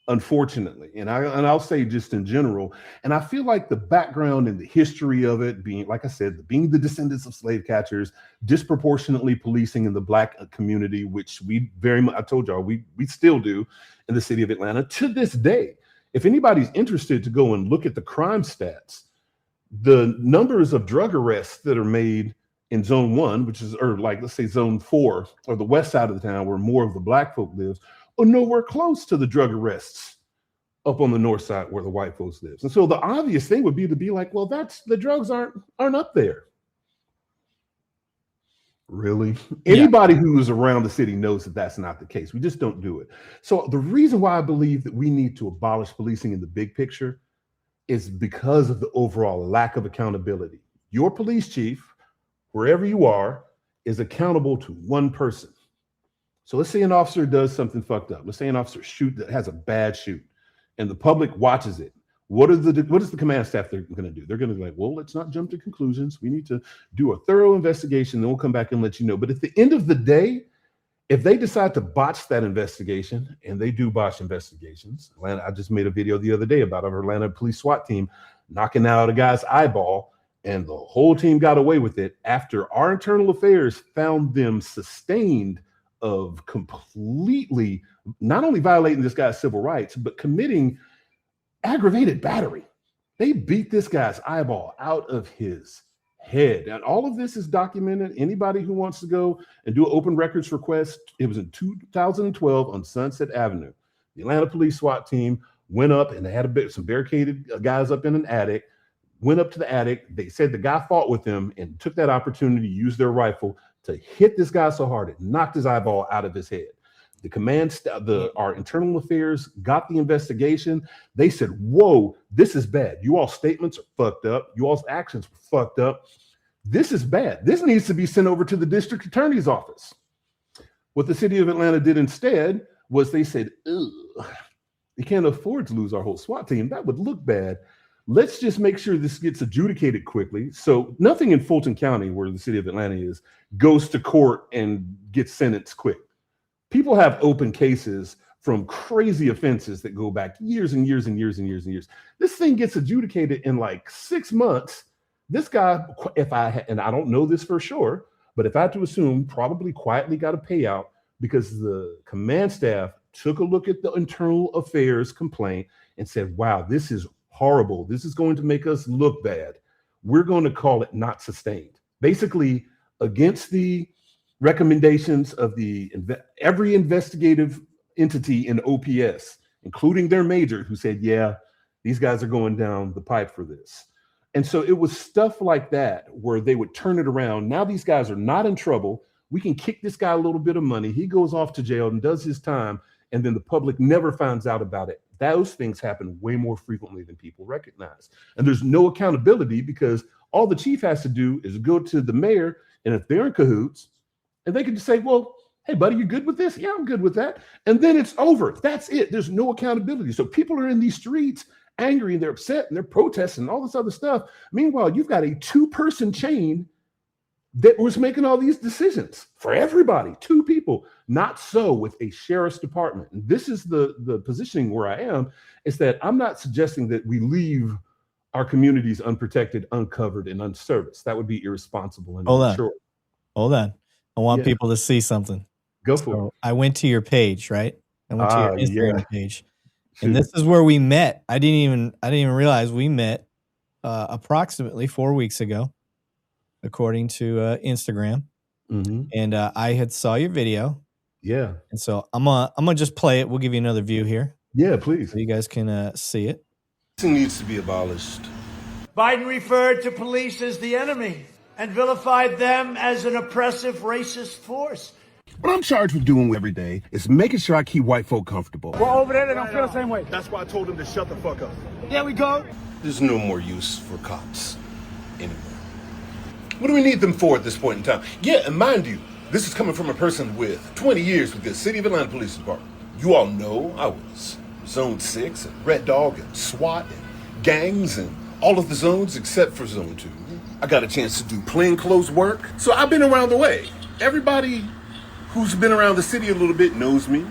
[SPEAKER 2] unfortunately. And I'll say just in general, and I feel like the background and the history of it being, like I said, being the descendants of slave catchers, disproportionately policing in the Black community, which we very much, I told y'all, we still do in the city of Atlanta to this day. If anybody's interested to go and look at the crime stats, the numbers of drug arrests that are made in zone 1, which is, or like, let's say zone 4, or the west side of the town where more of the Black folk lives, or nowhere close to the drug arrests up on the north side where the white folks lives. And so the obvious thing would be to be like, well, the drugs aren't up there. Really? Anybody who's around the city knows that that's not the case. We just don't do it. So the reason why I believe that we need to abolish policing in the big picture is because of the overall lack of accountability. Your police chief, wherever you are, is accountable to one person. So let's say an officer does something fucked up. Let's say an officer has a bad shoot, and the public watches it. What is the command staff they're going to do? They're going to be like, well, let's not jump to conclusions. We need to do a thorough investigation. Then we'll come back and let you know. But at the end of the day, if they decide to botch that investigation, and they do botch investigations, Atlanta, I just made a video the other day about our Atlanta police SWAT team knocking out a guy's eyeball, and the whole team got away with it after our internal affairs found them sustained of completely not only violating this guy's civil rights, but committing aggravated battery. They beat this guy's eyeball out of his head. And all of this is documented. Anybody who wants to go and do an open records request, it was in 2012 on Sunset Avenue. The Atlanta police SWAT team went up, and they had some barricaded guys up in an attic, went up to the attic. They said the guy fought with them and took that opportunity to use their rifle to hit this guy so hard it knocked his eyeball out of his head. The our internal affairs got the investigation. They said, whoa, this is bad. You all statements are fucked up. You all's actions were fucked up. This is bad. This needs to be sent over to the district attorney's office. What the city of Atlanta did instead was they said, ugh, we can't afford to lose our whole SWAT team. That would look bad. Let's just make sure this gets adjudicated quickly. So nothing in Fulton County, where the city of Atlanta is, goes to court and gets sentenced quick. People have open cases from crazy offenses that go back years and years and years and years and years. This thing gets adjudicated in like 6 months. This guy, and I don't know this for sure, But if I had to assume, probably quietly got a payout because the command staff took a look at the internal affairs complaint and said, wow, this is horrible. This is going to make us look bad. We're going to call it not sustained. Basically, against the recommendations of every investigative entity in OPS, including their major, who said, yeah, these guys are going down the pipe for this. And so it was stuff like that where they would turn it around. Now these guys are not in trouble. We can kick this guy a little bit of money. He goes off to jail and does his time, and then the public never finds out about it. Those things happen way more frequently than people recognize. And there's no accountability because all the chief has to do is go to the mayor, and if they're in cahoots, and they can just say, well, hey, buddy, you good with this? Yeah, I'm good with that. And then it's over. That's it. There's no accountability. So people are in these streets angry and they're upset and they're protesting and all this other stuff. Meanwhile, you've got a 2-person chain that was making all these decisions for everybody, 2 people. Not so with a sheriff's department. And this is the positioning where I am, is that I'm not suggesting that we leave our communities unprotected, uncovered, and unserviced. That would be irresponsible and immature.
[SPEAKER 1] Hold on. I want people to see something.
[SPEAKER 2] Go for it.
[SPEAKER 1] I went to your page, right? I went to your Instagram page. And this is where we met. I didn't even realize we met approximately 4 weeks ago, according to Instagram. Mm-hmm. And I had saw your video.
[SPEAKER 2] Yeah.
[SPEAKER 1] And so I'm gonna just play it. We'll give you another view here.
[SPEAKER 2] Yeah, please.
[SPEAKER 1] So you guys can see it.
[SPEAKER 3] Policing needs to be abolished.
[SPEAKER 4] Biden referred to police as the enemy and vilified them as an oppressive racist force.
[SPEAKER 3] What I'm charged with doing every day is making sure I keep white folk comfortable.
[SPEAKER 4] Well, over there, they don't feel the same way.
[SPEAKER 5] That's why I told them to shut the fuck up.
[SPEAKER 4] There we go.
[SPEAKER 3] There's no more use for cops anymore. What do we need them for at this point in time? Yeah, and mind you, this is coming from a person with 20 years with the City of Atlanta Police Department. You all know I was Zone 6 and REDDOG and SWAT and gangs and all of the zones except for Zone 2. I got a chance to do plainclothes work, so I've been around the way. Everybody who's been around the city a little bit knows me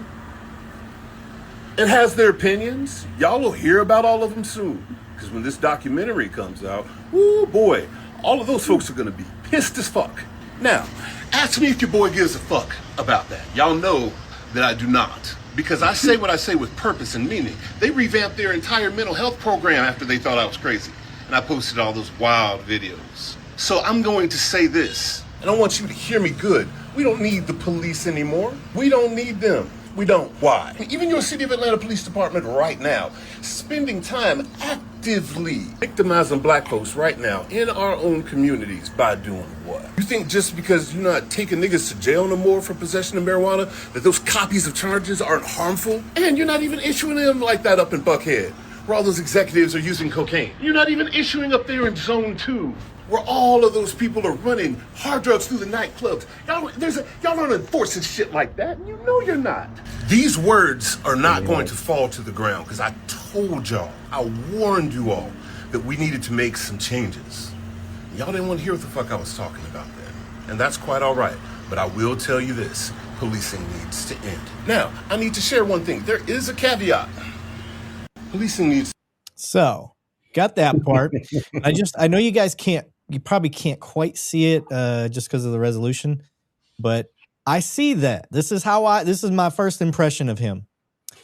[SPEAKER 3] and has their opinions. Y'all will hear about all of them soon, because when this documentary comes out, woo boy, all of those folks are gonna be pissed as fuck. Now, ask me if your boy gives a fuck about that. Y'all know that I do not, because I say what I say with purpose and meaning. They revamped their entire mental health program after they thought I was crazy, and I posted all those wild videos. So I'm going to say this, and I want you to hear me good. We don't need the police anymore. We don't need them. We don't. Why? Even your City of Atlanta Police Department right now, spending time actively victimizing black folks right now in our own communities by doing what? You think just because you're not taking niggas to jail no more for possession of marijuana, that those copies of charges aren't harmful? And you're not even issuing them like that up in Buckhead, where all those executives are using cocaine. You're not even issuing up there in Zone 2, where all of those people are running hard drugs through the nightclubs. Y'all aren't enforcing shit like that. You know you're not. These words are not going to fall to the ground, because I told y'all, I warned you all that we needed to make some changes. Y'all didn't want to hear what the fuck I was talking about then. And that's quite all right. But I will tell you this, policing needs to end. Now, I need to share one thing. There is a caveat. Policing needs.
[SPEAKER 1] So, got that part. I know you guys you probably can't quite see it just because of the resolution, but I see that. This is my first impression of him.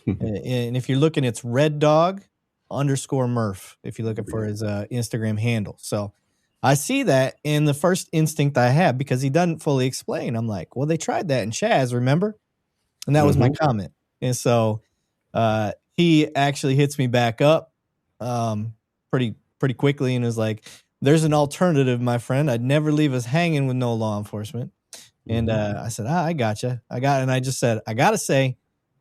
[SPEAKER 1] And if you're looking, it's REDDOG_Murph, if you're looking for his Instagram handle. So I see that, and the first instinct I have, because he doesn't fully explain, I'm like, well, they tried that in Chaz, remember? And that was my comment. And so he actually hits me back up pretty quickly and is like, there's an alternative, my friend. I'd never leave us hanging with no law enforcement. And I said, I gotcha. And I just said, I got to say,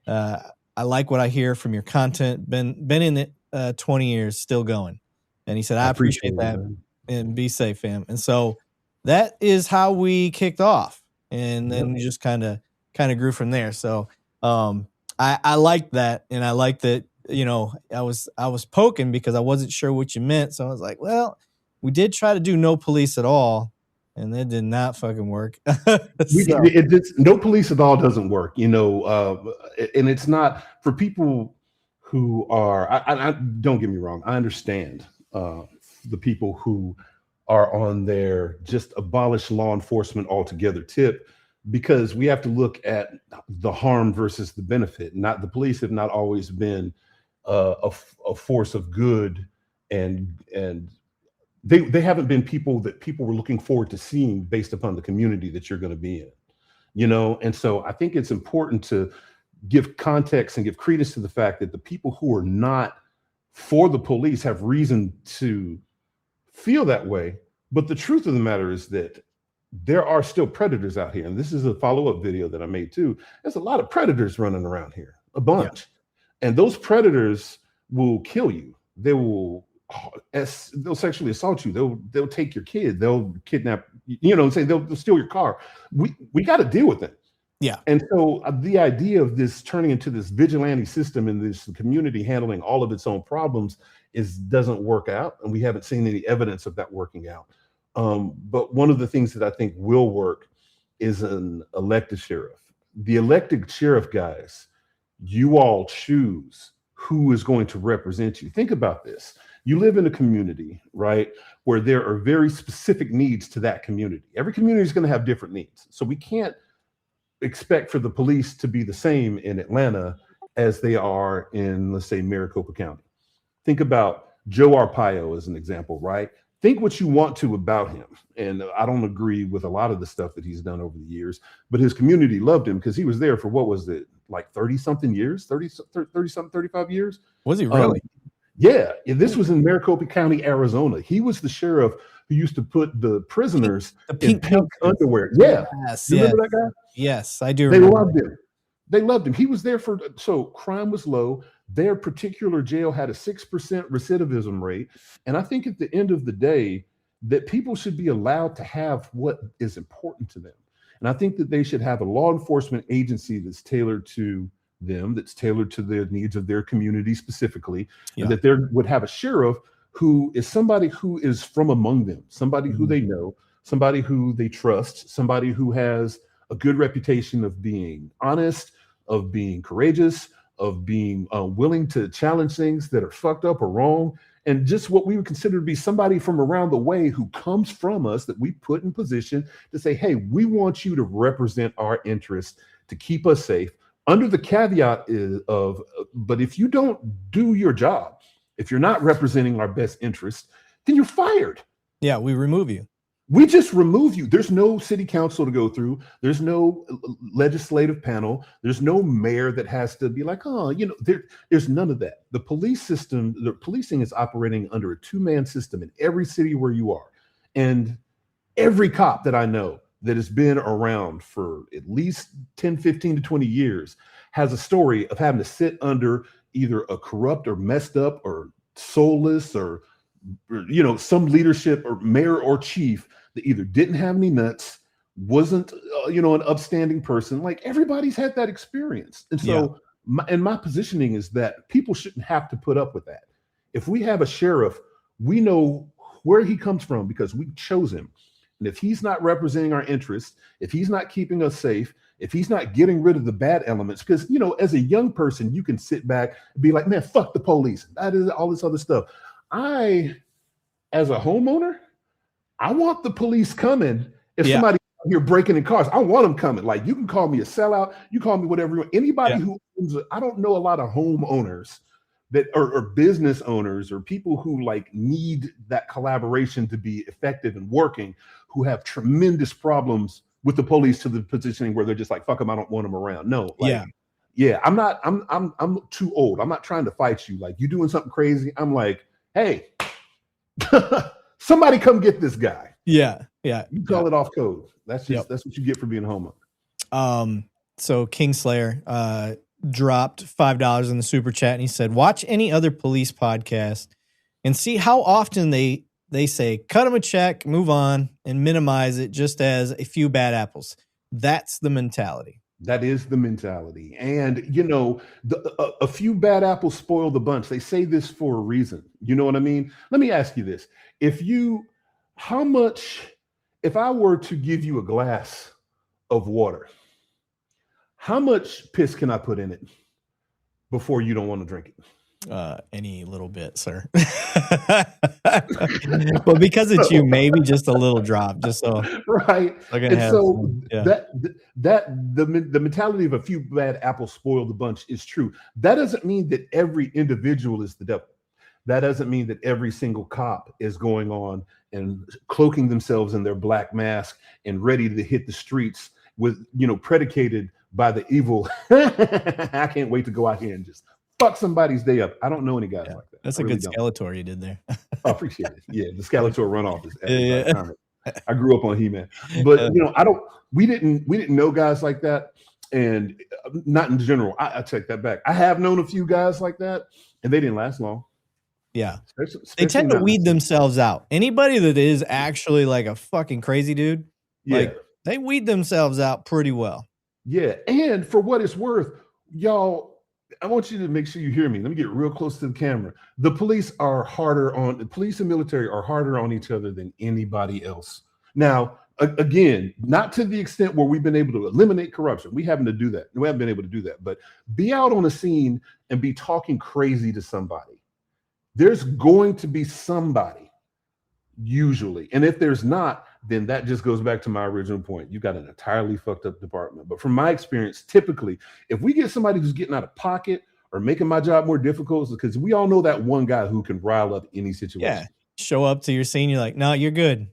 [SPEAKER 1] I like what I hear from your content. Been in it 20 years, still going. And he said, I appreciate that. And be safe, fam. And so that is how we kicked off. And then we just kind of grew from there. So I liked that. And I liked that, I was poking because I wasn't sure what you meant. So I was like, well, we did try to do no police at all, and that did not fucking work.
[SPEAKER 2] No police at all doesn't work, and it's not for people who are. I don't get me wrong. I understand the people who are on their just abolish law enforcement altogether tip, because we have to look at the harm versus the benefit. Not the police have not always been a force of good, and they haven't been people that people were looking forward to seeing based upon the community that you're going to be in, you know. And so I think it's important to give context and give credence to the fact that the people who are not for the police have reason to feel that way. But the truth of the matter is that there are still predators out here. And this is a follow-up video that I made too. There's a lot of predators running around here, a bunch. Yeah. And those predators will kill you. They will, they'll sexually assault you. They'll take your kid. They'll kidnap, you know, say they'll steal your car. We got to deal with it.
[SPEAKER 1] Yeah.
[SPEAKER 2] And so the idea of this turning into this vigilante system and this community handling all of its own problems doesn't work out. And we haven't seen any evidence of that working out. But one of the things that I think will work is an elected sheriff. The elected sheriff, guys, you all choose who is going to represent you. Think about this. You live in a community, right, where there are very specific needs to that community. Every community is going to have different needs. So we can't expect for the police to be the same in Atlanta as they are in, let's say, Maricopa County. Think about Joe Arpaio as an example, right? Think what you want to about him. And I don't agree with a lot of the stuff that he's done over the years, but his community loved him because he was there for, what was it, like 30 something years, 30 something, 35 years.
[SPEAKER 1] Was he really?
[SPEAKER 2] Yeah. This was in Maricopa County, Arizona. He was the sheriff who used to put the prisoners in pink underwear. Yeah.
[SPEAKER 1] Yes.
[SPEAKER 2] You remember that guy?
[SPEAKER 1] Yes, I do.
[SPEAKER 2] They loved him. They loved him. He was there so crime was low. Their particular jail had a 6% recidivism rate. And I think at the end of the day, that people should be allowed to have what is important to them. And I think that they should have a law enforcement agency that's tailored to them, that's tailored to the needs of their community specifically, and that there would have a sheriff who is somebody who is from among them, somebody who they know, somebody who they trust, somebody who has a good reputation of being honest, of being courageous, of being willing to challenge things that are fucked up or wrong, and just what we would consider to be somebody from around the way who comes from us that we put in position to say, hey, we want you to represent our interests, to keep us safe, under the caveat of, but if you don't do your job, if you're not representing our best interests, then you're fired.
[SPEAKER 1] Yeah, we remove you.
[SPEAKER 2] We just remove you. There's no city council to go through. There's no legislative panel. There's no mayor that has to be like, oh, you know, there's none of that. The police system, the policing is operating under a two-man system in every city where you are. And every cop that I know that has been around for at least 10, 15 to 20 years has a story of having to sit under either a corrupt or messed up or soulless or you know, some leadership or mayor or chief that either didn't have any nuts, wasn't, you know, an upstanding person. Like everybody's had that experience. And so my positioning is that people shouldn't have to put up with that. If we have a sheriff, we know where he comes from because we chose him. And if he's not representing our interests, if he's not keeping us safe, if he's not getting rid of the bad elements, because, you know, as a young person, you can sit back and be like, man, fuck the police. That is all this other stuff. As a homeowner, I want the police coming. If somebody here breaking in cars, I want them coming. Like, you can call me a sellout, you call me whatever you want. Anybody who owns I don't know a lot of homeowners that or business owners or people who like need that collaboration to be effective and working, who have tremendous problems with the police to the positioning where they're just like, fuck them, I don't want them around. No, like, I'm too old. I'm not trying to fight you. Like, you doing something crazy, I'm like, hey, somebody come get this guy.
[SPEAKER 1] You
[SPEAKER 2] call it off code. That's just that's what you get for being a homeowner.
[SPEAKER 1] So Kingslayer dropped $5 in the super chat and he said, watch any other police podcast and see how often they say cut them a check, move on, and minimize it just as a few bad apples. That's the mentality.
[SPEAKER 2] That is the mentality. And, you know, a few bad apples spoil the bunch. They say this for a reason. You know what I mean? Let me ask you this. If I were to give you a glass of water, how much piss can I put in it before you don't want to drink it?
[SPEAKER 1] any little bit, sir. But because it's you, maybe just a little drop, just so
[SPEAKER 2] right.
[SPEAKER 1] I can
[SPEAKER 2] And
[SPEAKER 1] have
[SPEAKER 2] so
[SPEAKER 1] some, yeah.
[SPEAKER 2] the mentality of a few bad apples spoil the bunch is true. That doesn't mean that every individual is the devil. That doesn't mean that every single cop is going on and cloaking themselves in their black mask and ready to hit the streets with, predicated by the evil. I can't wait to go out here and just fuck somebody's day up. I don't know any guys like that.
[SPEAKER 1] That's
[SPEAKER 2] I
[SPEAKER 1] a
[SPEAKER 2] really
[SPEAKER 1] good
[SPEAKER 2] don't.
[SPEAKER 1] Skeletor you did there.
[SPEAKER 2] I appreciate it. Yeah, the Skeletor runoff is
[SPEAKER 1] Yeah.
[SPEAKER 2] iconic. I grew up on He-Man, but we didn't know guys like that, and not in general. I take that back. I have known a few guys like that, and they didn't last long.
[SPEAKER 1] Yeah.
[SPEAKER 2] Especially
[SPEAKER 1] They tend to
[SPEAKER 2] not-
[SPEAKER 1] weed themselves out. Anybody that is actually like a fucking crazy dude, like they weed themselves out pretty well.
[SPEAKER 2] Yeah. And for what it's worth, y'all, I want you to make sure you hear me. Let me get real close to the camera. The police and military are harder on each other than anybody else. Now, again, not to the extent where we've been able to eliminate corruption. We haven't been able to do that, but be out on a scene and be talking crazy to somebody. There's going to be somebody, usually. And if there's not, then that just goes back to my original point. You got an entirely fucked up department. But from my experience, typically, if we get somebody who's getting out of pocket or making my job more difficult, because we all know that one guy who can rile up any situation.
[SPEAKER 1] Yeah. Show up to your scene, you're like, no, you're good.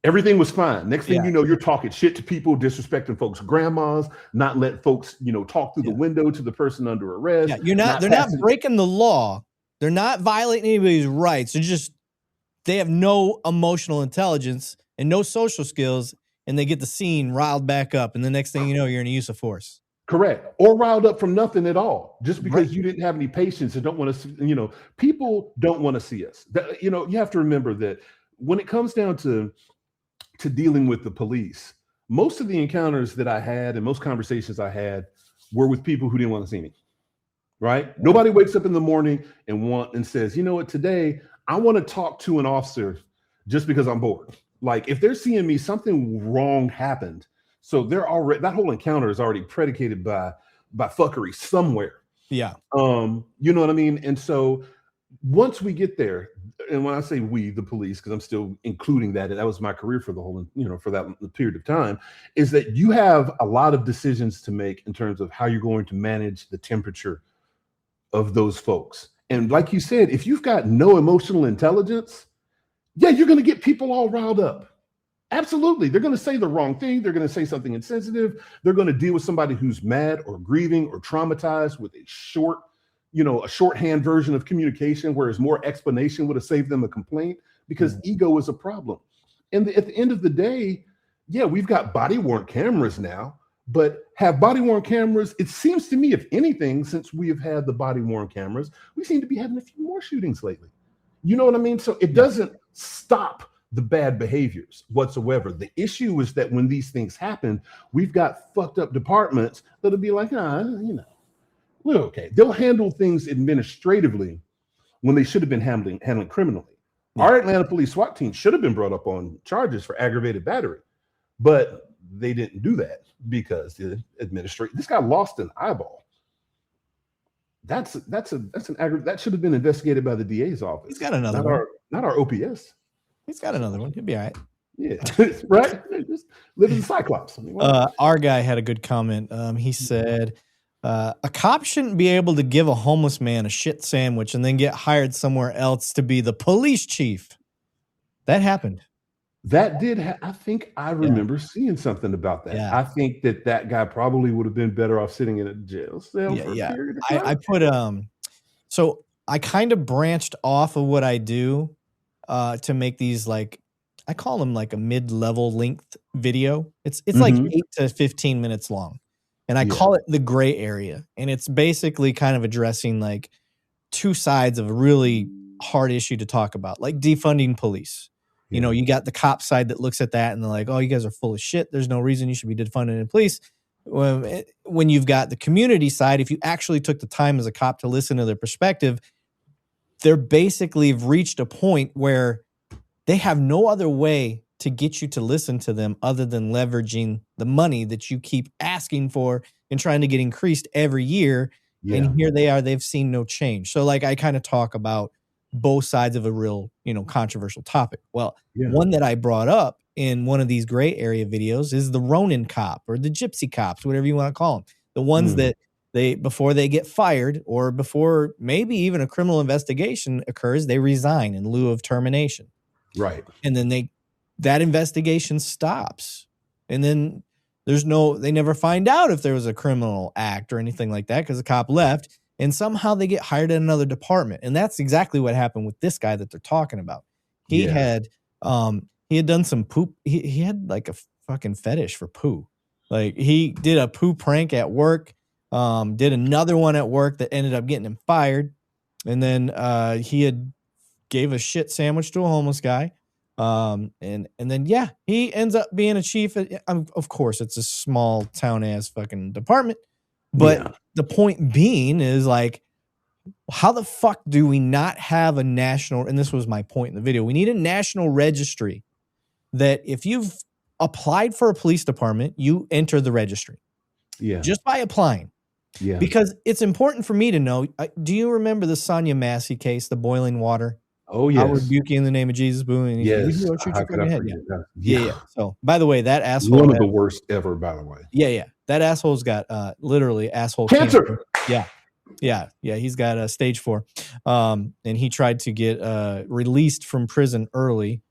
[SPEAKER 2] Everything was fine. Next thing you know, you're talking shit to people, disrespecting folks' grandmas, not let folks, talk through the window to the person under arrest.
[SPEAKER 1] Yeah, they're not breaking the law. They're not violating anybody's rights. They have no emotional intelligence and no social skills, and they get the scene riled back up. And the next thing you know, you're in a use of force.
[SPEAKER 2] Correct. Or riled up from nothing at all, just because you didn't have any patience and don't want to see, people don't want to see us. You have to remember that when it comes down to dealing with the police, most of the encounters that I had and most conversations I had were with people who didn't want to see me. Right? Nobody wakes up in the morning and says, you know what, today I want to talk to an officer just because I'm bored. Like if they're seeing me, something wrong happened. So that whole encounter is already predicated by fuckery somewhere.
[SPEAKER 1] Yeah.
[SPEAKER 2] You know what I mean? And so once we get there, and when I say we, the police, because I'm still including that was my career for the whole, for that period of time, is that you have a lot of decisions to make in terms of how you're going to manage the temperature of those folks. And like you said, if you've got no emotional intelligence, you're going to get people all riled up. Absolutely. They're going to say the wrong thing. They're going to say something insensitive. They're going to deal with somebody who's mad or grieving or traumatized with a shorthand version of communication, whereas more explanation would have saved them a complaint, because ego is a problem. And at the end of the day, we've got body-worn cameras now. But have body-worn cameras, it seems to me, if anything, since we have had the body-worn cameras, we seem to be having a few more shootings lately. You know what I mean? So it doesn't stop the bad behaviors whatsoever. The issue is that when these things happen, we've got fucked up departments that'll be like, we're okay. They'll handle things administratively when they should have been handling criminally. Our Atlanta police SWAT team should have been brought up on charges for aggravated battery, but they didn't do that because the administration. This guy lost an eyeball. That should have been investigated by the DA's office.
[SPEAKER 1] He's got another one.
[SPEAKER 2] Not our OPS.
[SPEAKER 1] He's got another one. He'll be all right.
[SPEAKER 2] Yeah, right. Just live in the Cyclops. I mean,
[SPEAKER 1] our guy had a good comment. He said, a cop shouldn't be able to give a homeless man a shit sandwich and then get hired somewhere else to be the police chief. That happened.
[SPEAKER 2] That did. I think I remember seeing something about that.
[SPEAKER 1] Yeah.
[SPEAKER 2] I think that guy probably would have been better off sitting in a jail cell for a period of time.
[SPEAKER 1] I put so I kind of branched off of what I do to make these, like, I call them like a mid-level length video. It's like 8 to 15 minutes long. And I call it the gray area. And it's basically kind of addressing like two sides of a really hard issue to talk about, like defunding police. You know, you got the cop side that looks at that and they're like, oh, you guys are full of shit. There's no reason you should be defunding the police. When you've got the community side, if you actually took the time as a cop to listen to their perspective, they're basically reached a point where they have no other way to get you to listen to them other than leveraging the money that you keep asking for and trying to get increased every year. And here they are, they've seen no change. So like I kind of talk about both sides of a real, controversial topic. Well, one that I brought up in one of these gray area videos is the Ronin cop or the gypsy cops, whatever you want to call them. The ones that before they get fired or before maybe even a criminal investigation occurs, they resign in lieu of termination.
[SPEAKER 2] Right.
[SPEAKER 1] And then that investigation stops. And then they never find out if there was a criminal act or anything like that because the cop left, and somehow they get hired at another department. And that's exactly what happened with this guy that they're talking about. He had done some poop. He had like a fucking fetish for poo. Like he did a poo prank at work, did another one at work that ended up getting him fired. And then he had gave a shit sandwich to a homeless guy. And then he ends up being a chief. Of course, it's a small town ass fucking department. But the point being is like, how the fuck do we not have a national? And this was my point in the video. We need a national registry that if you've applied for a police department, you enter the registry. Yeah. Just by applying. Yeah. Because it's important for me to know. Do you remember the Sonia Massey case, the boiling water?
[SPEAKER 2] Oh, yes.
[SPEAKER 1] I rebuke you in the name of Jesus. Boom. And
[SPEAKER 2] yes.
[SPEAKER 1] Yeah. So, by the way, that asshole.
[SPEAKER 2] One of the worst ever, by the way.
[SPEAKER 1] Yeah. That asshole's got literally asshole
[SPEAKER 2] cancer.
[SPEAKER 1] Yeah. He's got stage 4. And he tried to get released from prison early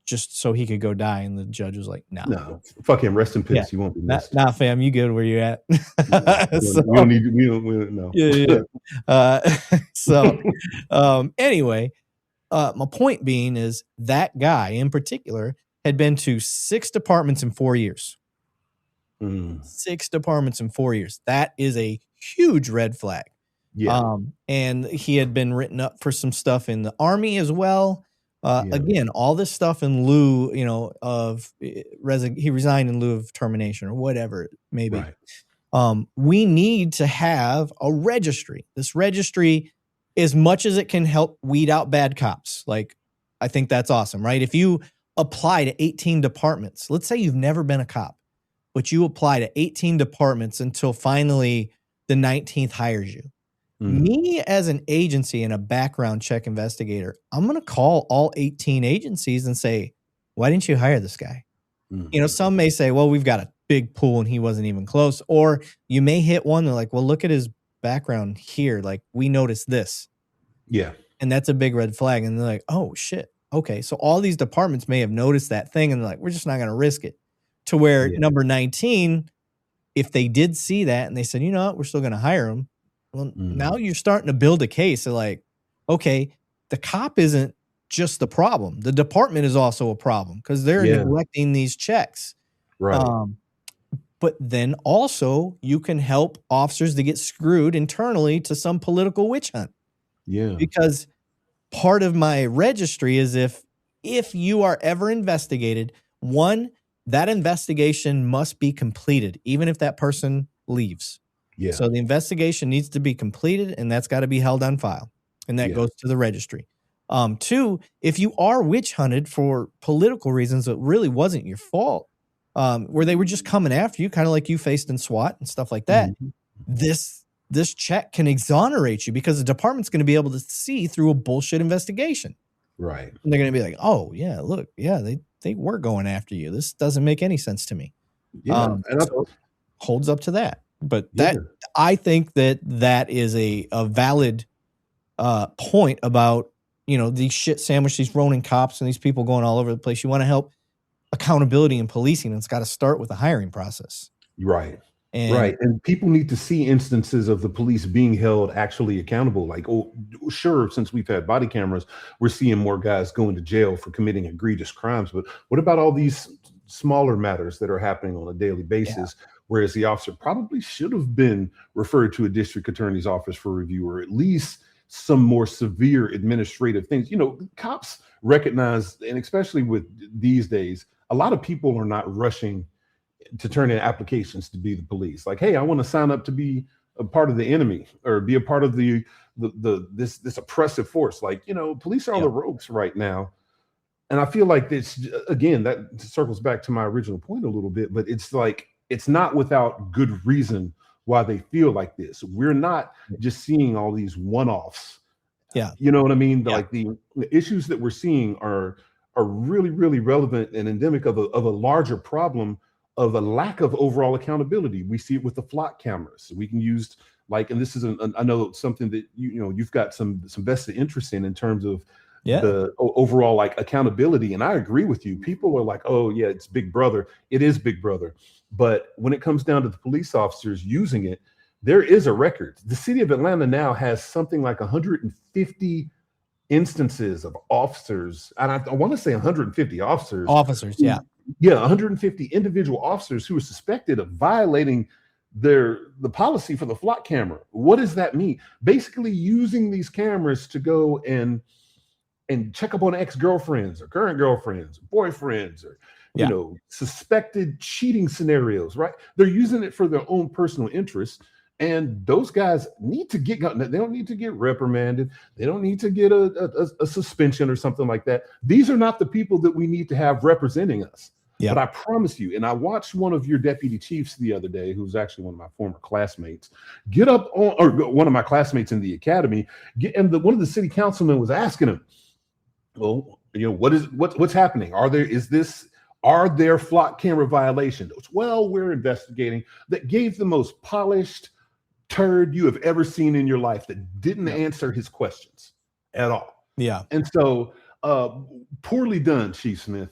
[SPEAKER 1] just so he could go die. And the judge was like,
[SPEAKER 2] no, fuck him. Rest in peace. You won't be missed.
[SPEAKER 1] Nah, fam, you good where you're at.
[SPEAKER 2] We don't need, no.
[SPEAKER 1] So, anyway, my point being is that guy in particular had been to 6 departments in 4 years. 6 departments in 4 years. That is a huge red flag. Yeah. And he had been written up for some stuff in the Army as well. Again, all this stuff in lieu, of he resigned in lieu of termination or whatever it may be. Right. We need to have a registry. This registry, as much as it can help weed out bad cops, like I think that's awesome, right? If you apply to 18 departments, let's say you've never been a cop, but you apply to 18 departments until finally the 19th hires you. Me as an agency and a background check investigator, I'm going to call all 18 agencies and say, why didn't you hire this guy? Some may say, well, we've got a big pool and he wasn't even close. Or you may hit one. They're like, well, look at his background here. Like we noticed this. Yeah. And that's a big red flag. And they're like, oh shit. Okay. So all these departments may have noticed that thing. And they're like, we're just not going to risk it. To where number 19, if they did see that and they said, you know what, we're still going to hire him. Well, now you're starting to build a case of like, okay, the cop isn't just the problem. The department is also a problem because they're neglecting these checks. Right. But then also you can help officers to get screwed internally to some political witch hunt. Yeah. Because part of my registry is if you are ever investigated, one, that investigation must be completed, even if that person leaves. Yeah. So the investigation needs to be completed, and that's got to be held on file, and that goes to the registry. 2, if you are witch hunted for political reasons that really wasn't your fault, where they were just coming after you, kind of like you faced in SWAT and stuff like that, this check can exonerate you because the department's going to be able to see through a bullshit investigation. Right. And they're going to be like, oh, yeah, look, they were going after you. This doesn't make any sense to me. Yeah. So holds up to that. But I think that is a valid point about, these shit sandwich, these Ronin cops and these people going all over the place. You want to help accountability in policing, and it's got to start with the hiring process.
[SPEAKER 2] Right. And people need to see instances of the police being held actually accountable. Like, sure, since we've had body cameras, we're seeing more guys going to jail for committing egregious crimes. But what about all these smaller matters that are happening on a daily basis? Yeah. Whereas the officer probably should have been referred to a district attorney's office for review, or at least some more severe administrative things. Cops recognize, and especially with these days, a lot of people are not rushing to turn in applications to be the police. Like, hey, I want to sign up to be a part of the enemy or be a part of this oppressive force. Like, police are on the ropes right now. And I feel like this, again, that circles back to my original point a little bit, but it's like, it's not without good reason why they feel like this. We're not just seeing all these one-offs.
[SPEAKER 1] Yeah.
[SPEAKER 2] You know what I mean?
[SPEAKER 1] Yeah.
[SPEAKER 2] Like the issues that we're seeing are really, really relevant and endemic of a larger problem of a lack of overall accountability. We see it with the flock cameras. We can use and this is I know something that you've got some vested interest in terms of the overall accountability. And I agree with you. People are like, oh yeah, it's Big Brother. It is Big Brother. But when it comes down to the police officers using it, there is a record. The city of Atlanta now has something like 150 instances of officers, and I want to say 150 officers.
[SPEAKER 1] Yeah,
[SPEAKER 2] 150 individual officers who are suspected of violating the policy for the flock camera. What does that mean? Basically, using these cameras to go and check up on ex-girlfriends or current girlfriends, or boyfriends, or suspected cheating scenarios. Right? They're using it for their own personal interests. And those guys need to get, they don't need to get reprimanded. They don't need to get a suspension or something like that. These are not the people that we need to have representing us. But I promise you, and I watched one of your deputy chiefs the other day, who's actually one of my former classmates, get up on, or one of my classmates in the academy, one of the city councilmen was asking him, well, what's happening? Are there flock camera violations? Well, we're investigating. That gave the most polished turd you have ever seen in your life that didn't answer his questions at all.
[SPEAKER 1] Yeah.
[SPEAKER 2] And so poorly done, Chief Smith.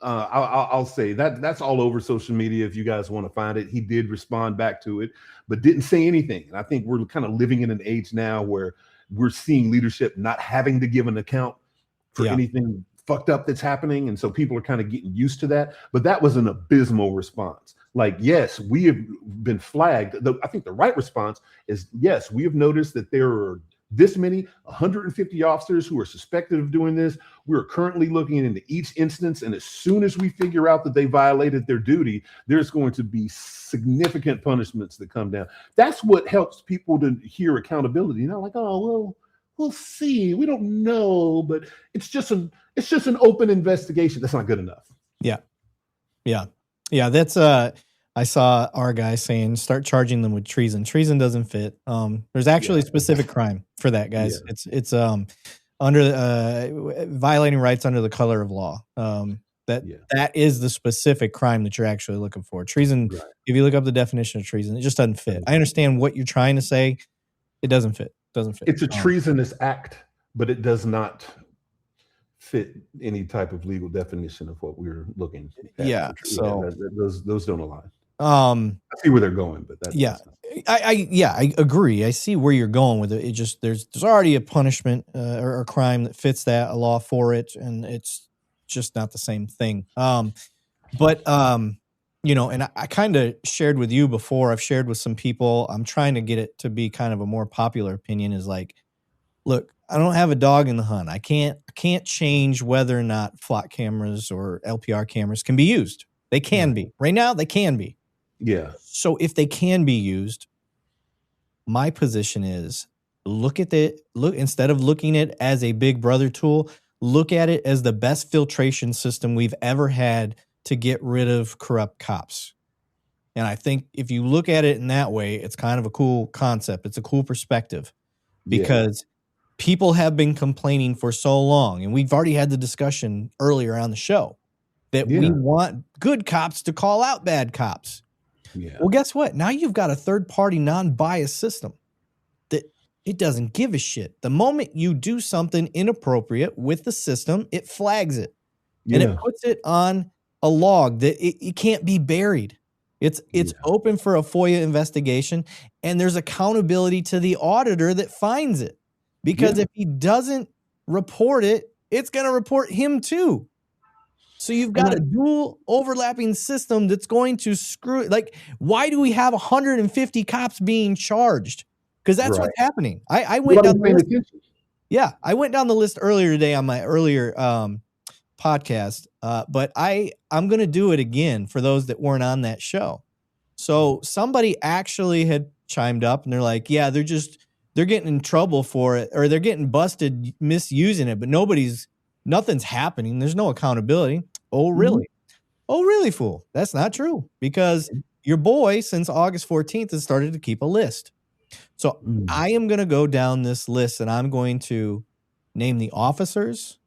[SPEAKER 2] I'll say that's all over social media if you guys want to find it. He did respond back to it, but didn't say anything. And I think we're kind of living in an age now where we're seeing leadership not having to give an account for anything fucked up that's happening. And so people are kind of getting used to that. But that was an abysmal response. Like, yes, we have been flagged. I think the right response is, yes, we have noticed that there are this many 150 officers who are suspected of doing this. We're currently looking into each instance. And as soon as we figure out that they violated their duty, there's going to be significant punishments that come down. That's what helps people to hear accountability. Like, oh, well, we'll see. We don't know, but it's just an open investigation. That's not good enough.
[SPEAKER 1] Yeah. That's I saw our guy saying start charging them with treason. Treason doesn't fit. There's actually a specific crime for that, guys. Yeah. It's under violating rights under the color of law. That is the specific crime that you're actually looking for. Treason. Right. If you look up the definition of treason, it just doesn't fit. I understand what you're trying to say. It doesn't fit.
[SPEAKER 2] It's a treasonous act, but it does not fit any type of legal definition of what we're looking at.
[SPEAKER 1] Yeah. So
[SPEAKER 2] those don't align. I see where they're going, but that's
[SPEAKER 1] I agree. I see where you're going with it. It just there's already a punishment or a crime that fits that, a law for it, and it's just not the same thing. And I kind of shared with you before. I've shared with some people. I'm trying to get it to be kind of a more popular opinion. Is like, look, I don't have a dog in the hunt. I can't change whether or not flock cameras or LPR cameras can be used. They can be. Right now, they can be.
[SPEAKER 2] Yeah.
[SPEAKER 1] So if they can be used, my position is look instead of looking at it as a Big Brother tool, look at it as the best filtration system we've ever had to get rid of corrupt cops. And I think if you look at it in that way, it's kind of a cool concept. It's a cool perspective because people have been complaining for so long, and we've already had the discussion earlier on the show that we want good cops to call out bad cops. Yeah. Well, guess what? Now you've got a third-party, non-biased system that it doesn't give a shit. The moment you do something inappropriate with the system, it flags it. And it puts it on a log that it can't be buried. It's open for a FOIA investigation, and there's accountability to the auditor that finds it. Because if he doesn't report it, it's going to report him too. So you've got a dual overlapping system that's going to screw it. Like, why do we have 150 cops being charged? Because that's what's happening. I went down the list. Yeah, I went down the list earlier today on my earlier podcast, but I'm going to do it again for those that weren't on that show. So somebody actually had chimed up, and they're like, yeah, they're getting in trouble for it, or they're getting busted misusing it, but nothing's happening. There's no accountability. Oh, really? Mm-hmm. Oh, really, fool? That's not true, because your boy, since August 14th, has started to keep a list. So I am going to go down this list, and I'm going to name the officers,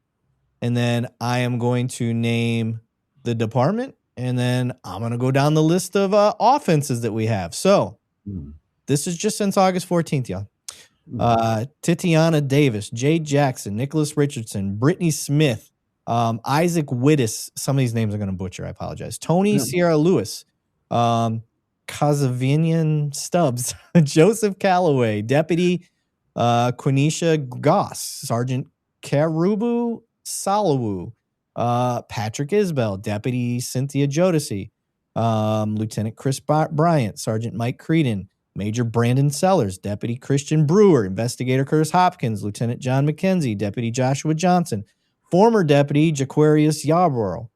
[SPEAKER 1] and then I am going to name the department, and then I'm going to go down the list of offenses that we have. So this is just since August 14th, y'all. Titiana Davis, Jay Jackson, Nicholas Richardson, Brittany Smith, Isaac Wittes. Some of these names I'm going to butcher. I apologize. Tony Sierra Lewis, Kazavinian Stubbs, Joseph Calloway, Deputy Quenisha Goss, Sergeant Karubu Salawu, Patrick Isbell, Deputy Cynthia Jodeci, Lieutenant Chris Bryant, Sergeant Mike Creedon, Major Brandon Sellers, Deputy Christian Brewer, Investigator Curtis Hopkins, Lieutenant John McKenzie, Deputy Joshua Johnson, former Deputy Jaquarius Yarborough,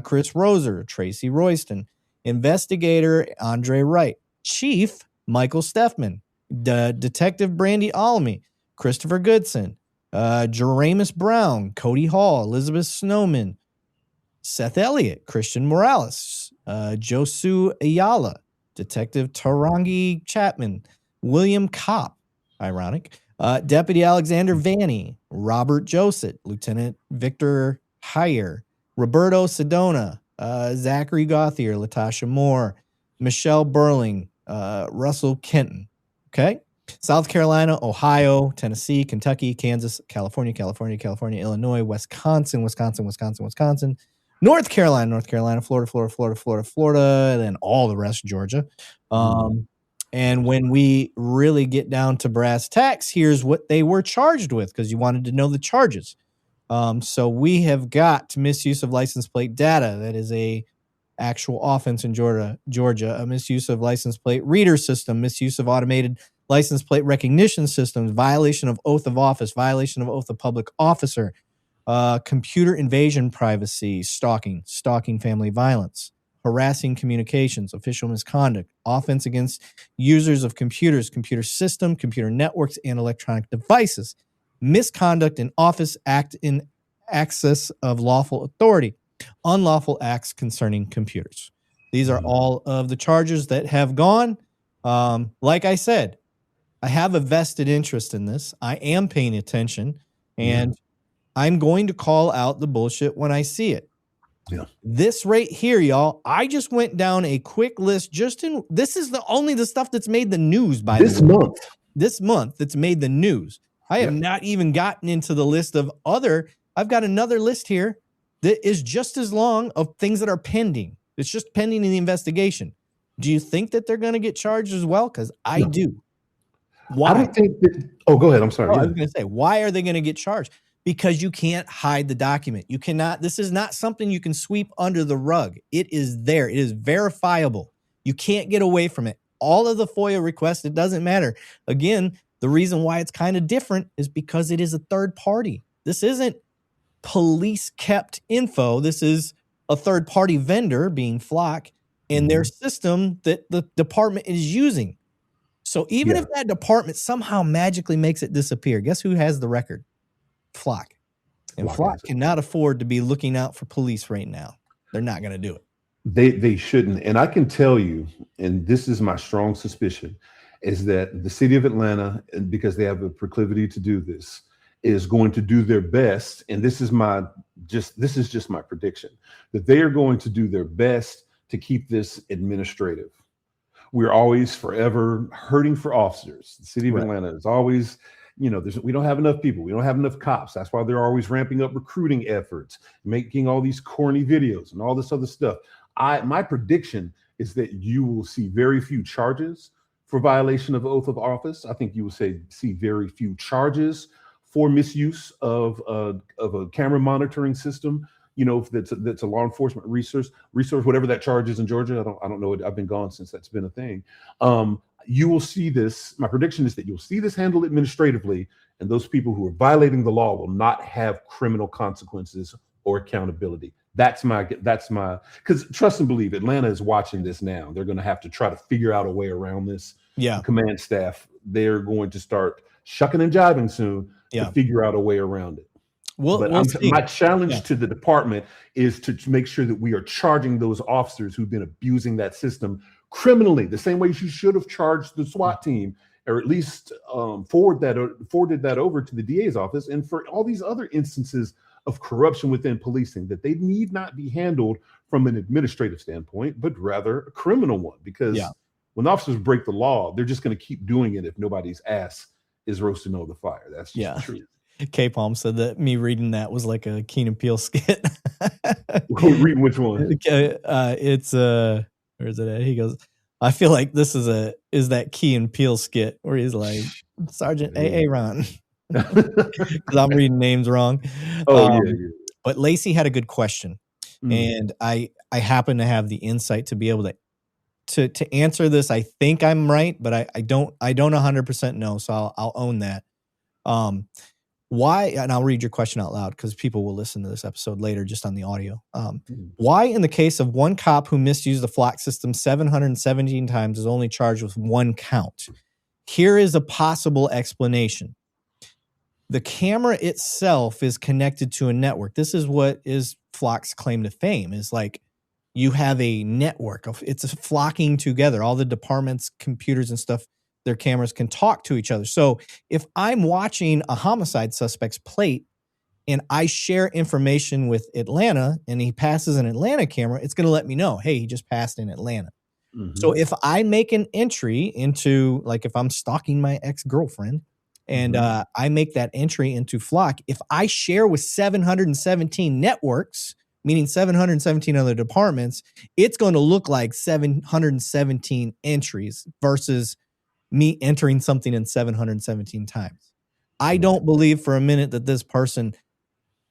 [SPEAKER 1] Chris Roser, Tracy Royston, Investigator Andre Wright, Chief Michael Steffman, Detective Brandy Almy, Christopher Goodson, Jeramus Brown, Cody Hall, Elizabeth Snowman, Seth Elliott, Christian Morales, Josu Ayala, Detective Tarangi Chapman, William Kopp, ironic, Deputy Alexander Vanny, Robert Joseph, Lieutenant Victor Heyer, Roberto Sedona, Zachary Gauthier, Latasha Moore, Michelle Burling, Russell Kenton. Okay. South Carolina, Ohio, Tennessee, Kentucky, Kansas, California, Illinois, Wisconsin, North Carolina, Florida, and then all the rest, Georgia. And when we really get down to brass tacks, here's what they were charged with, because you wanted to know the charges. So we have got misuse of license plate data. That is a actual offense in Georgia, a misuse of license plate reader system, misuse of automated license plate recognition systems, violation of oath of office, violation of oath of public officer, computer invasion privacy, stalking family violence, harassing communications, official misconduct, offense against users of computers, computer system, computer networks, and electronic devices, misconduct in office, act in access of lawful authority, unlawful acts concerning computers. These are all of the charges that have gone. Like I said, I have a vested interest in this. I am paying attention, and I'm going to call out the bullshit when I see it.
[SPEAKER 2] Yeah.
[SPEAKER 1] This right here, y'all, I just went down a quick list. This is only the stuff that's made the news by
[SPEAKER 2] this month.
[SPEAKER 1] This month that's made the news. I have not even gotten into the list of I've got another list here that is just as long of things that are pending. It's just pending in the investigation. Do you think that they're going to get charged as well? Because I do. Why?
[SPEAKER 2] I don't think that. Oh, go ahead. I'm sorry.
[SPEAKER 1] I was going to say, why are they going to get charged? Because you can't hide the document. You cannot. This is not something you can sweep under the rug. It is there. It is verifiable. You can't get away from it. All of the FOIA requests, it doesn't matter. Again, the reason why it's kind of different is because it is a third party. This isn't police kept info. This is a third party vendor, being Flock, and their system that the department is using. So even if that department somehow magically makes it disappear, guess who has the record? Flock. And Flock cannot afford to be looking out for police right now. They're not going to do it.
[SPEAKER 2] They shouldn't. And I can tell you, and this is my strong suspicion, is that the city of Atlanta, because they have a proclivity to do this, is going to do their best. And this is just my prediction, that they are going to do their best to keep this administrative. We're always forever hurting for officers. The city of Atlanta is always, we don't have enough people. We don't have enough cops. That's why they're always ramping up recruiting efforts, making all these corny videos and all this other stuff. My prediction is that you will see very few charges for violation of oath of office. I think you will see very few charges for misuse of a camera monitoring system. That's a law enforcement resource, whatever that charge is in Georgia. I don't know it. I've been gone since that's been a thing. You will see this. My prediction is that you'll see this handled administratively, and those people who are violating the law will not have criminal consequences or accountability. That's my, because trust and believe, Atlanta is watching this now. They're going to have to try to figure out a way around this. Yeah. The command staff, they're going to start shucking and jiving soon to figure out a way around it. My challenge to the department is to make sure that we are charging those officers who've been abusing that system criminally, the same way you should have charged the SWAT team, or at least forwarded that over to the DA's office, and for all these other instances of corruption within policing, that they need not be handled from an administrative standpoint, but rather a criminal one. Because when officers break the law, they're just going to keep doing it if nobody's ass is roasting over the fire. That's just the truth.
[SPEAKER 1] K-Palm said that me reading that was like a Key and Peele skit.
[SPEAKER 2] Reading which one?
[SPEAKER 1] It's where is it at? He goes, I feel like this is that Key and Peele skit where he's like, Sergeant A.A. Ron. Because I'm reading names wrong. But Lacey had a good question. And I happen to have the insight to be able to answer this. I think I'm right, but I don't 100% know. So I'll own that. Why, and I'll read your question out loud because people will listen to this episode later just on the audio. Why, in the case of one cop who misused the flock system 717 times, is only charged with one count? Here is a possible explanation. The camera itself is connected to a network. This is what is Flock's claim to fame, is like you have a network of it's flocking together. All the departments, computers and stuff, their cameras can talk to each other. So if I'm watching a homicide suspect's plate and I share information with Atlanta and he passes an Atlanta camera, it's going to let me know, hey, he just passed in Atlanta. So if I make an entry into, like if I'm stalking my ex-girlfriend and I make that entry into Flock, if I share with 717 networks, meaning 717 other departments, it's going to look like 717 entries versus me entering something in 717 times. I don't believe for a minute that this person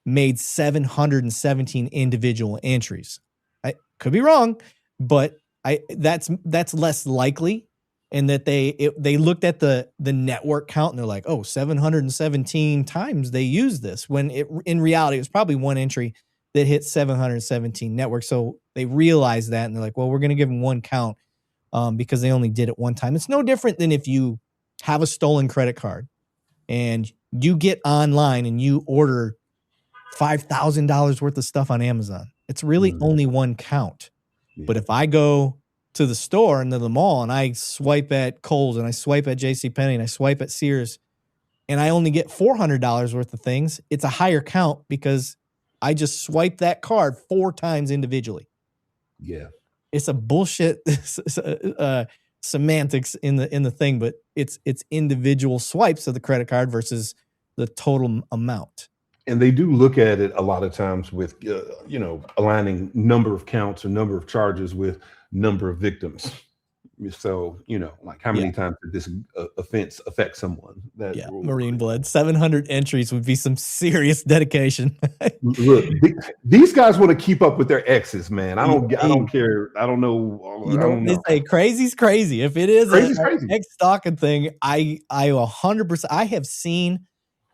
[SPEAKER 1] made 717 individual entries. I could be wrong, but that's less likely. And that they looked at the network count and they're like, oh, 717 times they used this, when in reality it was probably one entry that hit 717 networks. So they realized that and they're like, well, we're going to give them one count because they only did it one time. It's no different than if you have a stolen credit card and you get online and you order $5,000 worth of stuff on Amazon. It's really only one count. But if I go to the store and to the mall and I swipe at Kohl's and I swipe at JCPenney and I swipe at Sears and I only get $400 worth of things, it's a higher count because I just swiped that card 4 times individually.
[SPEAKER 2] Yeah.
[SPEAKER 1] It's a bullshit semantics in the thing, but it's individual swipes of the credit card versus the total amount.
[SPEAKER 2] And they do look at it a lot of times with, aligning number of counts or number of charges with number of victims. So, like how many times did this offense affect someone?
[SPEAKER 1] Marine blood, 700 entries would be some serious dedication.
[SPEAKER 2] Look, these guys want to keep up with their exes, man. I don't care. I don't know.
[SPEAKER 1] They say crazy's crazy. If it is an ex-stalking thing, I 100%. I have seen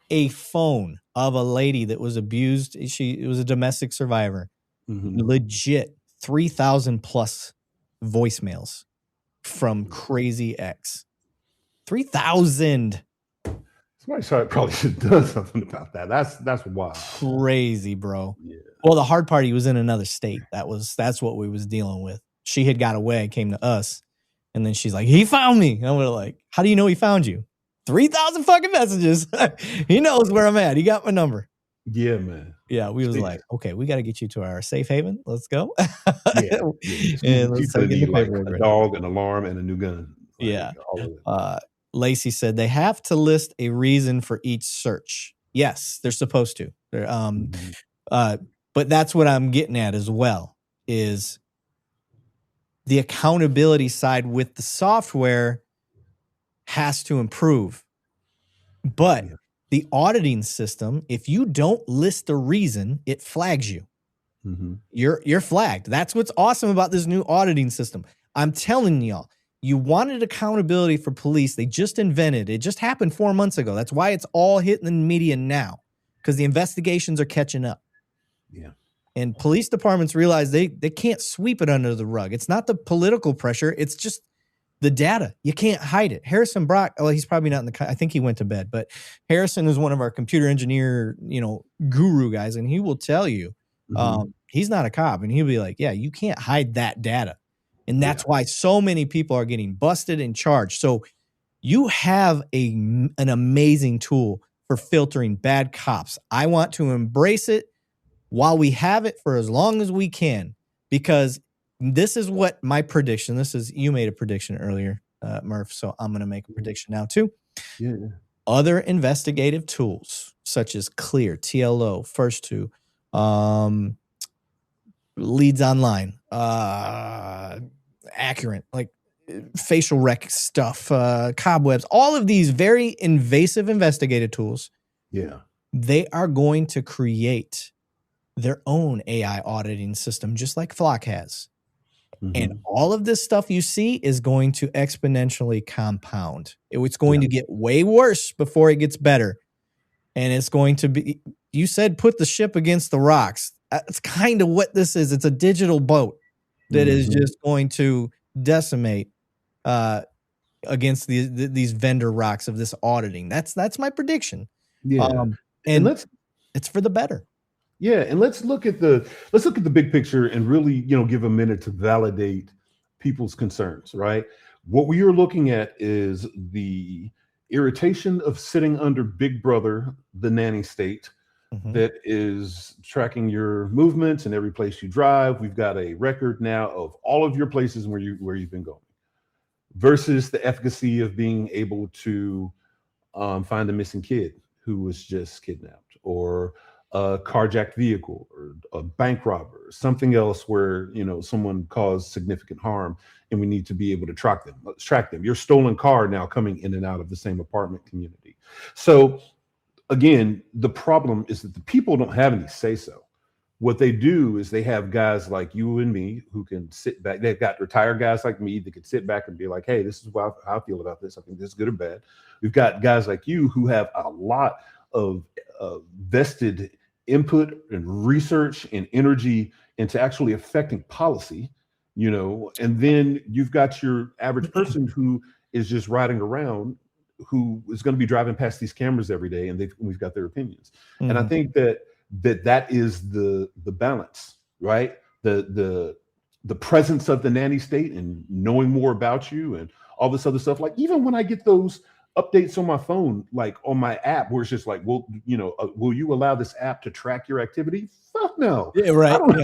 [SPEAKER 1] a phone of a lady that was abused. It was a domestic survivor. Legit 3,000 plus voicemails from crazy ex. 3,000.
[SPEAKER 2] Somebody probably should have done something about that. That's wild.
[SPEAKER 1] Crazy, bro.
[SPEAKER 2] Yeah.
[SPEAKER 1] Well, the hard part, he was in another state. That's what we was dealing with. She had got away, came to us, and then she's like, he found me. And we're like, how do you know he found you? 3,000 fucking messages. He knows where I'm at. He got my number.
[SPEAKER 2] Yeah, man.
[SPEAKER 1] Yeah, we was like, okay, we got to get you to our safe haven. Let's go.
[SPEAKER 2] And let's start getting like a dog, an alarm, and a new gun.
[SPEAKER 1] Lacey said they have to list a reason for each search. Yes, they're supposed to. But that's what I'm getting at as well, is the accountability side with the software has to improve. But the auditing system, if you don't list the reason, it flags you. You're flagged. That's what's awesome about this new auditing system. I'm telling y'all, you wanted accountability for police. They just invented it. It just happened 4 months ago. That's why it's all hitting the media now, because the investigations are catching up.
[SPEAKER 2] Yeah.
[SPEAKER 1] And police departments realize they can't sweep it under the rug. It's not the political pressure. It's just the data. You can't hide it. Harrison Brock, well, he's probably not I think he went to bed, but Harrison is one of our computer engineer, guru guys. And he will tell you, he's not a cop. And he'll be like, yeah, you can't hide that data. And that's why so many people are getting busted and charged. So you have an amazing tool for filtering bad cops. I want to embrace it while we have it for as long as we can, because this is what my prediction, you made a prediction earlier, Murph, so I'm going to make a prediction now too.
[SPEAKER 2] Yeah.
[SPEAKER 1] Other investigative tools such as Clear, TLO, First Two, Leads Online, Accurate, like facial rec stuff, Cobwebs, all of these very invasive investigative tools.
[SPEAKER 2] Yeah.
[SPEAKER 1] They are going to create their own AI auditing system, just like Flock has. And all of this stuff you see is going to exponentially compound. It's going to get way worse before it gets better. And it's going to be, you said, put the ship against the rocks. That's kind of what this is. It's a digital boat that is just going to decimate against these vendor rocks of this auditing. That's my prediction.
[SPEAKER 2] Yeah.
[SPEAKER 1] And it's for the better.
[SPEAKER 2] Yeah, and let's look at the big picture and really, give a minute to validate people's concerns, right? What we are looking at is the irritation of sitting under Big Brother, the nanny state, that is tracking your movements and every place you drive. We've got a record now of all of your places where you've been going, versus the efficacy of being able to find a missing kid who was just kidnapped, or a carjacked vehicle, or a bank robber, or something else where someone caused significant harm, and we need to be able to track them. Your stolen car now coming in and out of the same apartment community. So again, the problem is that the people don't have any say so. What they do is they have guys like you and me who can sit back. They've got retired guys like me that could sit back and be like, hey, this is how I feel about this. I think this is good or bad. We've got guys like you who have a lot of vested input and research and energy into actually affecting policy, and then you've got your average person who is just riding around, who is going to be driving past these cameras every day, and we've got their opinions. And I think that is the balance, right? The presence of the nanny state and knowing more about you and all this other stuff. Like, even when I get those updates on my phone, like on my app, where it's just like, well, will you allow this app to track your activity? Fuck no.
[SPEAKER 1] Yeah, right.
[SPEAKER 2] What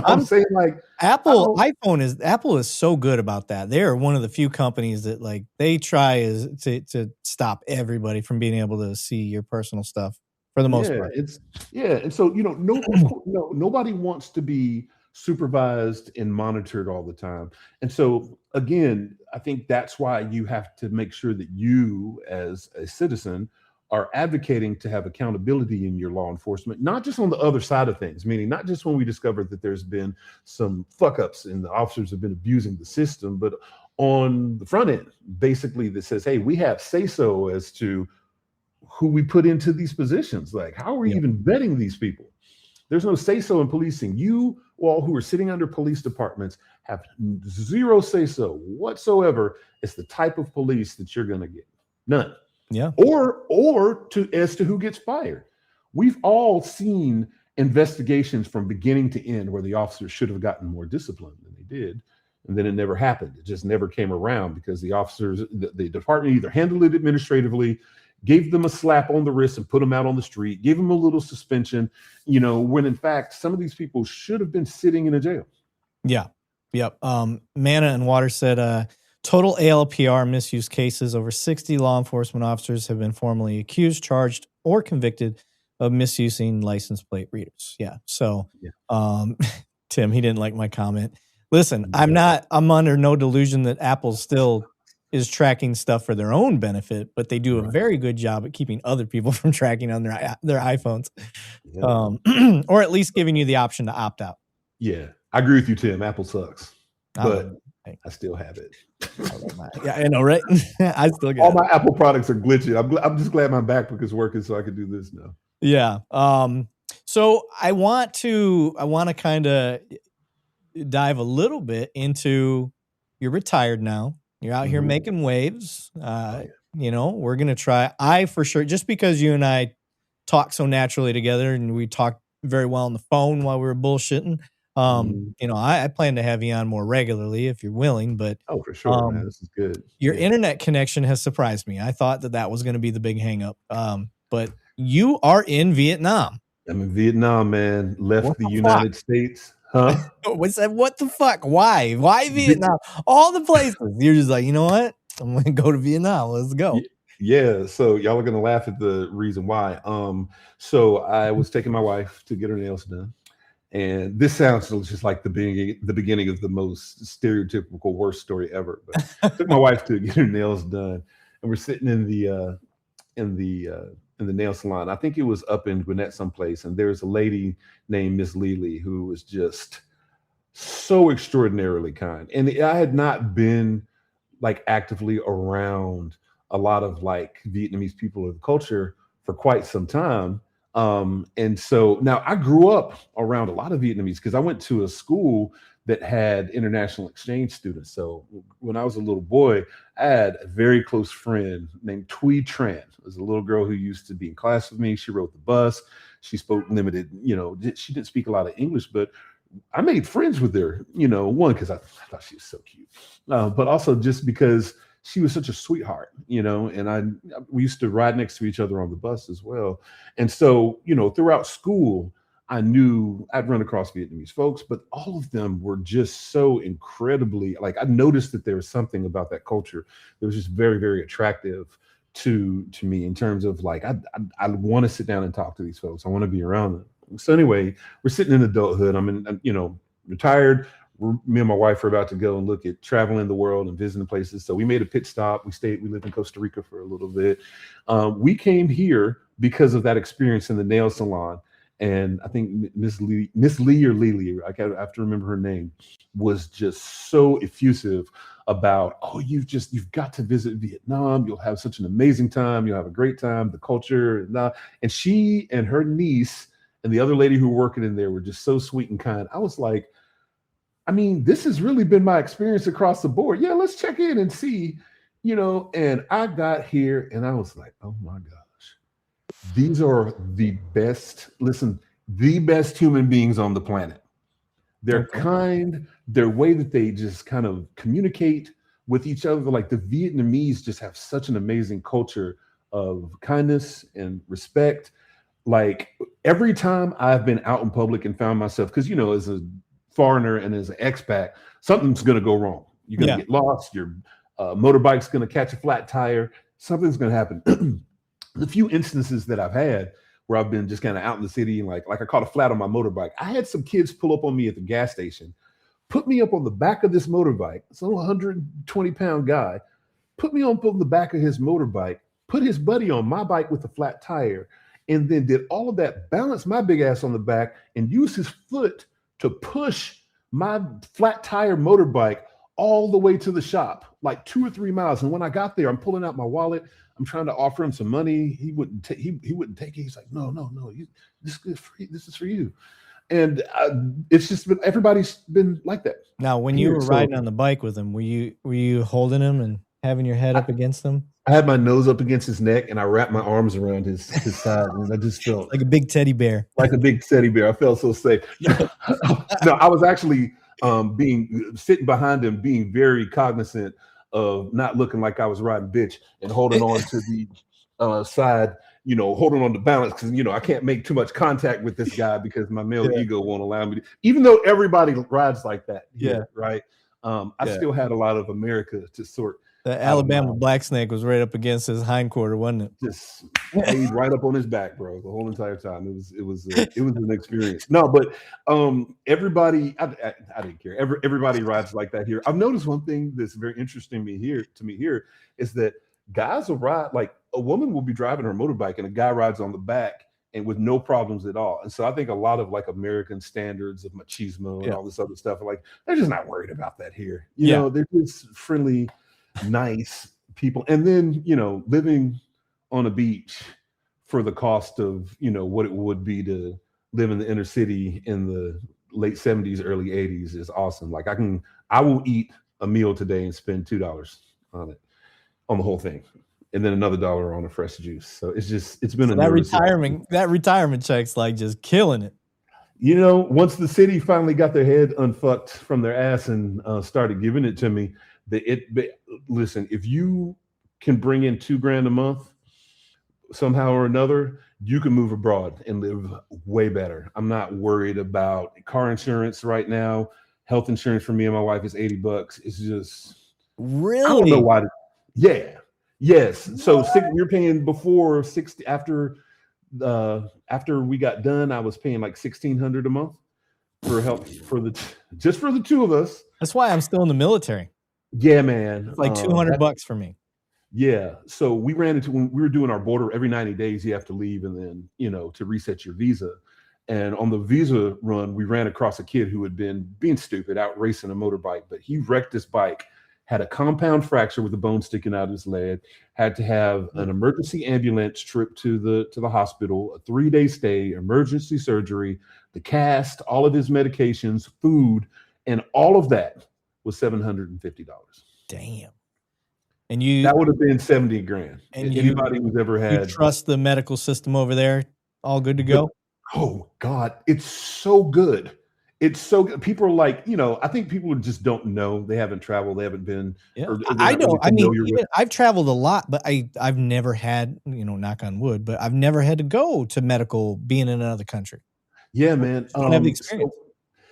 [SPEAKER 2] I'm saying? Like,
[SPEAKER 1] Apple is so good about that. They're one of the few companies that, like, they try to stop everybody from being able to see your personal stuff for the most part.
[SPEAKER 2] And so nobody wants to be supervised and monitored all the time. And so again, I think that's why you have to make sure that you, as a citizen, are advocating to have accountability in your law enforcement, not just on the other side of things, meaning not just when we discover that there's been some fuck ups and the officers have been abusing the system, but on the front end, basically, that says, hey, we have say so as to who we put into these positions. Like, how are we even vetting these people? There's no say so in policing. You all who are sitting under police departments have zero say so whatsoever as the type of police that you're going to get. None.
[SPEAKER 1] Yeah.
[SPEAKER 2] Or as to who gets fired. We've all seen investigations from beginning to end where the officers should have gotten more discipline than they did, and then it never happened. It just never came around because the officers, the department either handled it administratively, gave them a slap on the wrist and put them out on the street, gave them a little suspension, when in fact some of these people should have been sitting in a jail.
[SPEAKER 1] Yeah. Yep. Mana and Water said, total ALPR misuse cases, over 60 law enforcement officers have been formally accused, charged, or convicted of misusing license plate readers. Yeah. So, Tim, he didn't like my comment. Listen, I'm under no delusion that Apple still is tracking stuff for their own benefit, but they do a very good job at keeping other people from tracking on their iPhones, or at least giving you the option to opt out.
[SPEAKER 2] Yeah, I agree with you, Tim. Apple sucks, but I still have it.
[SPEAKER 1] Yeah, I know, right? I still got
[SPEAKER 2] all my Apple products are glitchy. I'm just glad my MacBook is working so I can do this now.
[SPEAKER 1] Yeah. So I want to kind of dive a little bit into, you're retired now. You're out here making waves. We're going to try. I, for sure, just because you and I talk so naturally together and we talk very well on the phone while we were bullshitting, You know, I plan to have you on more regularly if you're willing, but
[SPEAKER 2] Oh, for sure, man. This is good.
[SPEAKER 1] your internet connection has surprised me. I thought that was going to be the big hang up. But you are in Vietnam.
[SPEAKER 2] I'm in Vietnam, man. Left the United States. Huh?
[SPEAKER 1] What's that? What the fuck? Why? Why Vietnam? All the places. You're just like, you know what? I'm going to go to Vietnam. Let's go.
[SPEAKER 2] Yeah. So y'all are going to laugh at the reason why. So I was taking my wife to get her nails done. And this sounds just like the beginning of the most stereotypical worst story ever. But I took my wife to get her nails done, and we're sitting in the nail salon. I think it was up in Gwinnett someplace, and there's a lady named Miss Lily who was just so extraordinarily kind. And I had not been like actively around a lot of like Vietnamese people or the culture for quite some time. And so now I grew up around a lot of Vietnamese because I went to a school that had international exchange students. So when I was a little boy, I had a very close friend named Thuy Tran. It was a little girl who used to be in class with me. She rode the bus. She spoke limited, she didn't speak a lot of English, but I made friends with her, one, because I thought she was so cute, but also just because she was such a sweetheart, and we used to ride next to each other on the bus as well. And so, throughout school, I knew I'd run across Vietnamese folks, but all of them were just so incredibly, like, I noticed that there was something about that culture that was just very, very attractive to me in terms of like, I want to sit down and talk to these folks. I want to be around them. So anyway, we're sitting in adulthood. I'm retired. Me and my wife are about to go and look at traveling the world and visiting places. So we made a pit stop. We lived in Costa Rica for a little bit. We came here because of that experience in the nail salon. And I think Miss Lee or Lily, I have to remember her name, was just so effusive about, you've got to visit Vietnam. You'll have such an amazing time. You'll have a great time, the culture. And she and her niece and the other lady who were working in there were just so sweet and kind. I was like, this has really been my experience across the board. Yeah, let's check in and see, and I got here and I was like, oh my gosh, these are the best human beings on the planet. They're kind, their way that they just kind of communicate with each other. Like the Vietnamese just have such an amazing culture of kindness and respect. Like every time I've been out in public and found myself, because, as a foreigner and as an expat, something's going to go wrong. You're going to get lost. Your motorbike's going to catch a flat tire. Something's going to happen. The few instances that I've had where I've been just kind of out in the city and like I caught a flat on my motorbike. I had some kids pull up on me at the gas station, put me up on the back of this motorbike. Some 120-pound guy put me on the back of his motorbike, put his buddy on my bike with a flat tire, and then did all of that, balanced my big ass on the back and used his foot to push my flat tire motorbike all the way to the shop, like 2 or 3 miles. And when I got there, I'm pulling out my wallet. I'm trying to offer him some money. He wouldn't take it. He's like, no, this is free. This is for you. And it's just been, everybody's been like that.
[SPEAKER 1] Now, when you were riding on the bike with him, were you holding him and having your head up against him?
[SPEAKER 2] I had my nose up against his neck and I wrapped my arms around his side, and I just felt
[SPEAKER 1] like a big teddy bear.
[SPEAKER 2] Like a big teddy bear. I felt so safe. No, I was actually sitting behind him, being very cognizant of not looking like I was riding bitch and holding on to the side, holding on to balance, because I can't make too much contact with this guy because my male ego won't allow me to, even though everybody rides like that here, right? I still had a lot of America to sort.
[SPEAKER 1] The Alabama black snake was right up against his hindquarter, wasn't it?
[SPEAKER 2] Just laid right up on his back, bro, the whole entire time. It was an experience. No, but everybody, I didn't care. Everybody rides like that here. I've noticed one thing that's very interesting to me here is that guys will ride, like a woman will be driving her motorbike and a guy rides on the back and with no problems at all. And so I think a lot of like American standards of machismo and all this other stuff are like, they're just not worried about that here. You know, they're just friendly, nice people. And then, living on a beach for the cost of, what it would be to live in the inner city in the late 70s, early 80s is awesome. Like I will eat a meal today and spend $2 on it, on the whole thing. And then another $1 on a fresh juice. So it's been that
[SPEAKER 1] retirement check's like just killing it.
[SPEAKER 2] You know, once the city finally got their head unfucked from their ass and started giving it to me, listen, if you can bring in $2,000 a month somehow or another, you can move abroad and live way better. I'm not worried about car insurance right now. Health insurance for me and my wife is $80. It's just, I don't know
[SPEAKER 1] Really?
[SPEAKER 2] why. Yeah. Yes. So we were paying before 60 after we got done, I was paying like $1,600 a month for help just for the two of us.
[SPEAKER 1] That's why I'm still in the military.
[SPEAKER 2] Yeah, man.
[SPEAKER 1] It's like $200 for me.
[SPEAKER 2] Yeah. So we ran into, when we were doing our border, every 90 days you have to leave and then, to reset your visa. And on the visa run, we ran across a kid who had been being stupid out racing a motorbike, but he wrecked his bike, had a compound fracture with a bone sticking out of his leg, had to have an emergency ambulance trip to the hospital, a 3-day stay, emergency surgery, the cast, all of his medications, food, and all of that was $750.
[SPEAKER 1] Damn.
[SPEAKER 2] And that would have been 70 grand. And anybody who's ever had,
[SPEAKER 1] you trust the medical system over there, all good to go?
[SPEAKER 2] Oh God, it's so good. It's so good. People are like, I think people just don't know. They haven't traveled. They haven't been.
[SPEAKER 1] Yeah. I know. I mean, I've traveled a lot, but I've never had, knock on wood, but I've never had to go to medical being in another country.
[SPEAKER 2] Yeah, man.
[SPEAKER 1] I don't have the experience.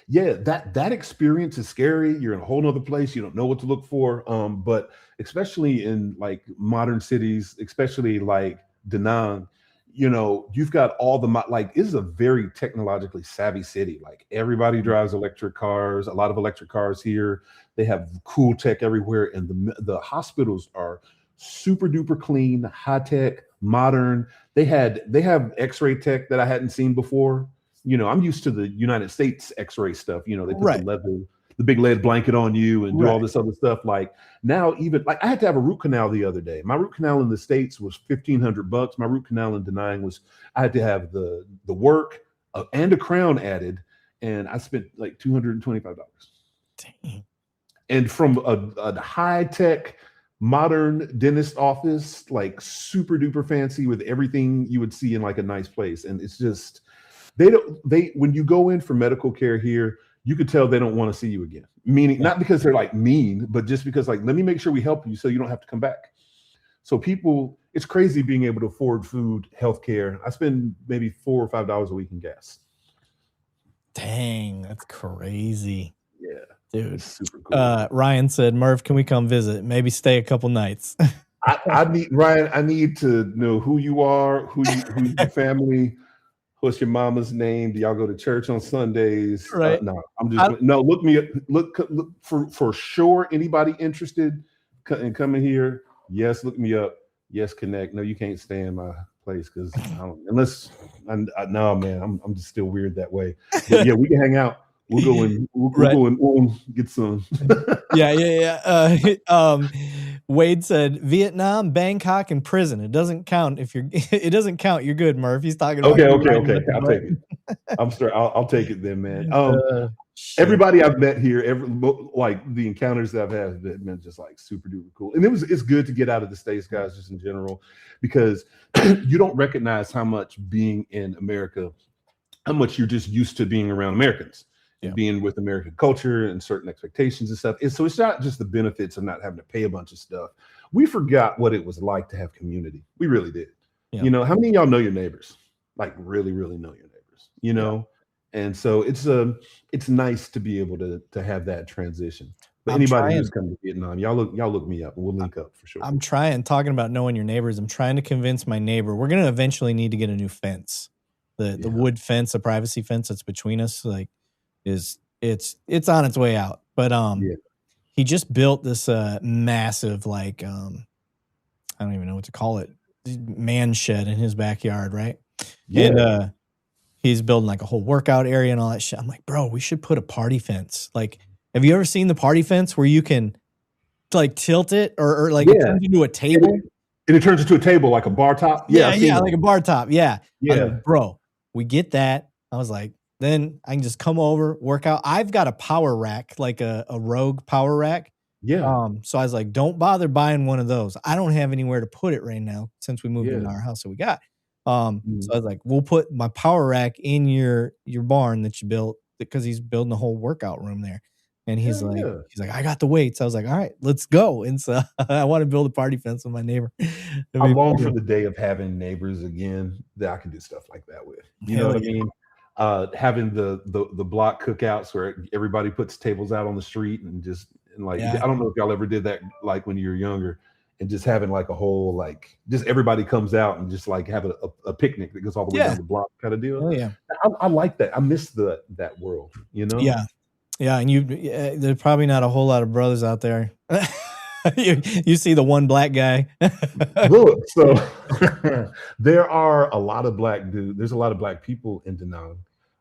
[SPEAKER 2] Yeah, that experience is scary. You're in a whole nother place. You don't know what to look for. But especially in like modern cities, especially like Da Nang, you've got all the this is a very technologically savvy city. Like everybody drives electric cars, a lot of electric cars here. They have cool tech everywhere. And the hospitals are super duper clean, high tech, modern. They have x-ray tech that I hadn't seen before. I'm used to the United States x-ray stuff. They put the big lead blanket on you and do all this other stuff. Like now, even like I had to have a root canal the other day. My root canal in the States was $1,500. My root canal in Da Nang I had to have the work and a crown added, and I spent like $225.
[SPEAKER 1] Dang.
[SPEAKER 2] And from a high tech, modern dentist office, like super duper fancy with everything you would see in like a nice place. And it's just when you go in for medical care here, you could tell they don't want to see you again. Meaning, not because they're like mean, but just because like, let me make sure we help you so you don't have to come back. So it's crazy being able to afford food, healthcare. I spend maybe $4 or $5 a week in gas.
[SPEAKER 1] Dang, that's crazy.
[SPEAKER 2] Yeah,
[SPEAKER 1] dude.
[SPEAKER 2] It's super cool.
[SPEAKER 1] Ryan said, Murph, can we come visit? Maybe stay a couple nights.
[SPEAKER 2] I need to know who you are, who's your family. What's your mama's name? Do y'all go to church on Sundays?
[SPEAKER 1] Right.
[SPEAKER 2] No, look me up. Look for sure. Anybody interested in coming here? Yes, look me up. Yes, connect. No, you can't stay in my place because no, man, I'm just still weird that way. But yeah, we can hang out. We'll go and we'll get some.
[SPEAKER 1] Yeah. Wade said Vietnam, Bangkok, and prison. It doesn't count it doesn't count. You're good, Murph. He's talking about
[SPEAKER 2] okay. I'll take it. I'm sorry. I'll take it then, man. Everybody I've met here, like the encounters that I've had have been just like super duper cool. And it's good to get out of the States, guys, just in general, because you don't recognize how much being in America, how much you're just used to being around Americans. And being with American culture and certain expectations and stuff. So it's not just the benefits of not having to pay a bunch of stuff. We forgot what it was like to have community. We really did. Yeah. How many of y'all know your neighbors? Like really, really know your neighbors, Yeah. And so it's nice to be able to have that transition. But anybody who's coming to Vietnam, y'all look me up and we'll link up for sure.
[SPEAKER 1] I'm talking about knowing your neighbors. I'm trying to convince my neighbor. We're going to eventually need to get a new fence. The wood fence, the privacy fence that's between us, like, it's on its way out, but he just built this massive I don't even know what to call it, man shed in his backyard, right? And he's building like a whole workout area and all that shit. I'm like, bro, we should put a party fence. Like, have you ever seen the party fence where you can like tilt it or like it turns into a table?
[SPEAKER 2] And it turns into a table like a bar top.
[SPEAKER 1] Yeah, like a bar top. Yeah. Like, bro, we get that. I was like, then I can just come over, work out. I've got a power rack, like a Rogue power rack.
[SPEAKER 2] Yeah.
[SPEAKER 1] So I was like, don't bother buying one of those. I don't have anywhere to put it right now since we moved into our house that we got. So I was like, we'll put my power rack in your barn that you built, because he's building a whole workout room there. And he's like, I got the weights. I was like, all right, let's go. And so I want to build a party fence with my neighbor.
[SPEAKER 2] I long for the day of having neighbors again that I can do stuff like that with. You know what I mean? Having the block cookouts where everybody puts tables out on the street and I don't know if y'all ever did that like when you were younger, and just having like a whole like just everybody comes out and just like have a picnic that goes all the way down the block kind of deal.
[SPEAKER 1] Oh yeah,
[SPEAKER 2] I like that. I miss that world. You know?
[SPEAKER 1] Yeah, and there's probably not a whole lot of brothers out there. you see the one black guy.
[SPEAKER 2] Look, so there are a lot of black dudes. There's a lot of black people in Da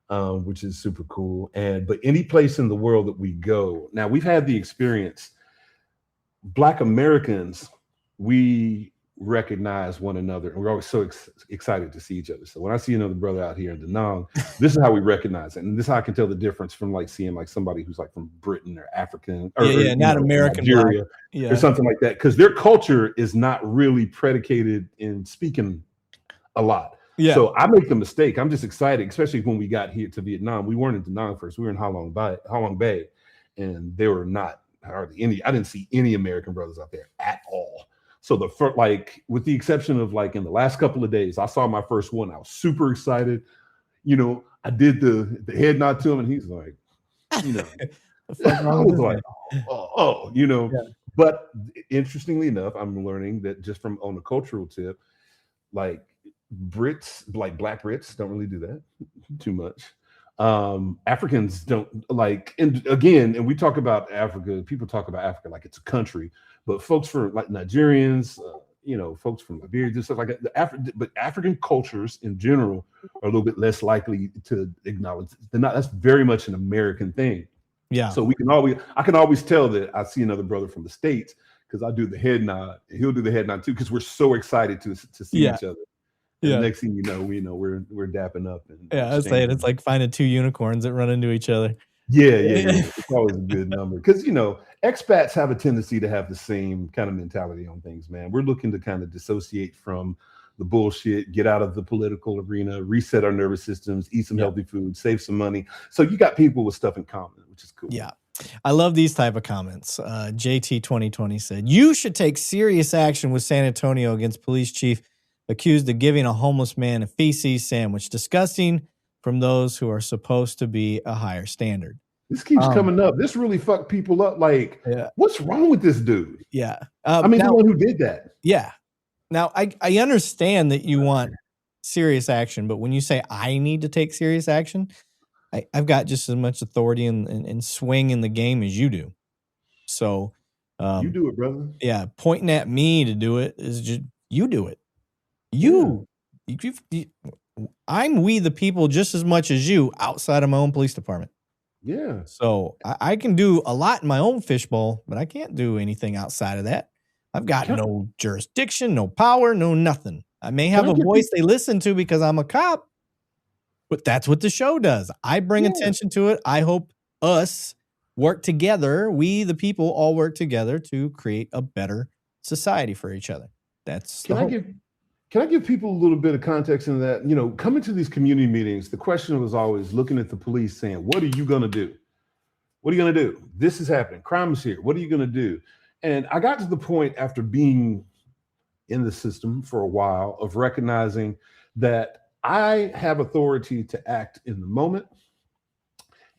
[SPEAKER 2] Nang, which is super cool. But any place in the world that we go, now we've had the experience. Black Americans, we recognize one another, and we're always so excited to see each other. So when I see another brother out here in Da Nang, this is how we recognize it, and this is how I can tell the difference from like seeing like somebody who's like from Britain or African, or
[SPEAKER 1] not American,
[SPEAKER 2] Nigeria, or something like that, because their culture is not really predicated in speaking a lot. Yeah. So I make the mistake. I'm just excited, especially when we got here to Vietnam. We weren't in Da Nang first. We were in Ha Long Bay, and there were not hardly any. I didn't see any American brothers out there at all. So with the exception of like in the last couple of days, I saw my first one. I was super excited. You know, I did the head nod to him, and he's like, you know, I was like, you know. Yeah. But interestingly enough, I'm learning that just from on a cultural tip, like Brits, like Black Brits, don't really do that too much. Africans don't like, and we talk about Africa. People talk about Africa like it's a country. But folks from like Nigerians, folks from Liberia, just stuff like that. But African cultures in general are a little bit less likely to acknowledge. That's very much an American thing. Yeah. So I can always tell that I see another brother from the States because I do the head nod, and he'll do the head nod too, because we're so excited to see each other. And next thing you know, we're dapping up.
[SPEAKER 1] I was saying it's like finding two unicorns that run into each other.
[SPEAKER 2] Yeah. It's always a good number because expats have a tendency to have the same kind of mentality on things, man. We're looking to kind of dissociate from the bullshit, get out of the political arena, reset our nervous systems, eat some healthy food, save some money. So you got people with stuff in common, which is cool.
[SPEAKER 1] Yeah. I love these type of comments. JT 2020 said, you should take serious action with San Antonio against police chief accused of giving a homeless man a feces sandwich. Disgusting from those who are supposed to be a higher standard.
[SPEAKER 2] This keeps coming up. This really fucked people up. Like, what's wrong with this dude?
[SPEAKER 1] Yeah.
[SPEAKER 2] The one who did that.
[SPEAKER 1] Yeah. Now, I understand that you want serious action, but when you say I need to take serious action, I've got just as much authority and swing in the game as you do. So
[SPEAKER 2] you do it, brother.
[SPEAKER 1] Yeah. Pointing at me to do it is just, you do it. I'm we the people just as much as you outside of my own police department.
[SPEAKER 2] Yeah.
[SPEAKER 1] So I can do a lot in my own fishbowl, but I can't do anything outside of that. I've got no jurisdiction, no power, no nothing. I may have a voice they listen to because I'm a cop, but that's what the show does. I bring attention to it. I hope us work together. We, the people, all work together to create a better society for each other. That's
[SPEAKER 2] Can I give people a little bit of context in that? Coming to these community meetings, the question was always looking at the police saying, what are you going to do? What are you going to do? This is happening. Crime is here. What are you going to do? And I got to the point after being in the system for a while of recognizing that I have authority to act in the moment.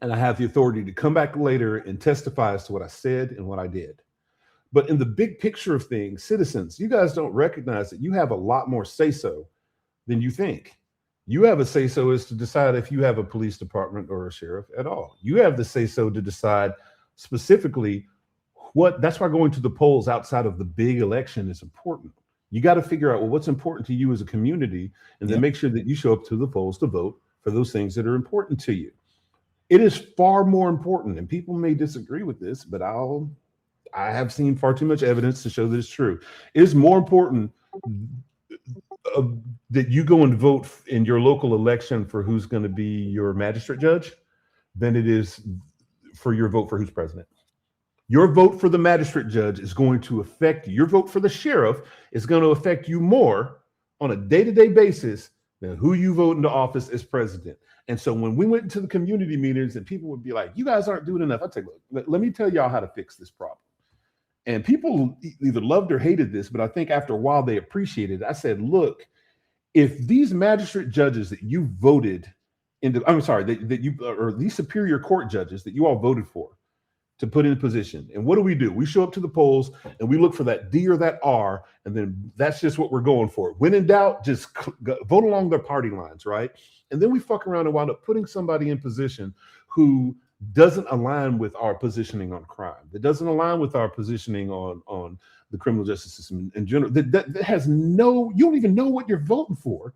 [SPEAKER 2] And I have the authority to come back later and testify as to what I said and what I did. But in the big picture of things, citizens, you guys don't recognize that you have a lot more say-so than you think. You have a say-so is to decide if you have a police department or a sheriff at all. You have the say-so to decide specifically that's why going to the polls outside of the big election is important. You got to figure out, what's important to you as a community, and then make sure that you show up to the polls to vote for those things that are important to you. It is far more important, and people may disagree with this, but I have seen far too much evidence to show that it's true. It is more important that you go and vote in your local election for who's going to be your magistrate judge than it is for your vote for who's president. Your vote for the magistrate judge is going to affect your vote for the sheriff is going to affect you more on a day-to-day basis than who you vote into office as president. And so when we went into the community meetings and people would be like, you guys aren't doing enough, I'd say, look, let me tell y'all how to fix this problem. And people either loved or hated this, but I think after a while they appreciated it. I said, look, if these magistrate judges that you voted into, I'm sorry, that you, or these superior court judges that you all voted for to put in position, and what do? We show up to the polls and we look for that D or that R, and then that's just what we're going for. When in doubt, just vote along their party lines, right? And then we fuck around and wind up putting somebody in position who doesn't align with our positioning on crime, that doesn't align with our positioning on the criminal justice system in general, that has no, you don't even know what you're voting for.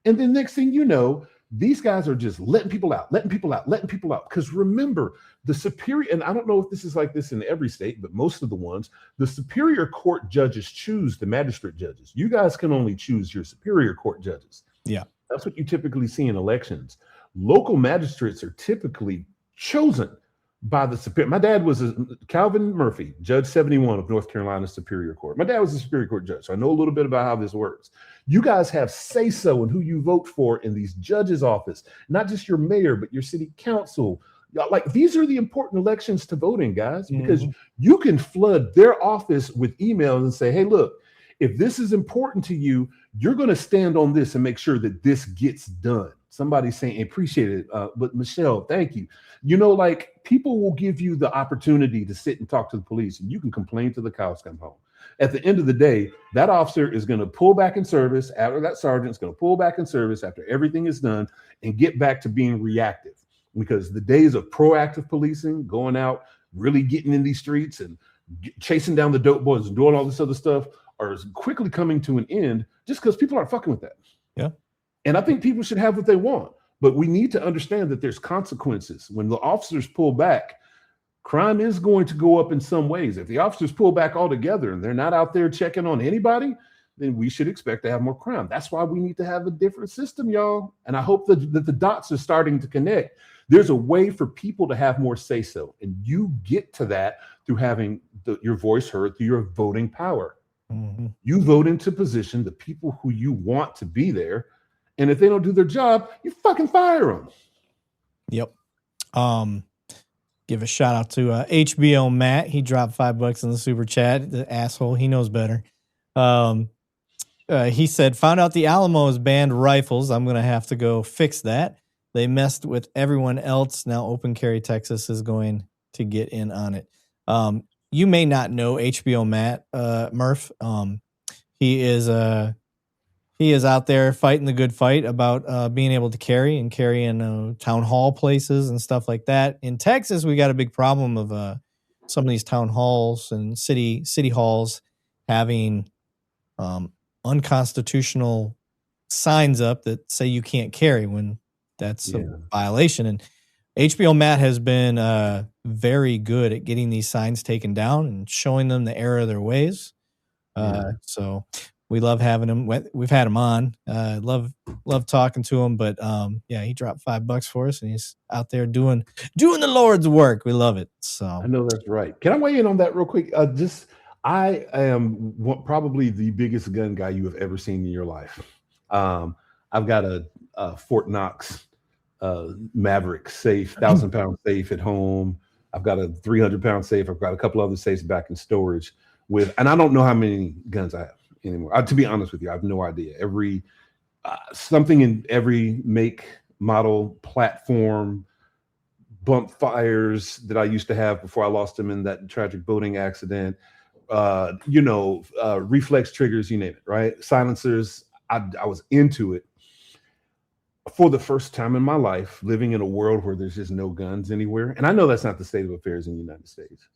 [SPEAKER 2] And then next thing you know, these guys are just letting people out. Because remember, the superior, and I don't know if this is like this in every state, but most of the ones, the superior court judges choose the magistrate judges. You guys can only choose your superior court judges.
[SPEAKER 1] Yeah.
[SPEAKER 2] That's what you typically see in elections. Local magistrates are typically chosen by the superior. My dad was Calvin Murphy, Judge 71 of North Carolina Superior Court. My dad was a Superior Court judge, so I know a little bit about how this works. You guys have say-so in who you vote for in these judges' office, not just your mayor, but your city council. Like, these are the important elections to vote in, guys, because you can flood their office with emails and say, hey, look, if this is important to you, you're going to stand on this and make sure that this gets done. Somebody's saying, appreciate it. But Michelle, thank you. You know, like, people will give you the opportunity to sit and talk to the police, and you can complain till the cows come home. At the end of the day, that officer is going to pull back in service after that sergeant's going to pull back in service after everything is done and get back to being reactive, because the days of proactive policing, going out, really getting in these streets and chasing down the dope boys and doing all this other stuff are quickly coming to an end just because people aren't fucking with that.
[SPEAKER 1] Yeah.
[SPEAKER 2] And I think people should have what they want, but we need to understand that there's consequences. When the officers pull back, crime is going to go up in some ways. If the officers pull back altogether and they're not out there checking on anybody, then we should expect to have more crime. That's why we need to have a different system, y'all. And I hope that the dots are starting to connect. There's a way for people to have more say-so, and you get to that through having your voice heard through your voting power. You vote into position the people who you want to be there, and if they don't do their job, you fucking fire them.
[SPEAKER 1] Yep. Give a shout out to HBO Matt. He dropped $5 in the super chat. The asshole, he knows better. He said, found out the Alamo has banned rifles. I'm gonna have to go fix that. They messed with everyone else. Now open carry Texas is going to get in on it. You may not know HBO Matt Murph. He is out there fighting the good fight about being able to carry in town hall places and stuff like that. In Texas, we got a big problem of some of these town halls and city halls having unconstitutional signs up that say you can't carry when that's a violation. And HBO Matt has been very good at getting these signs taken down and showing them the error of their ways. So we love having him. We've had him on. Love talking to him. But he dropped $5 for us, and he's out there doing the Lord's work. We love it. So
[SPEAKER 2] I know that's right. Can I weigh in on that real quick? I am probably the biggest gun guy you have ever seen in your life. I've got a Fort Knox Maverick safe, 1,000-pound safe at home. I've got a 300-pound safe. I've got a couple other safes back in storage and I don't know how many guns I have anymore. To be honest with you, I have no idea. Something in every make, model, platform, bump fires that I used to have before I lost them in that tragic boating accident. Reflex triggers, you name it, right? Silencers. I was into it. For the first time in my life, living in a world where there's just no guns anywhere, and I know that's not the state of affairs in the United States,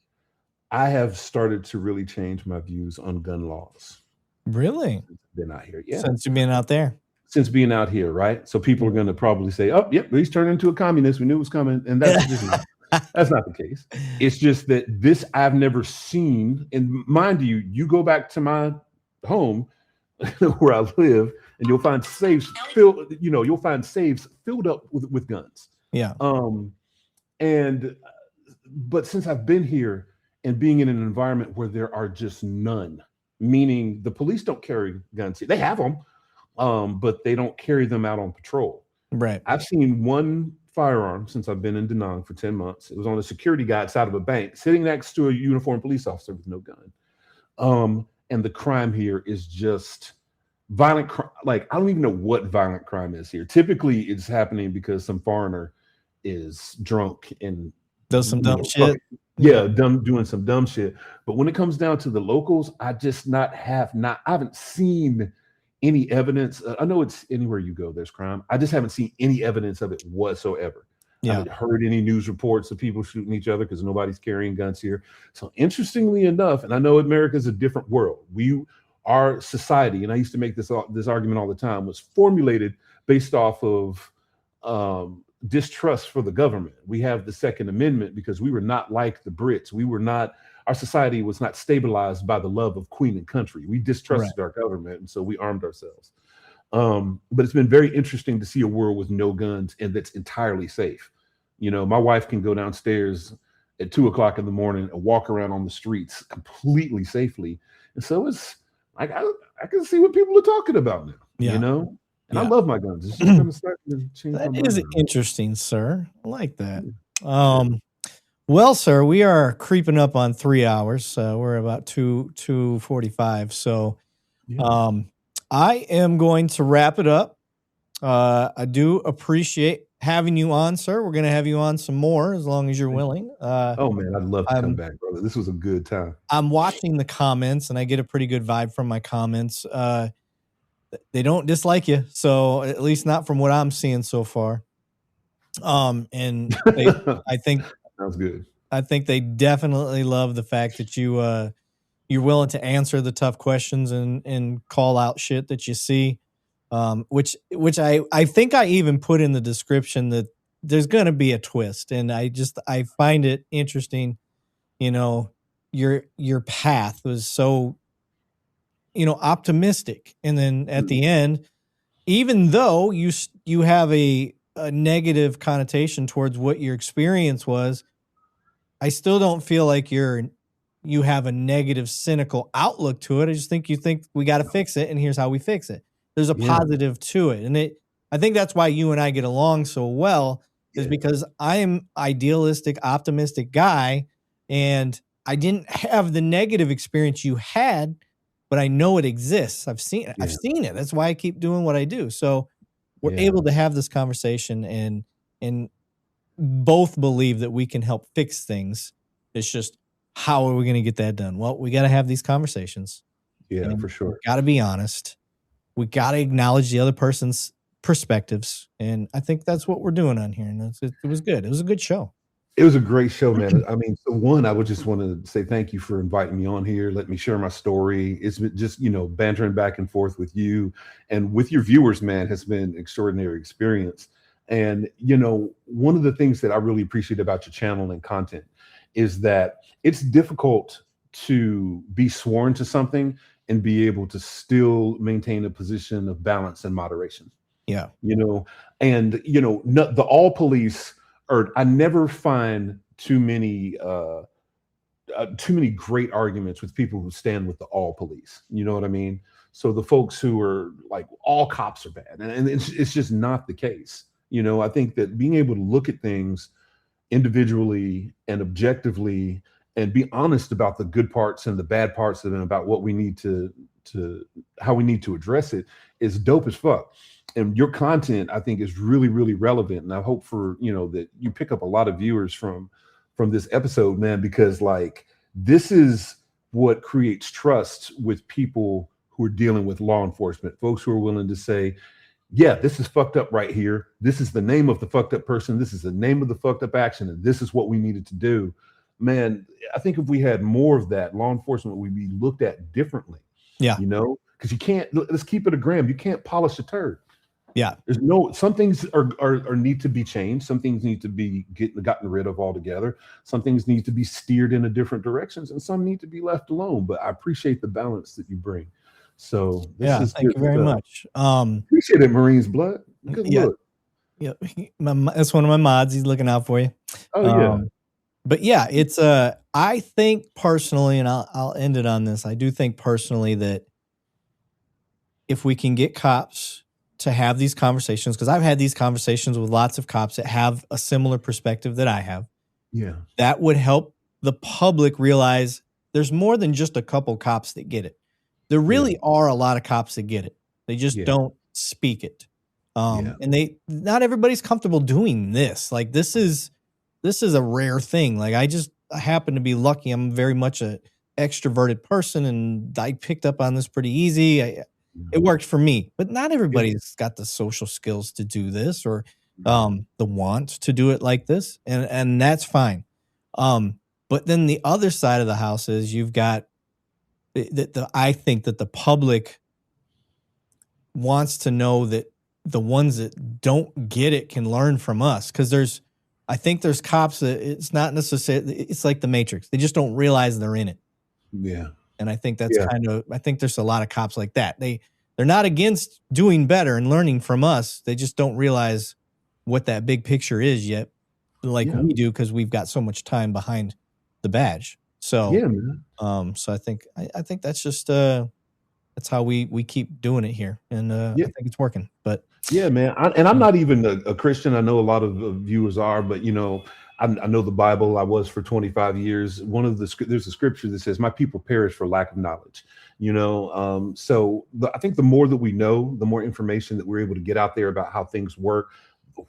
[SPEAKER 2] I have started to really change my views on gun laws.
[SPEAKER 1] Really?
[SPEAKER 2] Since I've been out here, yeah.
[SPEAKER 1] Since you've been out there? Since
[SPEAKER 2] being out here, right? So people are going to probably say, oh, yep, he's turned into a communist. We knew it was coming. And that's just that's not the case. It's just that this I've never seen. And mind you, you go back to my home where I live, and you'll find safes filled up with guns.
[SPEAKER 1] Yeah.
[SPEAKER 2] But since I've been here and being in an environment where there are just none, meaning the police don't carry guns here. They have them, but they don't carry them out on patrol.
[SPEAKER 1] Right.
[SPEAKER 2] I've seen one firearm since I've been in Da Nang for 10 months. It was on a security guy outside of a bank, sitting next to a uniformed police officer with no gun. And the crime here is just violent. Like, I don't even know what violent crime is here. Typically, it's happening because some foreigner is drunk and
[SPEAKER 1] does some dumb shit.
[SPEAKER 2] Doing some dumb shit. But when it comes down to the locals, I haven't seen any evidence. I know it's anywhere you go, there's crime. I just haven't seen any evidence of it whatsoever. I haven't heard any news reports of people shooting each other because nobody's carrying guns here. So interestingly enough, and I know America's a different world. Our society, and I used to make this argument all the time, was formulated based off of distrust for the government. We have the Second Amendment because we were not like the Brits. Our society was not stabilized by the love of queen and country. We distrusted our government, and so we armed ourselves. But it's been very interesting to see a world with no guns and that's entirely safe. You know, my wife can go downstairs at 2:00 in the morning and walk around on the streets completely safely. And so it's like, I can see what people are talking about now, you know? And I love my guns. It's just kind of starting to change.
[SPEAKER 1] That is interesting, sir. I like that. Well, sir, we are creeping up on 3 hours. We're about 2:45. So I am going to wrap it up. I do appreciate having you on, sir. We're going to have you on some more as long as you're willing.
[SPEAKER 2] Oh, man, I'd love to come back, brother. This was a good time.
[SPEAKER 1] I'm watching the comments, and I get a pretty good vibe from my comments. They don't dislike you, so at least not from what I'm seeing so far. And I think
[SPEAKER 2] sounds good.
[SPEAKER 1] I think they definitely love the fact that you're willing to answer the tough questions and call out shit that you see. Which I think I even put in the description that there's going to be a twist, and I find it interesting. You know, your path was so, optimistic, and then at the end, even though you have a negative connotation towards what your experience was, I still don't feel like you have a negative, cynical outlook to it. I just think you think we got to fix it, and here's how we fix it. There's a positive to it. And I think that's why you and I get along so well, is because I am idealistic, optimistic guy, and I didn't have the negative experience you had, but I know it exists. I've seen it. I've seen it. That's why I keep doing what I do. So we're able to have this conversation and both believe that we can help fix things. It's just, how are we going to get that done? Well, we got to have these conversations.
[SPEAKER 2] Yeah, for sure.
[SPEAKER 1] Got to be honest. We got to acknowledge the other person's perspectives. And I think that's what we're doing on here. And it was good. It was a good show.
[SPEAKER 2] It was a great show, man. I mean, so one, I would just want to say thank you for inviting me on here. Let me share my story. It's been just, bantering back and forth with you and with your viewers, man, has been an extraordinary experience. And, one of the things that I really appreciate about your channel and content is that it's difficult to be sworn to something and be able to still maintain a position of balance and moderation.
[SPEAKER 1] Yeah.
[SPEAKER 2] The all police, or I never find too many great arguments with people who stand with the all police. You know what I mean? So the folks who are like, all cops are bad, and it's just not the case. I think that being able to look at things individually and objectively and be honest about the good parts and the bad parts of them, about what we need to how we need to address it, is dope as fuck. And your content, I think, is really, really relevant. And I hope for, that you pick up a lot of viewers from this episode, man, because like, this is what creates trust with people who are dealing with law enforcement, folks who are willing to say, yeah, this is fucked up right here. This is the name of the fucked up person. This is the name of the fucked up action. And this is what we needed to do. Man, I think if we had more of that, law enforcement would be looked at differently.
[SPEAKER 1] Yeah.
[SPEAKER 2] Because you can't, let's keep it a gram. You can't polish a turd.
[SPEAKER 1] Yeah.
[SPEAKER 2] Some things are need to be changed. Some things need to be gotten rid of altogether. Some things need to be steered in a different directions, and some need to be left alone. But I appreciate the balance that you bring. So
[SPEAKER 1] thank you very much.
[SPEAKER 2] Appreciate it, Marines Blood. Good look.
[SPEAKER 1] Yeah. That's one of my mods. He's looking out for you.
[SPEAKER 2] Oh yeah.
[SPEAKER 1] But yeah, it's I think personally, and I'll end it on this. I do think personally that if we can get cops to have these conversations, because I've had these conversations with lots of cops that have a similar perspective that I have.
[SPEAKER 2] Yeah.
[SPEAKER 1] That would help the public realize there's more than just a couple cops that get it. There really are a lot of cops that get it. They just don't speak it. And not everybody's comfortable doing this. Like this is a rare thing. Like I happen to be lucky. I'm very much a extroverted person, and I picked up on this pretty easy. It worked for me, but not everybody's got the social skills to do this or the want to do it like this, and that's fine. But then the other side of the house is you've got I think that the public wants to know that the ones that don't get it can learn from us, because I think there's cops that it's not necessarily, it's like the Matrix. They just don't realize they're in it.
[SPEAKER 2] Yeah.
[SPEAKER 1] And I think that's I think there's a lot of cops like that. They're not against doing better and learning from us. They just don't realize what that big picture is yet, like we do, because we've got so much time behind the badge. So man. So I think that's just that's how we keep doing it here, and I think it's working. But
[SPEAKER 2] man, I'm not even a Christian. I know a lot of viewers are, but I know the Bible. I was for 25 years. There's a scripture that says, "My people perish for lack of knowledge." So I think the more that we know, the more information that we're able to get out there about how things work,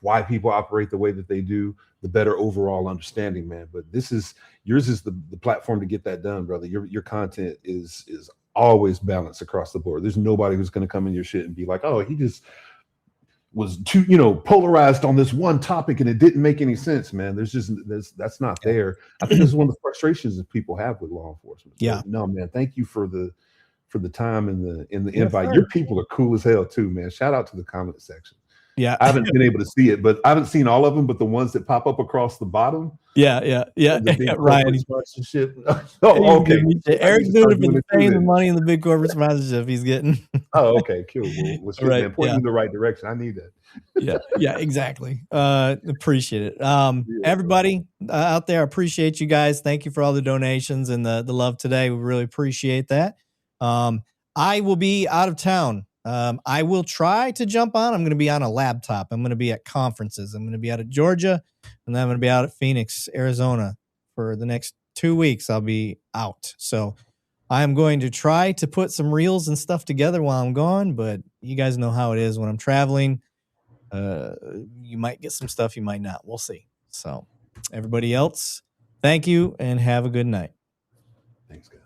[SPEAKER 2] why people operate the way that they do, the better overall understanding, man. But yours is the platform to get that done, brother. Your content is always balanced across the board. There's nobody who's going to come in your shit and be like, oh, he just was too, polarized on this one topic and it didn't make any sense, man. That's not there. I think this is one of the frustrations that people have with law enforcement.
[SPEAKER 1] Yeah.
[SPEAKER 2] But no, man, thank you for the time and the invite. Your people are cool as hell too, man. Shout out to the comment section.
[SPEAKER 1] Yeah.
[SPEAKER 2] I haven't been able to see it, but I haven't seen all of them, but the ones that pop up across the bottom.
[SPEAKER 1] Yeah. Ryan.
[SPEAKER 2] Sponsorship. Oh, okay.
[SPEAKER 1] Eric's doing it for the fame and money and the big corporate sponsorship he's getting.
[SPEAKER 2] Oh, okay, cool. Well, shit,
[SPEAKER 1] right,
[SPEAKER 2] man, point me in the right direction. I need that.
[SPEAKER 1] Yeah, exactly. Appreciate it. Everybody out there, appreciate you guys. Thank you for all the donations and the love today. We really appreciate that. I will be out of town. I will try to jump on. I'm going to be on a laptop. I'm going to be at conferences. I'm going to be out of Georgia, and then I'm going to be out at Phoenix, Arizona for the next 2 weeks. I'll be out. So I'm going to try to put some reels and stuff together while I'm gone, but you guys know how it is when I'm traveling. You might get some stuff, you might not. We'll see. So everybody else, thank you and have a good night.
[SPEAKER 2] Thanks, guys.